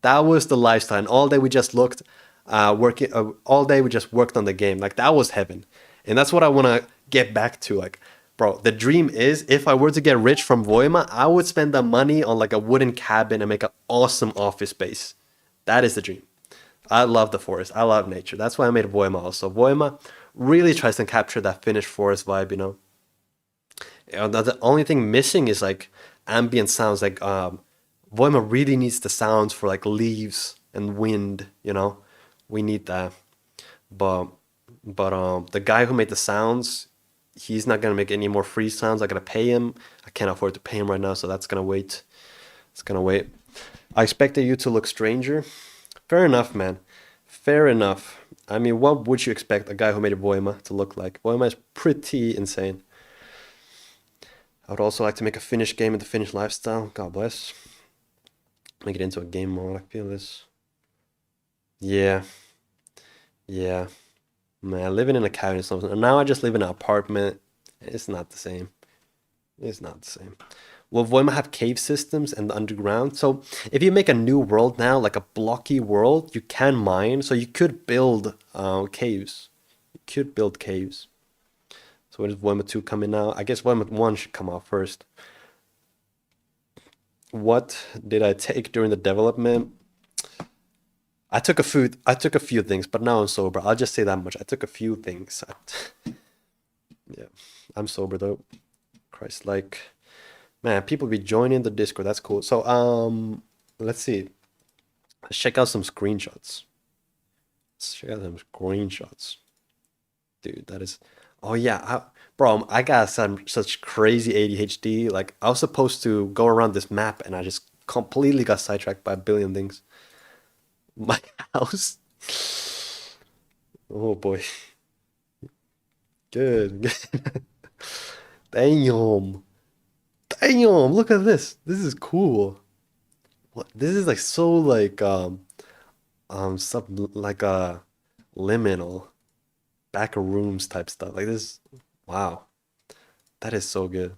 That was the lifestyle. And all day we just looked, working. All day we just worked on the game. Like that was heaven, and that's what I want to get back to. Like, bro, the dream is if I were to get rich from Voima, I would spend the money on like a wooden cabin and make an awesome office space. That is the dream. I love the forest. I love nature. That's why I made Voima also. Voima really tries to capture that Finnish forest vibe, you know. The only thing missing is like ambient sounds. Like Voima really needs the sounds for like leaves and wind, you know. We need that. But the guy who made the sounds, he's not gonna make any more free sounds. I gotta pay him. I can't afford to pay him right now, so that's gonna wait. It's gonna wait. I expected you to look stranger. Fair enough, man. Fair enough. I mean, what would you expect a guy who made a Voima to look like? Voima is pretty insane. I would also like to make a Finnish game in the Finnish lifestyle. God bless. Make it into a game mode. I feel this. Yeah. Yeah. Man, living in a cabin is something. And now I just live in an apartment. It's not the same. It's not the same. Will Voima have cave systems and the underground? So if you make a new world now, like a blocky world, you can mine. So you could build caves. You could build caves. So when is Voima 2 coming out? I guess Voima 1 should come out first. What did I take during the development? I took a few things, but now I'm sober. I'll just say that much. I took a few things. Yeah, I'm sober though. Christ, like, man, people be joining the Discord. That's cool. So, let's see. Let's check out some screenshots. Let's check out some screenshots. Dude, that is. Oh yeah, bro, I got such crazy ADHD. Like, I was supposed to go around this map, and I just completely got sidetracked by a billion things. My house. Oh boy. Good. Damn. Damn, look at this. This is cool. What this is like so like sub like liminal back of rooms type stuff. Like this. Wow. That is so good.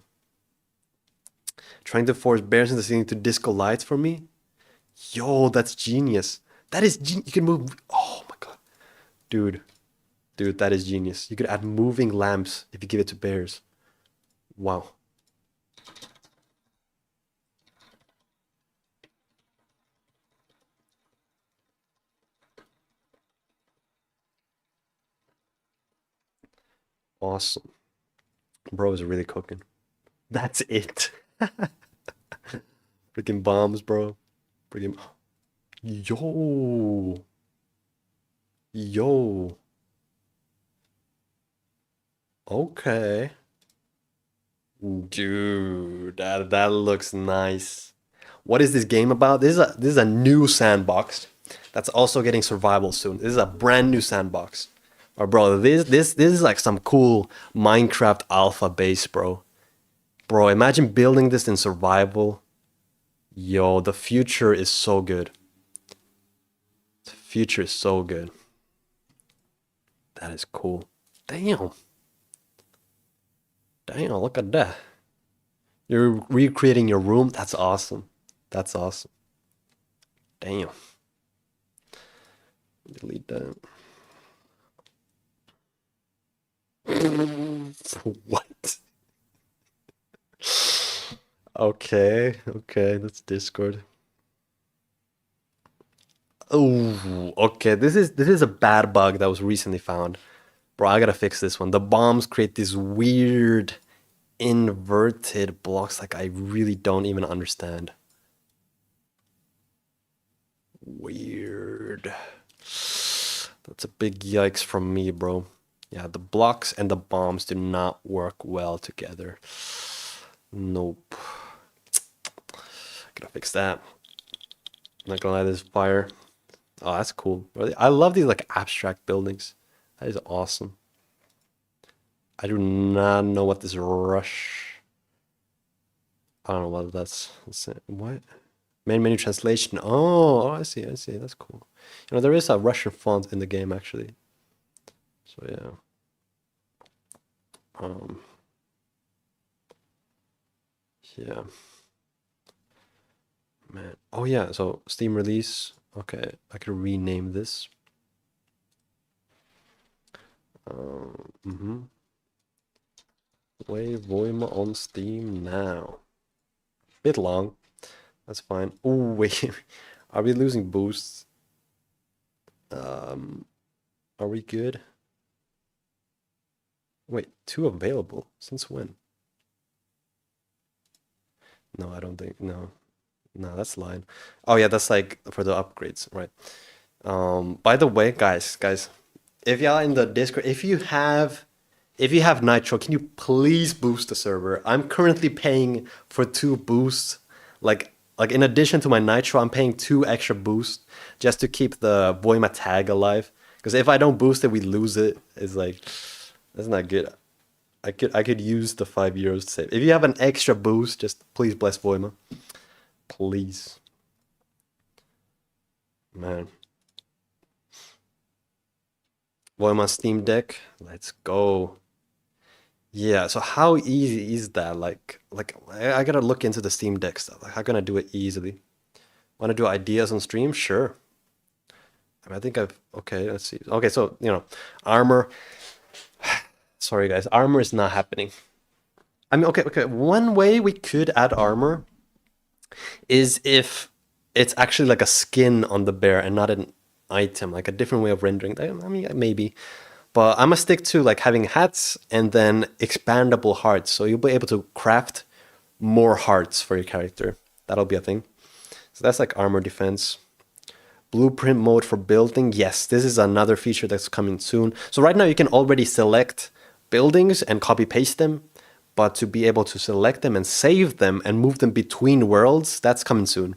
Trying to force bears in the ceiling to disco lights for me? Yo, that's genius. That is you can move. Oh my god. Dude. Dude, that is genius. You could add moving lamps if you give it to bears. Wow. Awesome. Bro is really cooking. That's it. Freaking bombs, bro. Freaking. Yo. Yo. Okay. Dude, that looks nice. What is this game about? This is a new sandbox that's also getting survival soon. This is a brand new sandbox. Oh, bro, this is like some cool Minecraft alpha base, bro. Bro, imagine building this in survival. Yo, the future is so good. The future is so good. That is cool. Damn. Damn, look at that. You're recreating your room. That's awesome. That's awesome. Damn. Delete that. What? Okay, that's Discord. Oh, okay. This is a bad bug that was recently found. Bro, I gotta fix this one. The bombs create these weird inverted blocks like I really don't even understand. Weird. That's a big yikes from me, bro. Yeah, the blocks and the bombs do not work well together. Nope. Gotta fix that. Not gonna lie, this fire. Oh, that's cool. I love these like abstract buildings. That is awesome. I do not know what this rush. I don't know what that's. What? Main menu translation. Oh, I see. That's cool. You know, there is a Russian font in the game actually. So yeah. Yeah. Man. Oh yeah, so Steam release. Okay, I could rename this. Play VOIMA on Steam now. Bit long. That's fine. Oh wait, are we losing boosts? Are we good? Wait, 2 available. Since when? No, I don't think. No, that's line. Oh yeah, that's like for the upgrades, right? By the way, guys, if y'all in the Discord, if you have Nitro, can you please boost the server? I'm currently paying for 2 boosts. Like in addition to my Nitro, I'm paying 2 extra boosts just to keep the VOIMA tag alive. Because if I don't boost it, we lose it. It's like that's not good. I could use the €5 to save. If you have an extra boost, just please bless VOIMA. Please. Man. VOIMA Steam Deck. Let's go. Yeah, so how easy is that? Like I gotta look into the Steam Deck stuff. Like, how can I do it easily? Want to do ideas on stream? Sure. I think okay, let's see. Okay, so, you know, armor. Sorry, guys. Armor is not happening. I mean, okay. One way we could add armor is if it's actually like a skin on the bear and not an item, like a different way of rendering that. I mean, maybe. But I'm gonna stick to like having hats and then expandable hearts. So you'll be able to craft more hearts for your character. That'll be a thing. So that's like armor defense. Blueprint mode for building. Yes, this is another feature that's coming soon. So right now you can already select buildings and copy paste them. But to be able to select them and save them and move them between worlds, that's coming soon.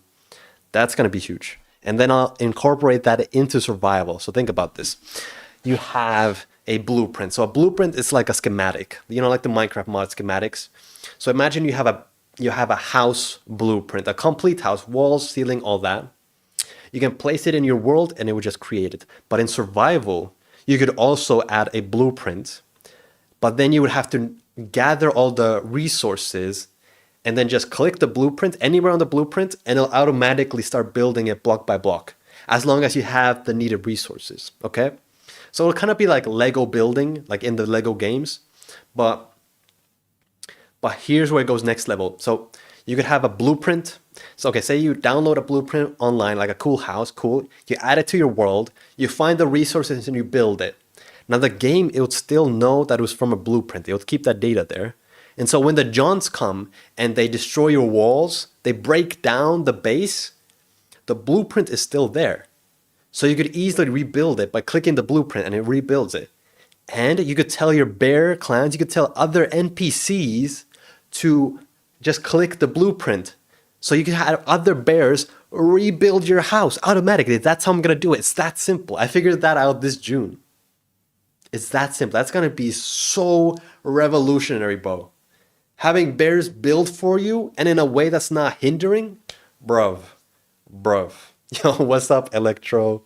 That's gonna be huge. And then I'll incorporate that into survival. So think about this. You have a blueprint. So a blueprint is like a schematic, you know, like the Minecraft mod schematics. So imagine you have a house blueprint, a complete house, walls, ceiling, all that. You can place it in your world and it would just create it. But in survival, you could also add a blueprint, but then you would have to gather all the resources and then just click the blueprint anywhere on the blueprint and it'll automatically start building it block by block, as long as you have the needed resources, okay? So it'll kind of be like Lego building, like in the Lego games, but here's where it goes next level. So you could have a blueprint. So okay, say you download a blueprint online, like a cool house, cool. You add it to your world, you find the resources and you build it. Now the game, it would still know that it was from a blueprint. It would keep that data there. And so when the Johns come and they destroy your walls, they break down the base, the blueprint is still there. So you could easily rebuild it by clicking the blueprint and it rebuilds it. And you could tell your bear clans, you could tell other NPCs to just click the blueprint. So you can have other bears rebuild your house automatically. That's how I'm going to do it. It's that simple. I figured that out this June. It's that simple. That's going to be so revolutionary, bro. Having bears build for you and in a way that's not hindering, bruv. Yo, what's up, Electro?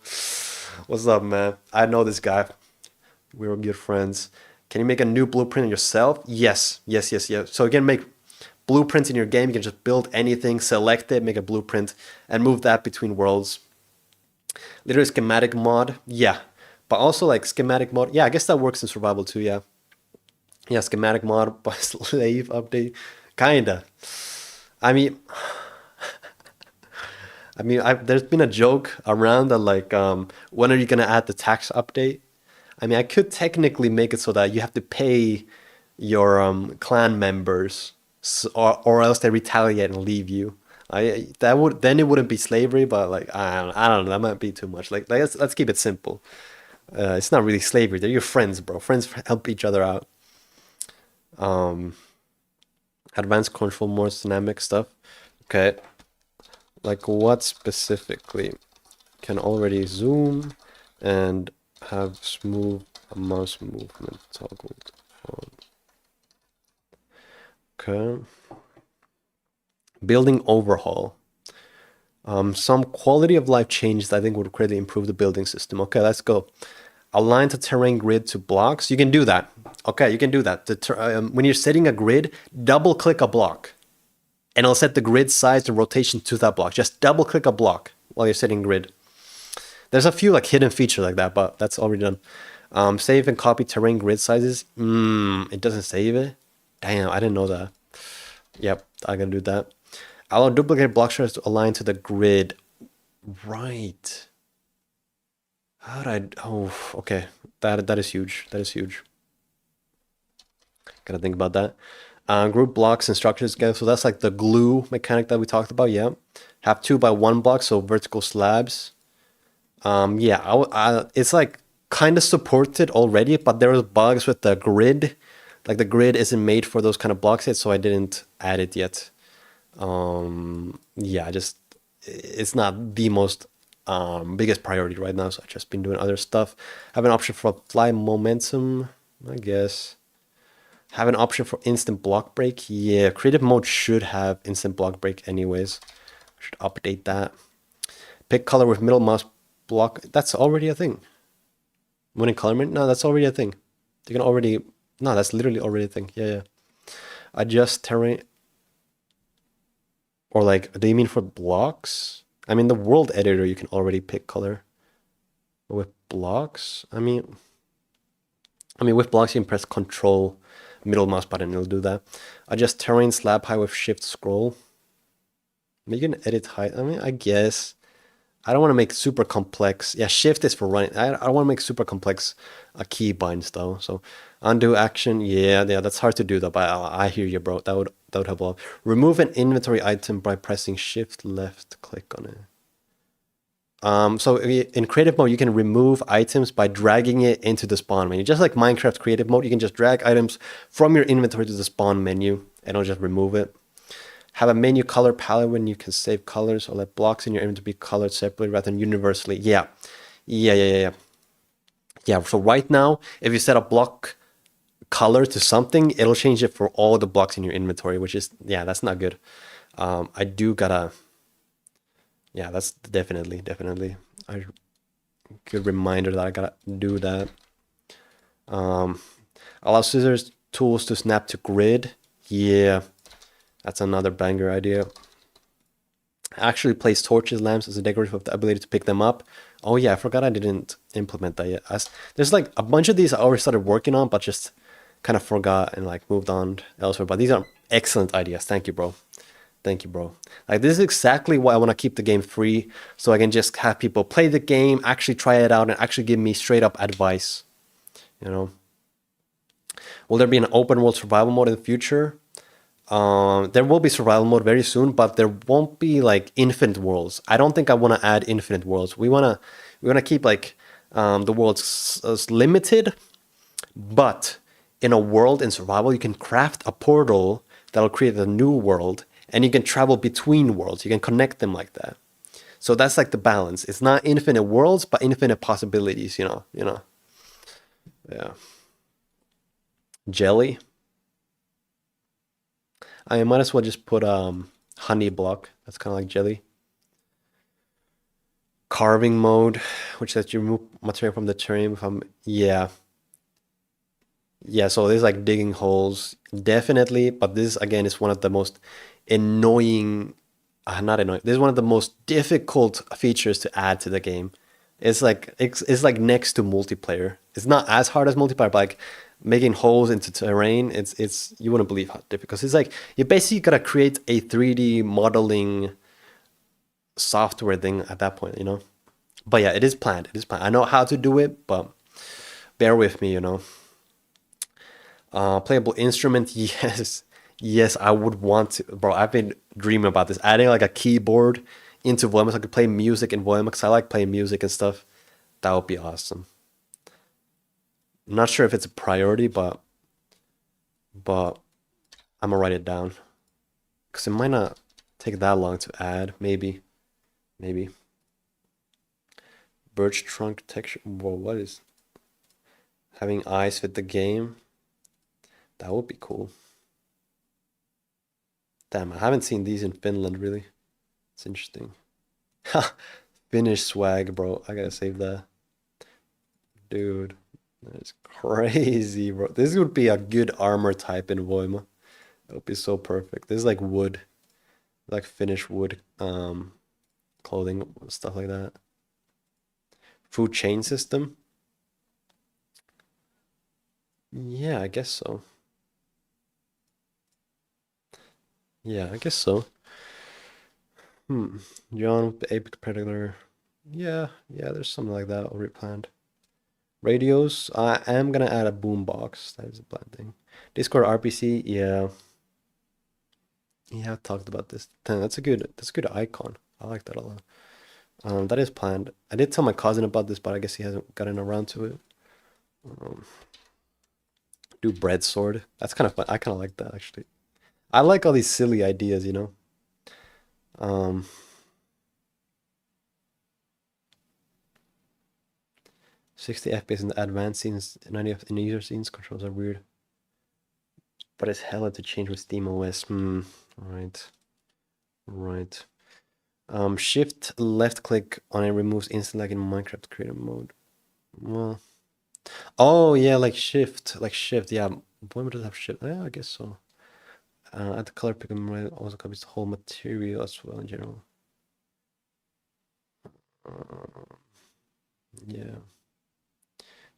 What's up, man? I know this guy. We're good friends. Can you make a new blueprint yourself? Yes. So you can make blueprints in your game. You can just build anything, select it, make a blueprint, and move that between worlds. Literally schematic mod, yeah. But also like schematic mod, yeah, I guess that works in survival too, yeah. Yeah, schematic mod by slave update, kinda. I mean, there's been a joke around that like, when are you gonna add the tax update? I mean, I could technically make it so that you have to pay your clan members, or else they retaliate and leave you. That would then it wouldn't be slavery, but like I don't know, that might be too much. Like let's keep it simple. It's not really slavery. They're your friends, bro. Friends help each other out. Advanced control, more dynamic stuff. Okay, like what specifically? Can already zoom and have smooth mouse movement toggled on. Okay. Building overhaul. Some quality of life changes I think would greatly improve the building system. Okay, let's go. Align the terrain grid to blocks. You can do that. Okay, you can do that. When you're setting a grid, double click a block. And it'll set the grid size and rotation to that block. Just double click a block while you're setting grid. There's a few like hidden features like that, but that's already done. Save and copy terrain grid sizes. It doesn't save it. Damn, I didn't know that. Yep, I can do that. Allow duplicate block shards to align to the grid. Right. How did I? Oh, okay. That is huge. That is huge. Gotta think about that. Group blocks and structures together. So that's like the glue mechanic that we talked about. Yeah. Have 2x1 blocks, so vertical slabs. Yeah, it's like kind of supported already, but there was bugs with the grid. Like the grid isn't made for those kind of blocks yet, so I didn't add it yet. Yeah, it's not the most biggest priority right now, so I've just been doing other stuff. Have an option for fly momentum, I guess. Have an option for instant block break. Yeah, creative mode should have instant block break anyways. Should update that. Pick color with middle mouse block. That's already a thing. Winning colorment? No, that's already a thing. You can already... No, that's literally already a thing. Yeah. Adjust terrain... Or like, do you mean for blocks? I mean, the world editor, you can already pick color. But with blocks, I mean, with blocks, you can press Control, middle mouse button, it'll do that. Adjust terrain slab height with Shift scroll. You can edit height. I mean, I guess. I don't want to make super complex. Yeah, Shift is for running. I don't want to make super complex key binds though. So undo action. Yeah, that's hard to do though. But I hear you, bro. That would help a lot. Remove an inventory item by pressing Shift left click on it. So in creative mode, you can remove items by dragging it into the spawn menu. Just like Minecraft creative mode, you can just drag items from your inventory to the spawn menu and it'll just remove it. Have a menu color palette when you can save colors or let blocks in your inventory be colored separately rather than universally. Yeah, so right now, if you set a block color to something, it'll change it for all the blocks in your inventory, which is, yeah, that's not good. I do gotta... Yeah, that's definitely a good reminder that I gotta do that. Allow scissors tools to snap to grid. Yeah, that's another banger idea. Actually place torches, lamps as a decorative with the ability to pick them up. Oh yeah, I forgot I didn't implement that yet. There's like a bunch of these I already started working on, but just kind of forgot and like moved on elsewhere. But these are excellent ideas. Thank you, bro. Thank you, bro. Like, this is exactly why I want to keep the game free, so I can just have people play the game, actually try it out, and actually give me straight up advice. You know? Will there be an open world survival mode in the future? There will be survival mode very soon, but there won't be like infinite worlds. I don't think I want to add infinite worlds. We wanna keep like the worlds limited, but in a world in survival, you can craft a portal that'll create a new world. And you can travel between worlds. You can connect them like that. So that's like the balance. It's not infinite worlds, but infinite possibilities, you know. Yeah. Jelly. I might as well just put honey block. That's kind of like jelly. Carving mode, which lets you remove material from the terrain. Yeah, so there's like digging holes. Definitely, but this again is one of the most annoying, not annoying. This is one of the most difficult features to add to the game. It's like next to multiplayer. It's not as hard as multiplayer, but like making holes into terrain, it's you wouldn't believe how difficult. It's like you basically gotta create a 3D modeling software thing at that point, you know. But yeah, it is planned. It is planned. I know how to do it, but bear with me, you know. Playable instrument, yes, yes, I would want to, bro. I've been dreaming about this, adding like a keyboard into VOIMA so I could play music in VOIMA because I like playing music and stuff. That would be awesome. I'm not sure if it's a priority, but I'm gonna write it down because it might not take that long to add. Maybe birch trunk texture. Whoa, what is having eyes fit the game? That would be cool. Damn, I haven't seen these in Finland really. It's interesting. Finnish swag, bro. I gotta save that. Dude, that's crazy, bro. This would be a good armor type in Voima. It would be so perfect. This is like wood, like Finnish wood, clothing, stuff like that. Food chain system? Yeah, I guess so. Yeah, I guess so. John, the Apex Predator. Yeah, there's something like that already planned. Radios, I am gonna add a boombox. That is a planned thing. Discord RPC, yeah. Yeah, I talked about this. Damn, that's a good icon. I like that a lot. That is planned. I did tell my cousin about this, but I guess he hasn't gotten around to it. Do bread sword. That's kind of fun. I kind of like that actually. I like all these silly ideas, you know. Um, 60 FPS in the advanced scenes, 90 in the user scenes. Controls are weird, but it's hella to change with Steam OS. Right, right. Shift left click on it removes instant lag in Minecraft creative mode. Well, oh yeah, like shift. Yeah, Voima does have shift. Yeah, I guess so. Add the color pigment also covers the whole material as well in general. Uh, yeah,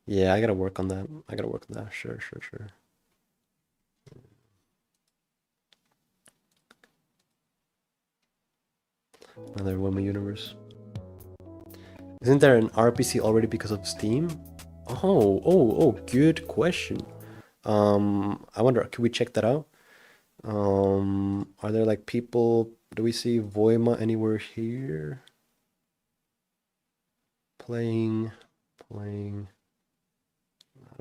yeah. I gotta work on that. I gotta work on that. Sure, sure, sure. Another Voima universe. Isn't there an RPC already because of Steam? Oh, good question. I wonder, can we check that out? Are there like people, do we see Voima anywhere here? Playing. I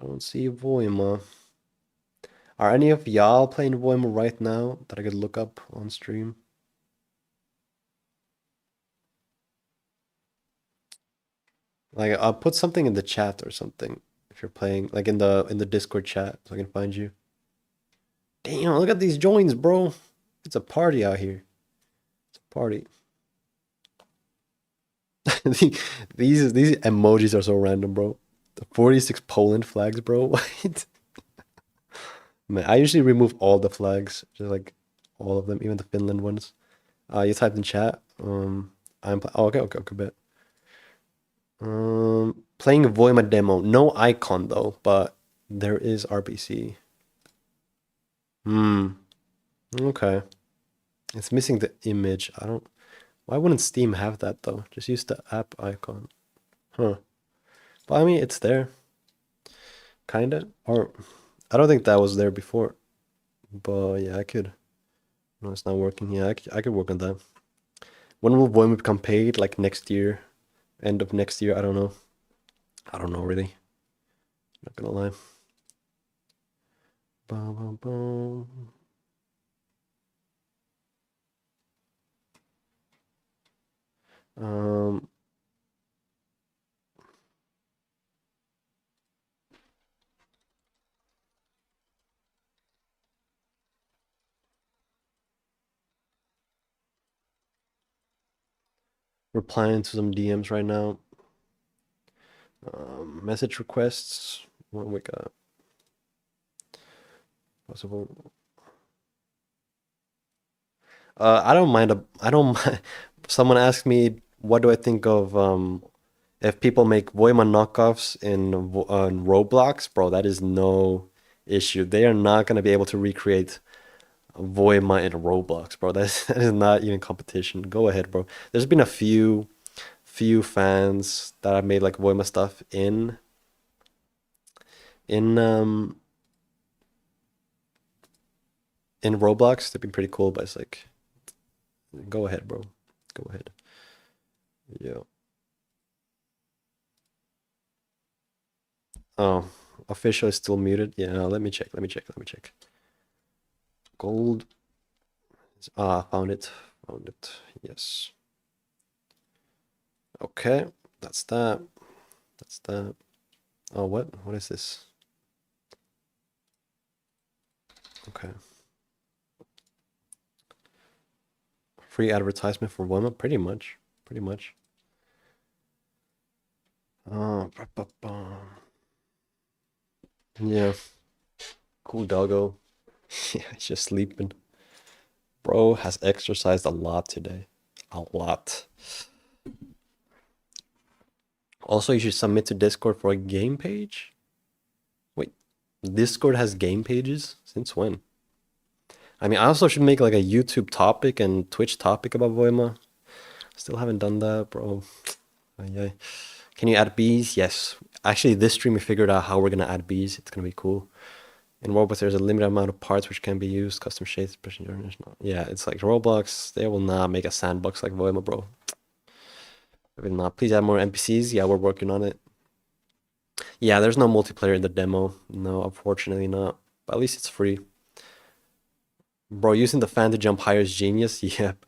don't see Voima. Are any of y'all playing Voima right now that I could look up on stream? Like I'll put something in the chat or something if you're playing, like in the Discord chat so I can find you. Damn, look at these joins, bro. It's a party out here. It's a party. These emojis are so random, bro. The 46 Poland flags, bro. What? Man, I usually remove all the flags, just like all of them, even the Finland ones. You typed in chat. Okay, bet. Playing Voima demo. No icon though, but there is RPC. Okay. It's missing the image. I don't. Why wouldn't Steam have that though? Just use the app icon. Huh. But I mean, it's there. Kinda. Or I don't think that was there before. But yeah, I could. No, it's not working. Yeah, I could work on that. When will Voima become paid? Like next year? End of next year? I don't know. I don't know really. Not gonna lie. Bum, bum, bum. Um, replying to some DMs right now. Message requests. What we got? Possible. I don't mind. I don't mind. Someone asked me, what do I think of If people make Voima knockoffs in Roblox, bro, that is no issue. They are not gonna be able to recreate Voima in Roblox, bro. That is not even competition. Go ahead, bro. There's been a few fans that have made like Voima stuff in um in Roblox. They've been pretty cool, but it's like, go ahead, bro. Go ahead. Yeah. Oh, official is still muted. Yeah, let me check. Let me check. Let me check. Gold. Ah, found it. Found it. Yes. Okay, that's that. That's that. Oh, what? What is this? Okay. Free advertisement for Women? Pretty much. Pretty much. Yeah. Cool doggo. Yeah, he's just sleeping. Bro has exercised a lot today. A lot. Also, you should submit to Discord for a game page? Wait, Discord has game pages? Since when? I mean, I also should make like a YouTube topic and Twitch topic about Voima. Still haven't done that, bro. Yeah. Can you add bees? Yes. Actually, this stream we figured out how we're gonna add bees. It's gonna be cool. In Roblox, there's a limited amount of parts which can be used. Custom shades, expression journals. Yeah, it's like Roblox. They will not make a sandbox like Voima, bro. They will not. Please add more NPCs. Yeah, we're working on it. Yeah, there's no multiplayer in the demo. No, unfortunately not. But at least it's free. Bro, using the fan to jump higher is genius. Yep.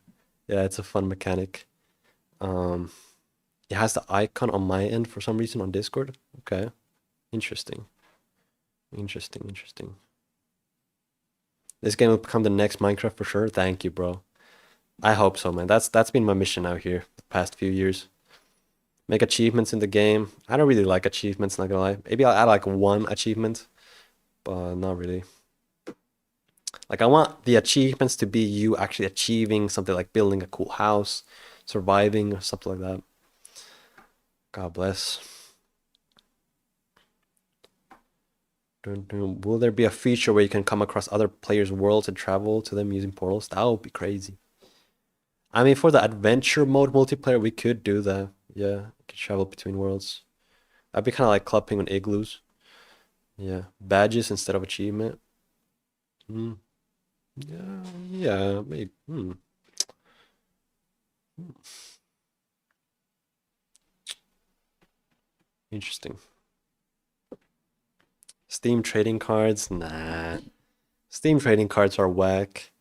Yeah, it's a fun mechanic. It has the icon on my end for some reason on Discord. Okay. Interesting. Interesting, interesting. This game will become the next Minecraft for sure. Thank you, bro. I hope so, man. That's been my mission out here the past few years. Make achievements in the game. I don't really like achievements, not gonna lie. Maybe I'll add like one achievement, but not really. Like I want the achievements to be you actually achieving something like building a cool house, surviving, or something like that. God bless. Will there be a feature where you can come across other players' worlds and travel to them using portals? That would be crazy. I mean, for the adventure mode multiplayer, we could do that. Yeah, you could travel between worlds. That'd be kind of like Club Penguin Igloos. Yeah, badges instead of achievement. Hmm. Yeah, yeah, maybe. Interesting. Steam trading cards? Nah. Steam trading cards are whack.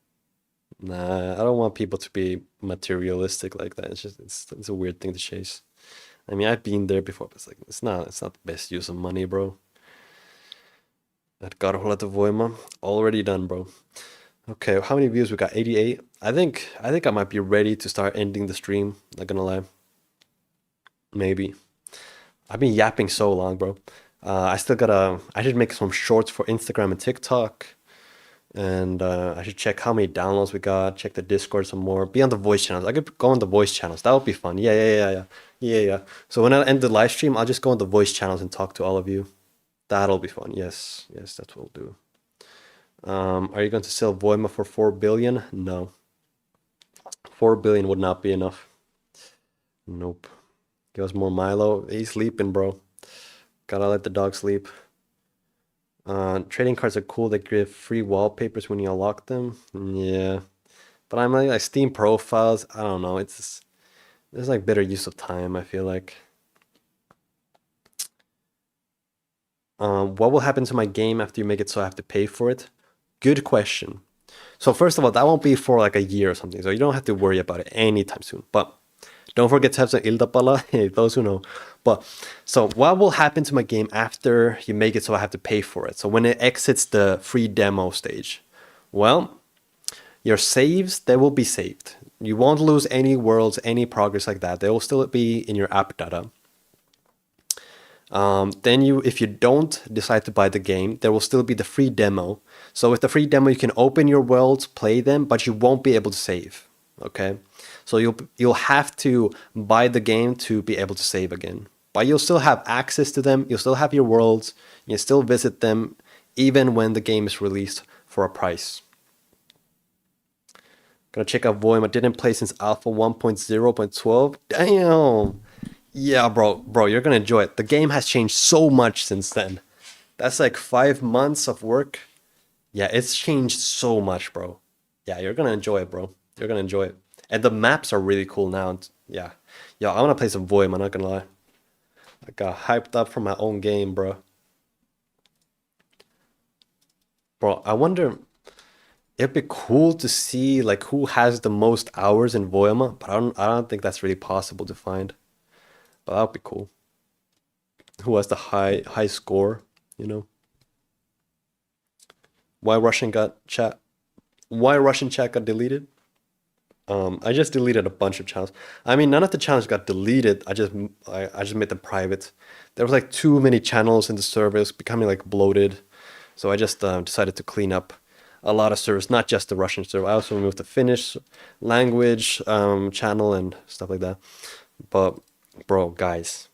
Nah, I don't want people to be materialistic like that. It's just it's a weird thing to chase. I mean, I've been there before, but it's like it's not the best use of money, bro. That got a whole lot of Voima. Already done, bro. Okay, how many views we got? 88. I think I might be ready to start ending the stream, not gonna lie. Maybe. I've been yapping so long, bro. I should make some shorts for Instagram and TikTok. And I should check how many downloads we got, check the Discord some more, be on the voice channels. I could go on the voice channels. That would be fun. Yeah. So when I end the live stream, I'll just go on the voice channels and talk to all of you. That'll be fun. Yes, that's what we'll do. Are you going to sell Voima for 4 billion? No. 4 billion would not be enough. Nope. Give us more Milo. He's sleeping, bro. Gotta let the dog sleep. Trading cards are cool. They give free wallpapers when you unlock them. Yeah. But I'm like Steam profiles. I don't know. There's like better use of time, I feel like. What will happen to my game after you make it so I have to pay for it? Good question. So first of all, that won't be for like a year or something. So you don't have to worry about it anytime soon. But don't forget to have some Ildapala, those who know. But so what will happen to my game after you make it so I have to pay for it? So when it exits the free demo stage, well, your saves, they will be saved. You won't lose any worlds, any progress like that. They will still be in your app data. Then if you don't decide to buy the game, there will still be the free demo. So with the free demo, you can open your worlds, play them, but you won't be able to save. Okay, so you'll have to buy the game to be able to save again. but you'll still have access to them. You'll still have your worlds. You can still visit them even when the game is released for a price. Gonna check out VOIMA. Didn't play since Alpha 1.0.12. Damn. Yeah, bro, you're gonna enjoy it. The game has changed so much since then. That's like 5 months of work. Yeah, it's changed so much, bro. Yeah, you're gonna enjoy it, bro. You're gonna enjoy it. And the maps are really cool now. Yeah. Yo, I wanna play some VOIMA, I'm not gonna lie. I got hyped up for my own game, bro. Bro, I wonder, it'd be cool to see like who has the most hours in VOIMA, but I don't think that's really possible to find. But that would be cool. Who has the high score, you know? Why Russian chat got deleted? I just deleted a bunch of channels. I mean, none of the channels got deleted. I just made them private. There was like too many channels in the server. It was becoming like bloated. So I just decided to clean up a lot of servers, not just the Russian server. I also removed the Finnish language channel and stuff like that. But bro, guys,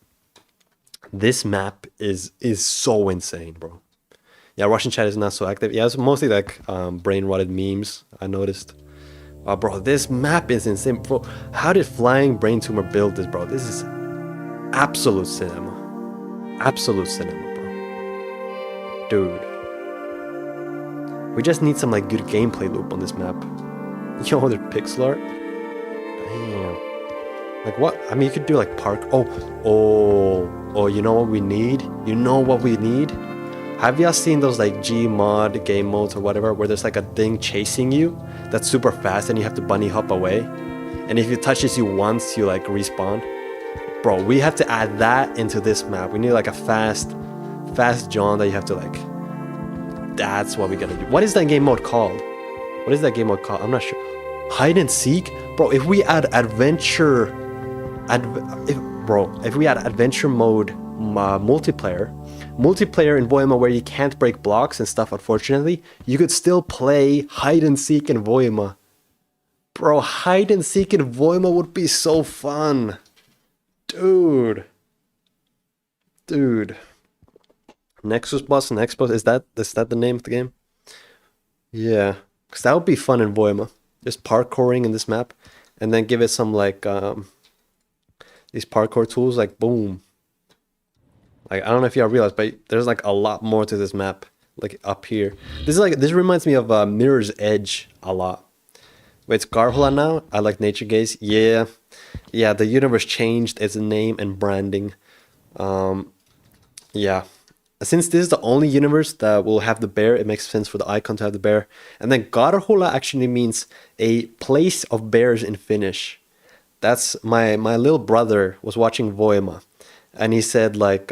this map is so insane, bro. Yeah, Russian chat is not so active. Yeah, it's mostly like brain rotted memes, I noticed. Bro, this map is insane. Bro, how did Flying Brain Tumor build this, bro? This is absolute cinema. Absolute cinema, bro. Dude. We just need some like good gameplay loop on this map. Yo, the pixel art. Damn. Like what? I mean, you could do like oh, you know what we need? You know what we need? Have y'all seen those like Gmod game modes or whatever where there's like a thing chasing you that's super fast and you have to bunny hop away? And if it touches you once, you like respawn? Bro, we have to add that into this map. We need like a fast John that you have to like... That's what we gotta do. What is that game mode called? What is that game mode called? I'm not sure. Hide and seek? Bro, if we add adventure... if we add adventure mode multiplayer in VOIMA where you can't break blocks and stuff, unfortunately, you could still play hide and seek in VOIMA. Bro, hide and seek in VOIMA would be so fun. Dude. Nexus Boss and Xbox, is that the name of the game? Yeah, because that would be fun in VOIMA. Just parkouring in this map, and then give it some like these parkour tools, like boom. Like, I don't know if y'all realize, but there's like a lot more to this map, like up here. This reminds me of Mirror's Edge a lot. Wait, it's Garhula now? I like Nature Gaze. Yeah, the universe changed its name and branding. Yeah. Since this is the only universe that will have the bear, it makes sense for the icon to have the bear. And then Garhula actually means a place of bears in Finnish. That's my little brother was watching VOIMA. And he said like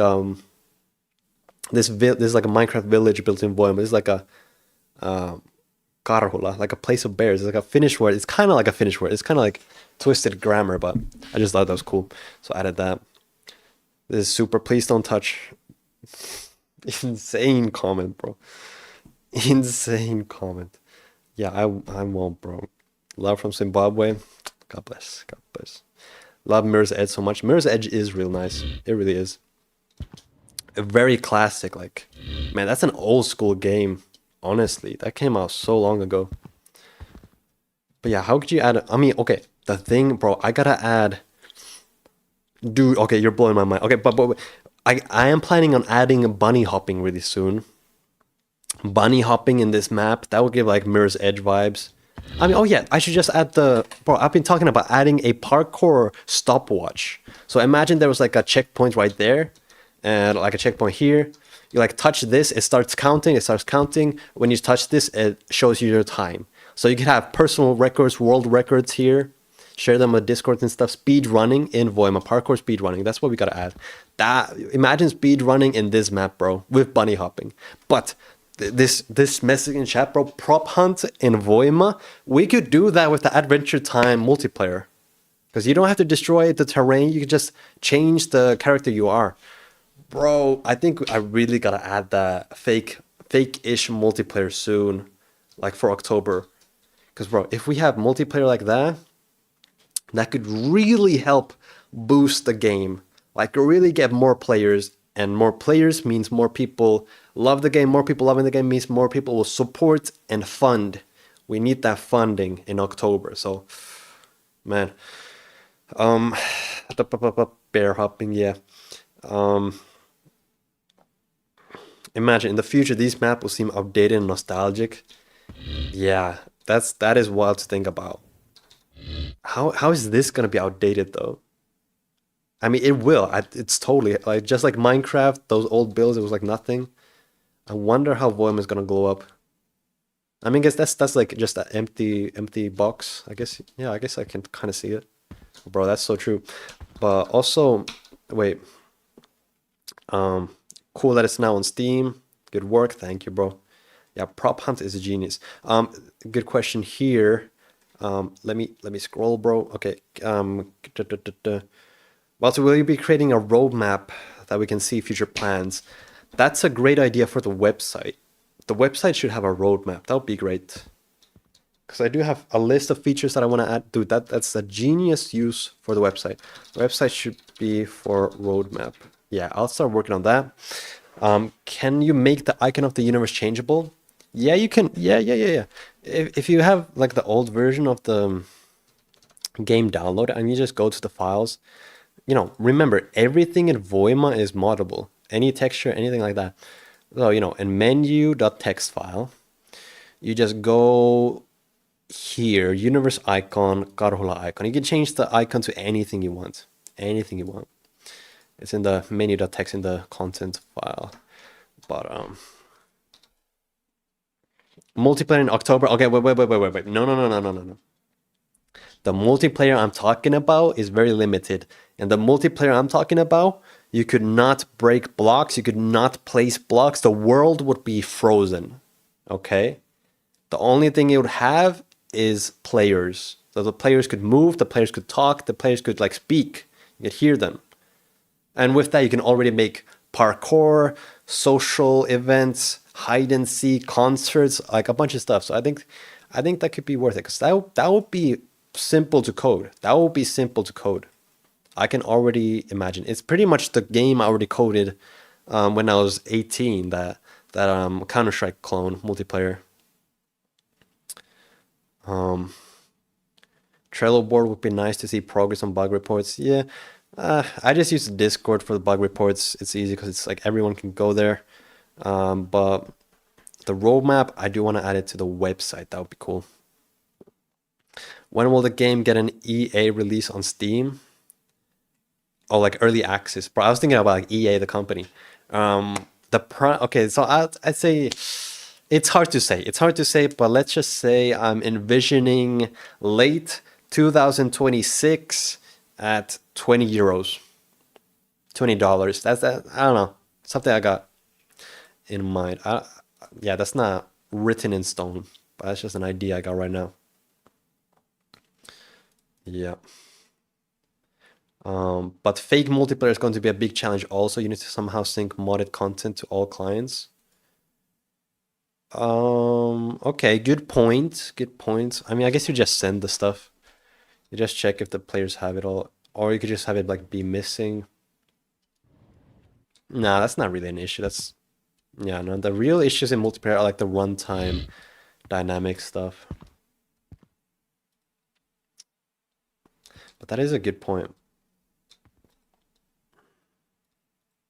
this is like a Minecraft village built in VOIMA. It's like a Karhula, like a place of bears. It's like a Finnish word. It's kind of like a Finnish word. It's kind of like twisted grammar, but I just thought that was cool, so I added that. This is super. Please don't touch. Insane comment, bro. Insane comment. Yeah, I won't, bro. Love from Zimbabwe. God bless. God bless. Love Mirror's Edge so much. Mirror's Edge is real nice. It really is. A very classic, like, man, that's an old school game. Honestly, that came out so long ago. But yeah, how could you add... I mean, okay, the thing, bro, I gotta add... Dude, okay, you're blowing my mind. Okay, but I am planning on adding bunny hopping really soon. Bunny hopping in this map, that would give like Mirror's Edge vibes. I mean, oh yeah, I should just add the... Bro, I've been talking about adding a parkour stopwatch. So imagine there was like a checkpoint right there, and like a checkpoint here. You like touch this, it starts counting. When you touch this, it shows you your time. So you can have personal records, world records here. Share them with Discord and stuff. Speed running in VOIMA. Parkour speed running. That's what we gotta add. Imagine speed running in this map, bro, with bunny hopping. But this message in chat, bro, prop hunt in VOIMA, we could do that with the Adventure Time multiplayer. Because you don't have to destroy the terrain. You can just change the character you are. Bro, I think I really gotta add that fake-ish multiplayer soon. Like for October. Because, bro, if we have multiplayer like that, that could really help boost the game. Like really get more players, and more players means more people love the game. More people loving the game means more people will support and fund. We need that funding in October. So, man, um, bear hopping, yeah. Imagine in the future these maps will seem outdated and nostalgic. Yeah, that is wild to think about. How is this gonna be outdated though? I mean, it will. It's totally like just like Minecraft. Those old builds, it was like nothing. I wonder how VOIMA is gonna glow up. I mean, I guess that's like just an empty box. I guess yeah. I guess I can kind of see it, bro. That's so true. But also, wait. Cool that it's now on Steam. Good work, thank you, bro. Yeah, Prop Hunt is a genius. Good question here. Let me scroll, bro. Okay. Also, will you be creating a roadmap that we can see future plans? That's a great idea for the website. The website should have a roadmap. That would be great. Because I do have a list of features that I want to add. Dude, that's a genius use for the website. The website should be for roadmap. Yeah, I'll start working on that. Can you make the icon of the universe changeable? Yeah, you can. Yeah. If you have like the old version of the game download and you just go to the files, you know, remember everything in Voima is moddable. Any texture, anything like that. So, you know, in menu.txt file, you just go here, universe icon, Karhula icon. You can change the icon to anything you want. Anything you want. It's in the menu.txt in the content file. But multiplayer in October. Okay, wait. No. The multiplayer I'm talking about is very limited. And the multiplayer I'm talking about, you could not break blocks, you could not place blocks. The world would be frozen. Okay? The only thing it would have is players. So the players could move, the players could talk, the players could like speak. You could hear them. And with that, you can already make parkour, social events, hide and seek, concerts, like a bunch of stuff. So I think that could be worth it because that would be simple to code. That would be simple to code. I can already imagine. It's pretty much the game I already coded when I was 18. That Counter-Strike clone multiplayer. Trello board would be nice to see progress on bug reports. Yeah, I just use Discord for the bug reports. It's easy because it's like everyone can go there. But the roadmap, I do want to add it to the website. That would be cool. When will the game get an EA release on Steam? Oh, like early access. Bro, I was thinking about like EA, the company. Okay, so I'd say it's hard to say. It's hard to say, but let's just say I'm envisioning late 2026 at 20 euros. $20. That's that. I don't know. Something I got in mind. Yeah, that's not written in stone, but that's just an idea I got right now. Yeah. But fake multiplayer is going to be a big challenge also. You need to somehow sync modded content to all clients. Okay, good point. Good point. I mean, I guess you just send the stuff. You just check if the players have it all, or you could just have it like be missing. Nah, that's not really an issue. That's yeah, no. The real issues in multiplayer are like the runtime dynamic stuff. But that is a good point.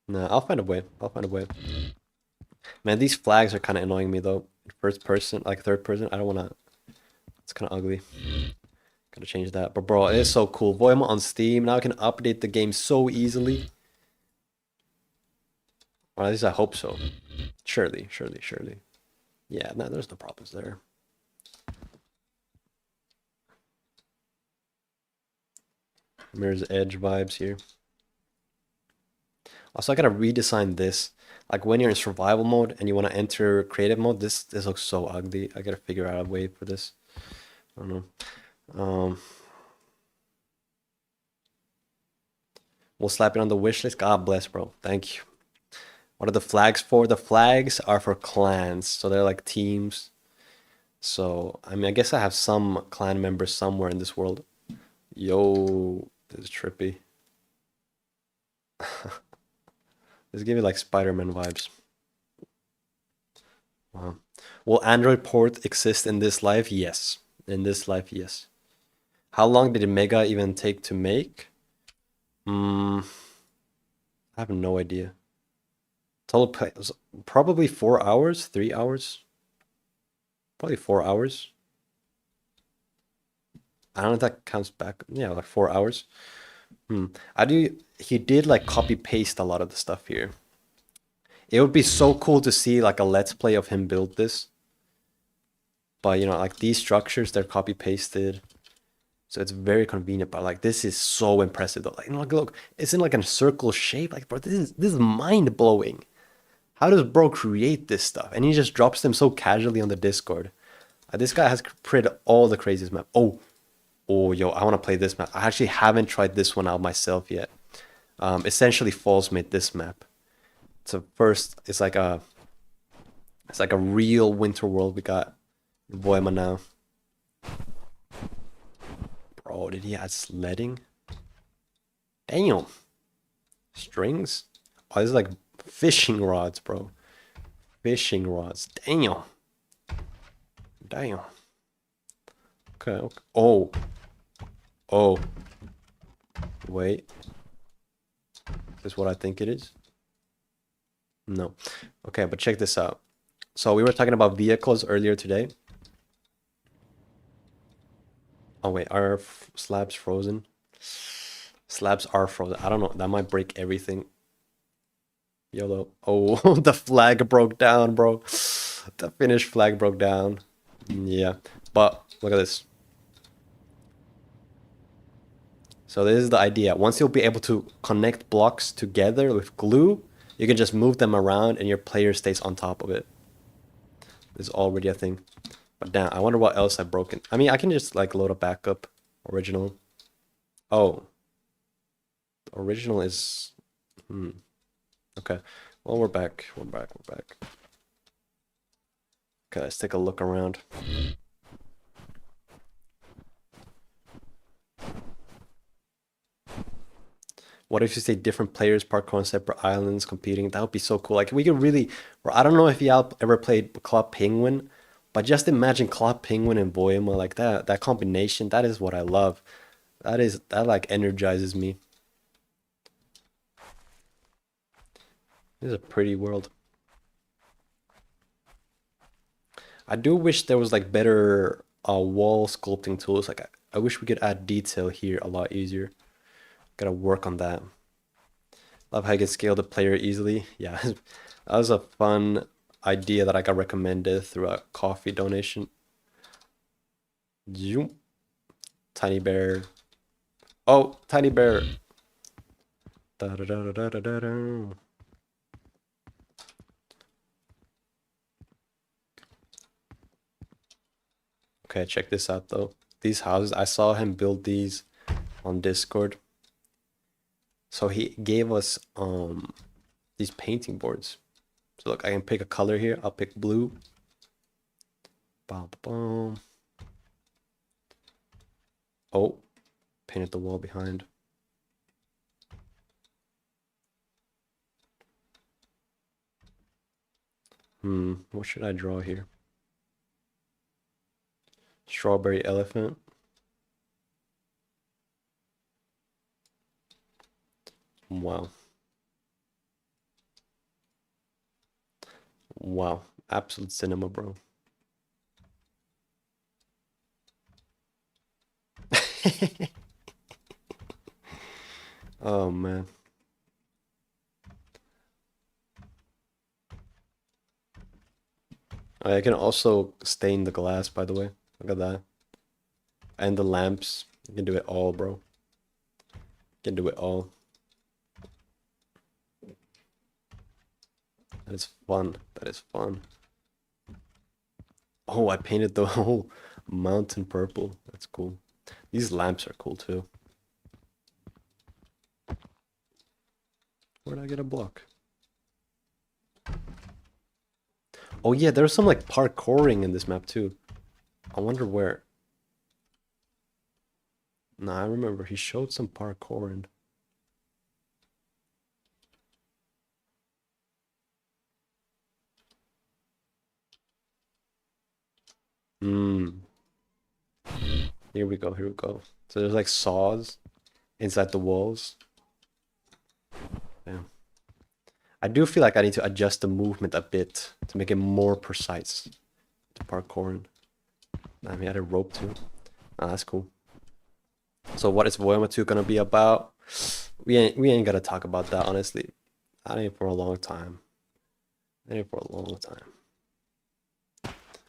Nah, I'll find a way. I'll find a way. Man, these flags are kind of annoying me though. First person, like third person, I don't want to. It's kind of ugly. Gotta change that. But bro, it is so cool. Voima on Steam. Now I can update the game so easily. Or at least I hope so. Surely. Yeah, no, there's no problems there. Mirror's Edge vibes here. Also, I gotta redesign this. Like when you're in survival mode and you want to enter creative mode, this looks so ugly. I gotta figure out a way for this. I don't know. We'll slap it on the wish list. God bless, bro. Thank you. What are the flags for? The flags are for clans, so they're like teams. So, I mean, I guess I have some clan members somewhere in this world. Yo, this is trippy. This give me like Spider-Man vibes. Wow. Will Android port exist in this life? Yes. In this life, yes. How long did Mega even take to make? I have no idea. Total play probably 4 hours, 3 hours. Probably 4 hours. I don't know if that counts back. Yeah, like 4 hours. He did like copy paste a lot of the stuff here. It would be so cool to see like a let's play of him build this. But you know, like these structures, they're copy pasted. So it's very convenient. But like this is so impressive though. Like look, it's in like a circle shape. Like bro, this is mind blowing. How does bro create this stuff? And he just drops them so casually on the Discord. This guy has created all the craziest map. Oh, yo, I want to play this map. I actually haven't tried this one out myself yet. Essentially, Falls made this map. So first, it's like a real winter world. We got VOIMA now. Bro, did he add sledding? Damn. Strings? Oh, this is like fishing rods, bro. Fishing rods. Damn. Damn. Okay. Oh. Wait. Is this what I think it is? No. Okay, but check this out. So we were talking about vehicles earlier today. Oh wait, are slabs frozen? Slabs are frozen. I don't know. That might break everything. YOLO. Oh, the flag broke down, bro. The Finnish flag broke down. Yeah, but look at this. So this is the idea. Once you'll be able to connect blocks together with glue, you can just move them around and your player stays on top of it. This is already a thing. But damn, I wonder what else I've broken. I mean, I can just like load a backup original. Oh. Original is... Okay. Well, we're back. We're back. Okay, let's take a look around. What if you say different players parkour on separate islands competing? That would be so cool. Like we could really, or I don't know if y'all ever played Club Penguin, but just imagine Club Penguin and VOIMA like that. That combination, that is what I love. That like energizes me. This is a pretty world. I do wish there was like better wall sculpting tools. Like I wish we could add detail here a lot easier. Gotta work on that. Love how you can scale the player easily. Yeah, that was a fun idea that I got recommended through a coffee donation. Zoom. Tiny bear. Oh, tiny bear. Da, da, da, da, da, da, da. Okay, check this out though. These houses, I saw him build these on Discord. So he gave us these painting boards. So look, I can pick a color here. I'll pick blue. Boom, boom. Oh, painted the wall behind. What should I draw here? Strawberry elephant. Wow. Wow. Absolute cinema, bro. Oh, man. I can also stain the glass, by the way. Look at that. And the lamps. You can do it all, bro. You can do it all. That is fun. That is fun. Oh, I painted the whole mountain purple. That's cool. These lamps are cool too. Where did I get a block? Oh yeah, there's some like parkouring in this map too. I wonder where. Nah, I remember he showed some parkouring. Here we go, here we go. So there's like saws inside the walls. Yeah. I do feel like I need to adjust the movement a bit to make it more precise to parkour. I mean, I had a rope too. Ah, that's cool. So what is VOIMA 2 gonna be about? We ain't gonna talk about that, honestly. I ain't for a long time. I ain't for a long time.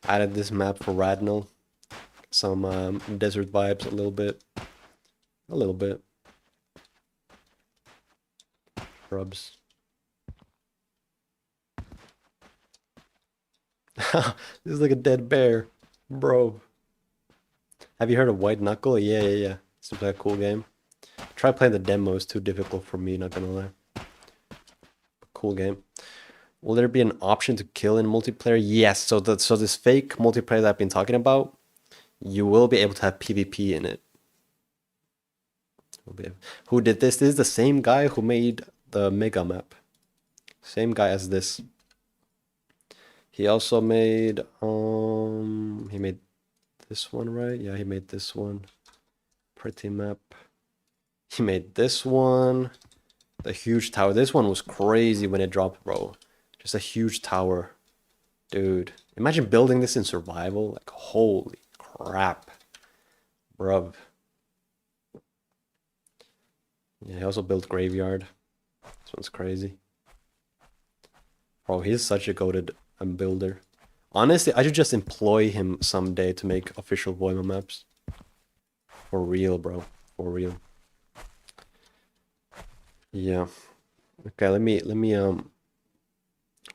I added this map for Radnell. Some desert vibes a little bit. A little bit. Shrubs. This is like a dead bear. Bro. Have you heard of White Knuckle? Yeah. Seems like a cool game. Try playing the demo, it's too difficult for me, not gonna lie. Cool game. Will there be an option to kill in multiplayer? Yes, so this fake multiplayer that I've been talking about, you will be able to have PvP in it. Who did this? This is the same guy who made the mega map. Same guy as this. He also made he made this one, right? Yeah, he made this one. Pretty map. He made this one. The huge tower. This one was crazy when it dropped, bro. Just a huge tower. Dude, imagine building this in survival. Like, holy crap. Bruv. Yeah, he also built Graveyard. This one's crazy. Bro, he's such a goated builder. Honestly, I should just employ him someday to make official VOIMA maps. For real, bro. For real. Yeah. Okay, let me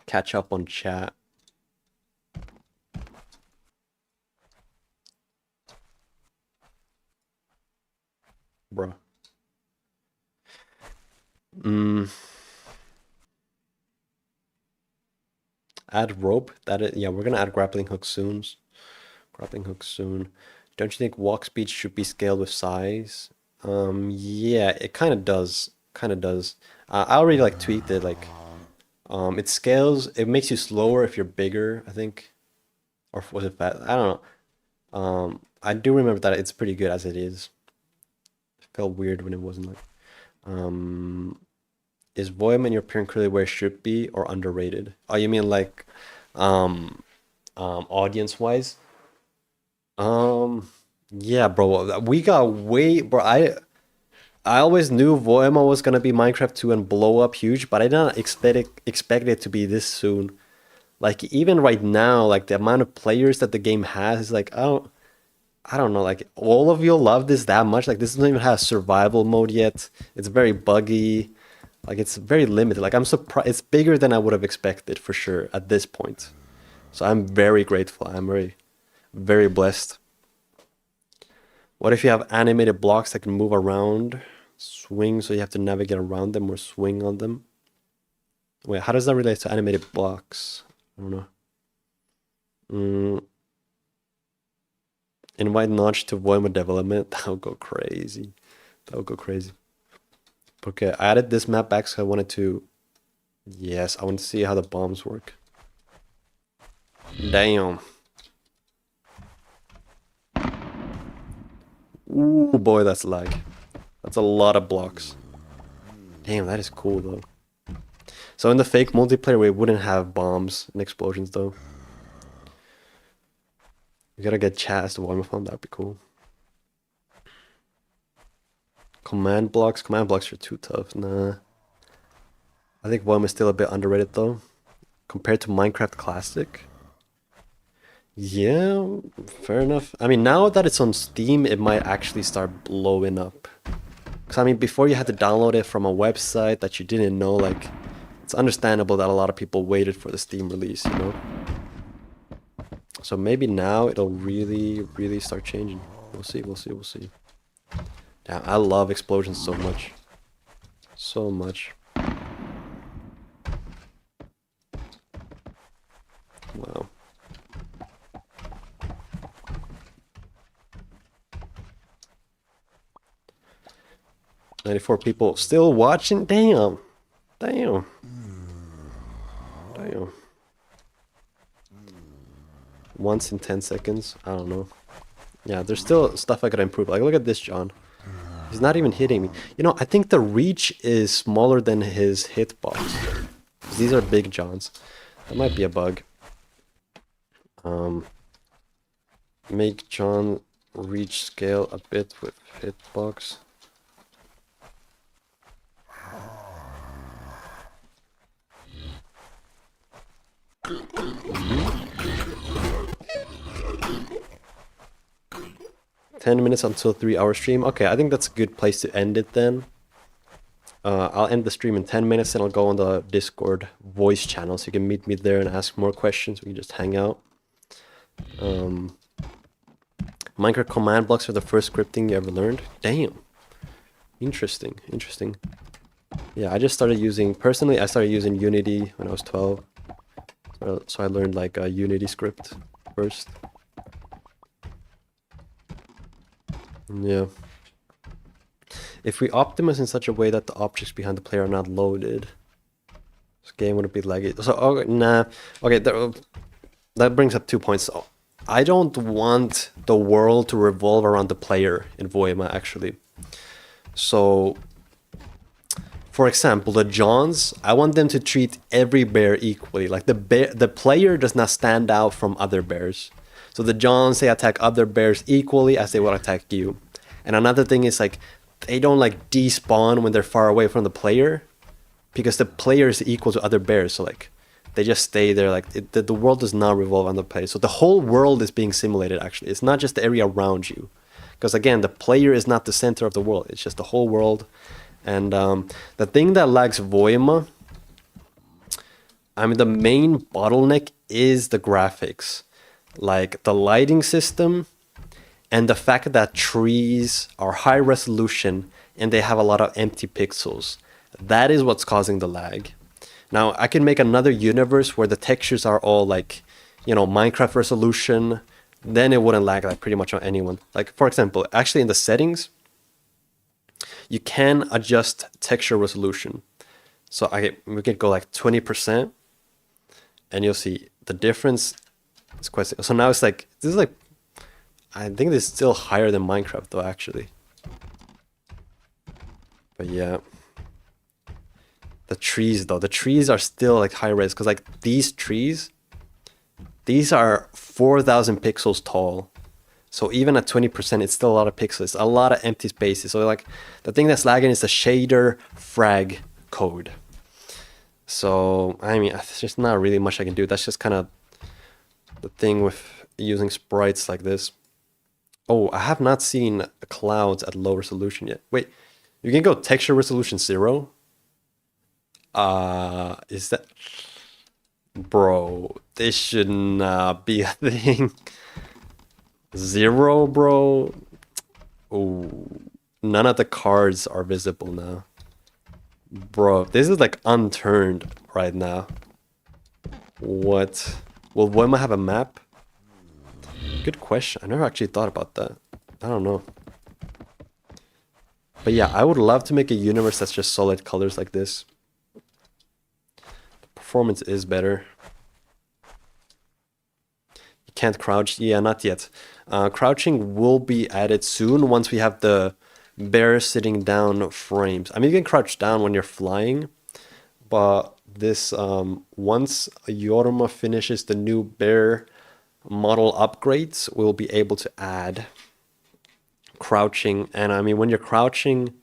catch up on chat. Bro. Add rope. Yeah, we're gonna add grappling hook soon. Grappling hook soon. Don't you think walk speed should be scaled with size? Yeah, it kind of does. Kind of does. I already like tweaked it. Like, it scales. It makes you slower if you're bigger, I think, or was it fat? I don't know. I do remember that it's pretty good as it is. It felt weird when it wasn't like. Is VOIMA in your opinion clearly where it should be or underrated? Oh, you mean like, audience wise? Yeah, bro. We got way, bro. I always knew VOIMA was gonna be Minecraft 2 and blow up huge, but I didn't expect it to be this soon. Like even right now, like the amount of players that the game has is like I don't know, like all of you love this that much. Like this doesn't even have survival mode yet. It's very buggy. Like it's very limited. Like I'm surprised it's bigger than I would have expected for sure at this point. So I'm very grateful. I'm very blessed. What if you have animated blocks that can move around, swing, so you have to navigate around them or swing on them? Wait, how does that relate to animated blocks? I don't know. Invite Notch to VOIMA development. That would go crazy. That would go crazy. Okay, I added this map back so I wanted to... Yes, I want to see how the bombs work. Damn. Ooh, boy, that's lag. That's a lot of blocks. Damn, that is cool, though. So in the fake multiplayer, we wouldn't have bombs and explosions, though. We gotta get chat as the VOIMA farm. That'd be cool. Command blocks are too tough. Nah. I think VOIMA is still a bit underrated, though. Compared to Minecraft Classic. Yeah, fair enough. I mean, now that it's on Steam, it might actually start blowing up. Because, I mean, before you had to download it from a website that you didn't know, like, it's understandable that a lot of people waited for the Steam release, you know? So maybe now it'll really start changing. We'll see. Damn, I love explosions so much. So much. Wow. 94 people still watching? Damn. once in 10 seconds. I don't know. Yeah, there's still stuff I gotta improve. Like, look at this John. He's not even hitting me. You know, I think the reach is smaller than his hitbox. These are big Johns. That might be a bug. Make John reach scale a bit with hitbox. 10 minutes until 3-hour stream. Okay, I think that's a good place to end it then. I'll end the stream in 10 minutes and I'll go on the Discord voice channel so you can meet me there and ask more questions. We can just hang out. Minecraft command blocks are the first scripting you ever learned. Damn. Interesting, interesting. Yeah, I just started using, personally, I started using Unity when I was 12. So I learned like a Unity script first. Yeah. If we optimize in such a way that the objects behind the player are not loaded, this game wouldn't be laggy. So, okay, nah. Okay, that brings up 2 points. So, I don't want the world to revolve around the player in VOIMA, actually. So, for example, the Johns, I want them to treat every bear equally. Like the player does not stand out from other bears. So the Johns, they attack other bears equally as they would attack you. And another thing is like, they don't like despawn when they're far away from the player, because the player is equal to other bears. So like, they just stay there. Like the world does not revolve on the player. So the whole world is being simulated. Actually, it's not just the area around you, because again, the player is not the center of the world. It's just the whole world. And the thing that lags VOIMA, I mean, the main bottleneck is the graphics, like the lighting system, and the fact that trees are high resolution and they have a lot of empty pixels. That is what's causing the lag. Now, I can make another universe where the textures are all like, you know, Minecraft resolution. Then it wouldn't lag like pretty much on anyone. Like, for example, actually in the settings, you can adjust texture resolution. So we can go like 20%, and you'll see the difference. It's quite. So now it's like, this is like, I think this is still higher than Minecraft though, actually. But yeah. The trees though, the trees are still like high res, because like these trees, these are 4,000 pixels tall. So even at 20%, it's still a lot of pixels, a lot of empty spaces. So like the thing that's lagging is the shader frag code. So, I mean, there's just not really much I can do. That's just kind of the thing with using sprites like this. Oh, I have not seen clouds at low resolution yet. Wait, you can go texture resolution 0? Is that... Bro, this should not be a thing. 0, bro? Oh, none of the cards are visible now. Bro, this is like unturned right now. What? Will VOIMA have a map? Good question. I never actually thought about that. I don't know. But yeah, I would love to make a universe that's just solid colors like this. The performance is better. You can't crouch. Yeah, not yet. Crouching will be added soon once we have the bear sitting down frames. I mean, you can crouch down when you're flying, but this once Yorma finishes the new bear model upgrades, we'll be able to add crouching. And I mean, when you're crouching,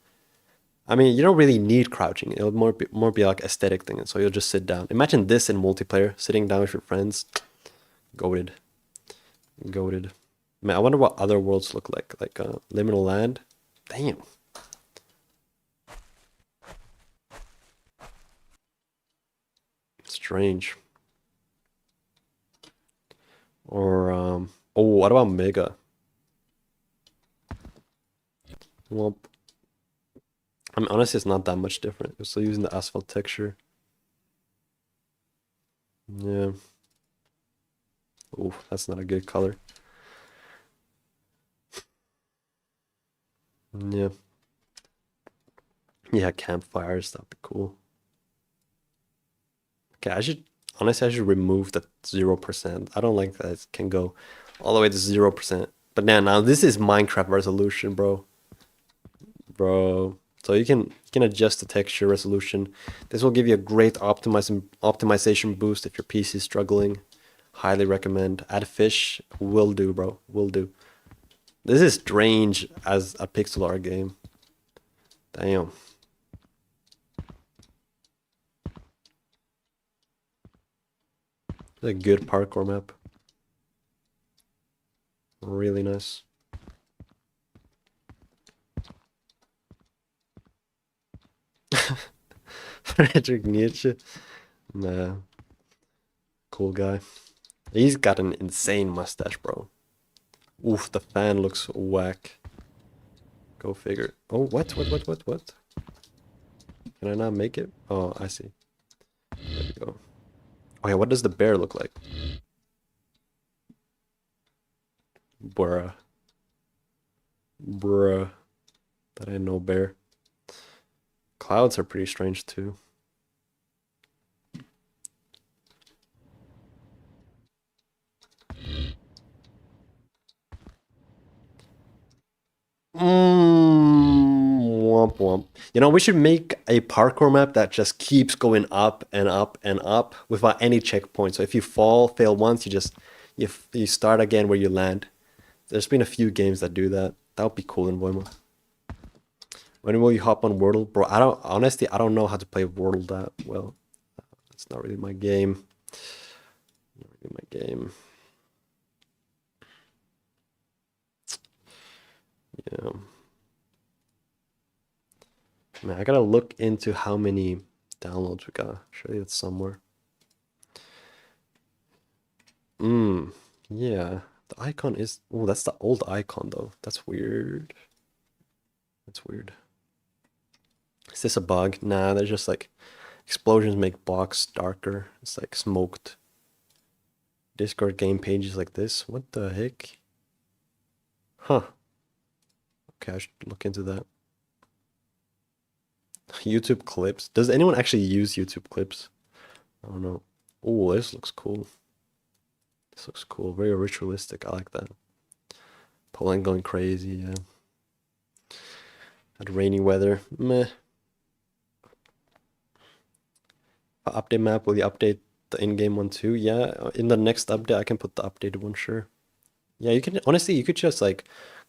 I mean, you don't really need crouching. It'll more be like aesthetic thing. So you'll just sit down. Imagine this in multiplayer, sitting down with your friends. Goated. Goated. Man, I wonder what other worlds look like Liminal Land. Damn. Strange. Or, oh, what about Mega? Well, I mean, honestly, it's not that much different. We're still using the asphalt texture. Yeah. Oh, that's not a good color. Yeah. Yeah, campfires, that'd be cool. Okay, Honestly, I should remove the 0%. I don't like that it can go all the way to 0%. But now this is Minecraft resolution, bro. So you can adjust the texture resolution. This will give you a great optimization boost if your PC is struggling. Highly recommend. Add fish will do, bro. Will do. This is strange as a pixel art game. Damn. It's a good parkour map. Really nice. Friedrich Nietzsche. Nah. Cool guy. He's got an insane mustache, bro. Oof, the fan looks whack. Go figure. Oh, what? Can I not make it? Oh, I see. There we go. Oh yeah, what does the bear look like? Bruh. That ain't no bear. Clouds are pretty strange too. Womp womp. You know, we should make a parkour map that just keeps going up and up and up without any checkpoint. So if you fail once, you start again where you land. There's been a few games that do that. That would be cool in VOIMA. When will you hop on Wordle? Bro, honestly, I don't know how to play Wordle that well. It's not really my game. Not really my game. Yeah. Man, I gotta look into how many downloads we got. Surely it's somewhere. Yeah. The icon is... Oh, that's the old icon, though. That's weird. That's weird. Is this a bug? Nah, they're just like... Explosions make blocks darker. It's like smoked. Discord game pages like this. What the heck? Huh. Okay, I should look into that. YouTube clips. Does anyone actually use YouTube clips? I don't know. Oh, this looks cool. This looks cool. Very ritualistic. I like that. Poland going crazy, yeah. Had rainy weather. Meh. Update map, will you update the in-game one too? Yeah, in the next update I can put the updated one, sure. Yeah, you can, honestly, you could just like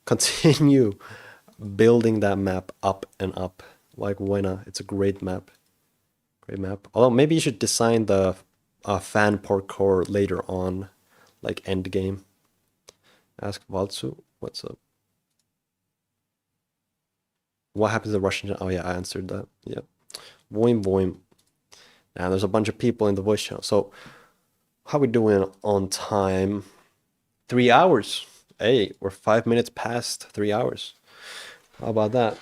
continue building that map up and up. Like, why not? It's a great map. Great map. Although maybe you should design the fan parkour later on, like end game. Ask Valtsu, what's up? What happens to Russian? Oh yeah, I answered that. Yeah. Voim. Now there's a bunch of people in the voice channel. So how we doing on time? 3 hours. Hey, we're 5 minutes past 3 hours. How about that?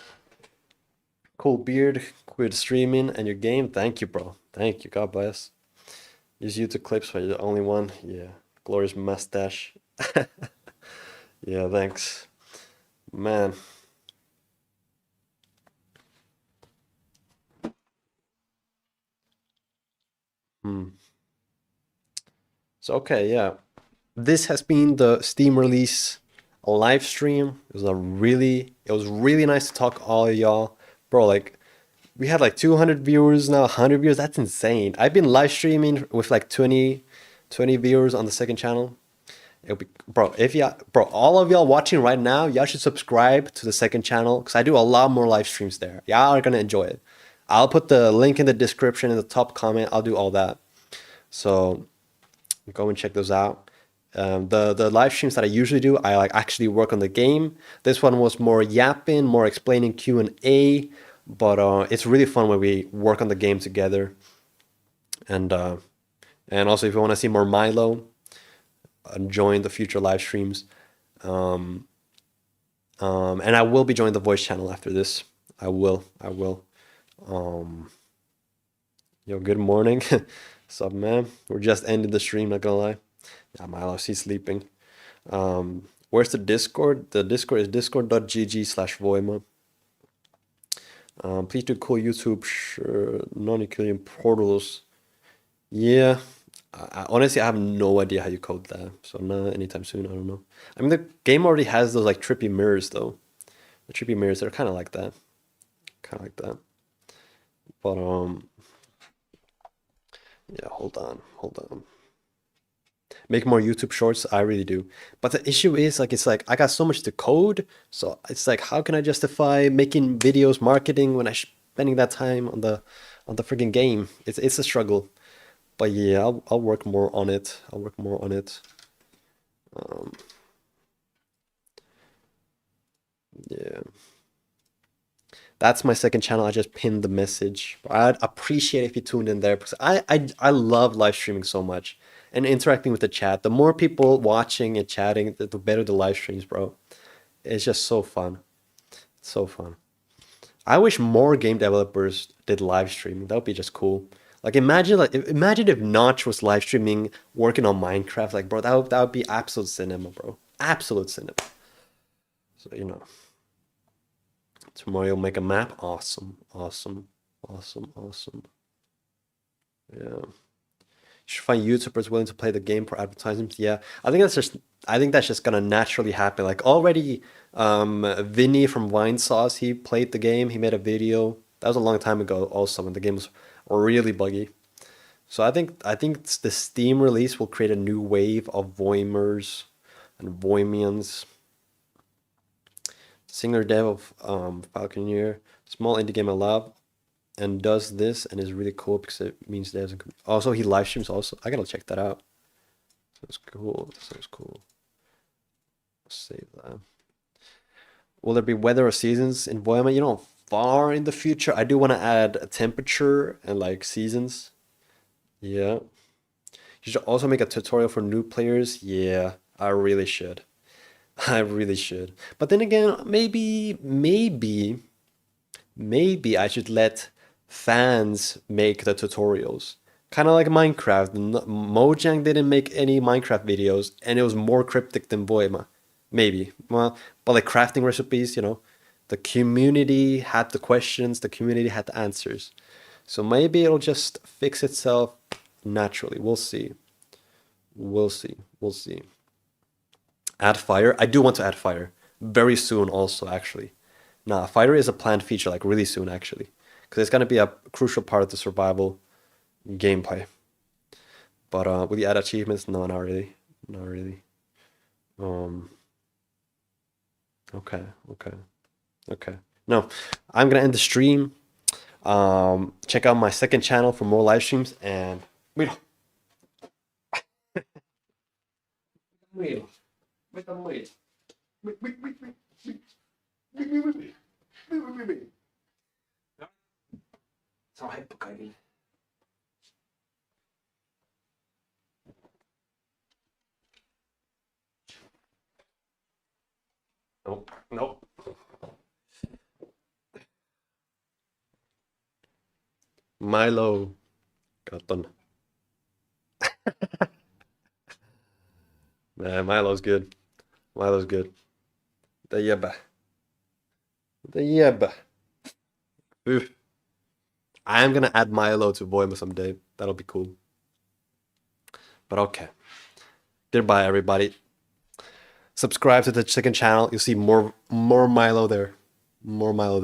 Cool beard, quit streaming and your game. Thank you, bro. Thank you. God bless. Use YouTube clips for the only one. Yeah. Glorious mustache. Yeah, thanks. Man. So okay, yeah. This has been the Steam release live stream. It was really nice to talk to all of y'all. Bro, like we had like 200 viewers now, 100 viewers. That's insane. I've been live streaming with like 20 viewers on the second channel. It'll be, bro, all of y'all watching right now, y'all should subscribe to the second channel because I do a lot more live streams there. Y'all are gonna enjoy it. I'll put the link in the description in the top comment. I'll do all that. So go and check those out. The live streams that I usually do, I like actually work on the game. This one was more yapping, more explaining Q&A, but it's really fun when we work on the game together. And also if you want to see more Milo, join the future live streams. And I will be joining the voice channel after this. I will. Yo, good morning. What's up, man? We're just ending the stream, not gonna lie. Yeah, Milo, he's sleeping. Where's the Discord? The Discord is discord.gg/voima. Please do cool YouTube, sure, non-Euclidean portals. Yeah, Honestly, I have no idea how you code that. So not anytime soon. I don't know. I mean, the game already has those like trippy mirrors though. The trippy mirrors are kind of like that. Kind of like that. But yeah. Hold on. Make more YouTube shorts. I really do. But the issue is like it's like I got so much to code. So it's like how can I justify making videos, marketing when I'm spending that time on the freaking game? It's a struggle. But yeah, I'll work more on it. I'll work more on it. Yeah. That's my second channel. I just pinned the message. I'd appreciate if you tuned in there because I love live streaming so much and interacting with the chat. The more people watching and chatting, the better the live streams, bro. It's just so fun. So fun. I wish more game developers did live streaming. That would be just cool. Imagine if Notch was live streaming working on Minecraft. Like, bro, that would be absolute cinema, bro. Absolute cinema. So, tomorrow you'll make a map. Awesome. Awesome. Awesome. Awesome. Yeah. You should find YouTubers willing to play the game for advertisements. Yeah. I think that's just gonna naturally happen. Like already Vinny from Wine Sauce, he played the game, he made a video. That was a long time ago also when the game was really buggy. So I think the Steam release will create a new wave of Voimers and Voimians. Singer dev of Falconeer, small indie game I love, and does this and is really cool because it means devs and also he live streams also. I gotta check that out. Sounds cool. Sounds cool. Save that. Will there be weather or seasons in Voima? Far in the future, I do want to add a temperature and like seasons. Yeah. You should also make a tutorial for new players. Yeah, I really should. I really should. But then again, maybe I should let fans make the tutorials. Kind of like Minecraft. Mojang didn't make any Minecraft videos, and it was more cryptic than Voima. Maybe. Well, but like crafting recipes, the community had the questions, the community had the answers. So maybe it'll just fix itself naturally. We'll see. We'll see. We'll see. Add fire. I do want to add fire very soon also, actually. Nah, fire is a planned feature, like really soon, actually. Because it's going to be a crucial part of the survival gameplay. But will you add achievements? No, not really. Not really. Um, okay, okay, okay. No, I'm going to end the stream. Check out my second channel for more live streams. And wait, wait, wait, wait, wait, wait, wait, wait, wait, wait, wait, wait, wait. So hypocrite. Nope, nope. Milo. Cotton. Man, Milo's good. Milo's good. The yeba. The yeba. Oof. I am gonna add Milo to Voima someday. That'll be cool. But okay. Goodbye, everybody. Subscribe to the second channel. You'll see more Milo there. More Milo there.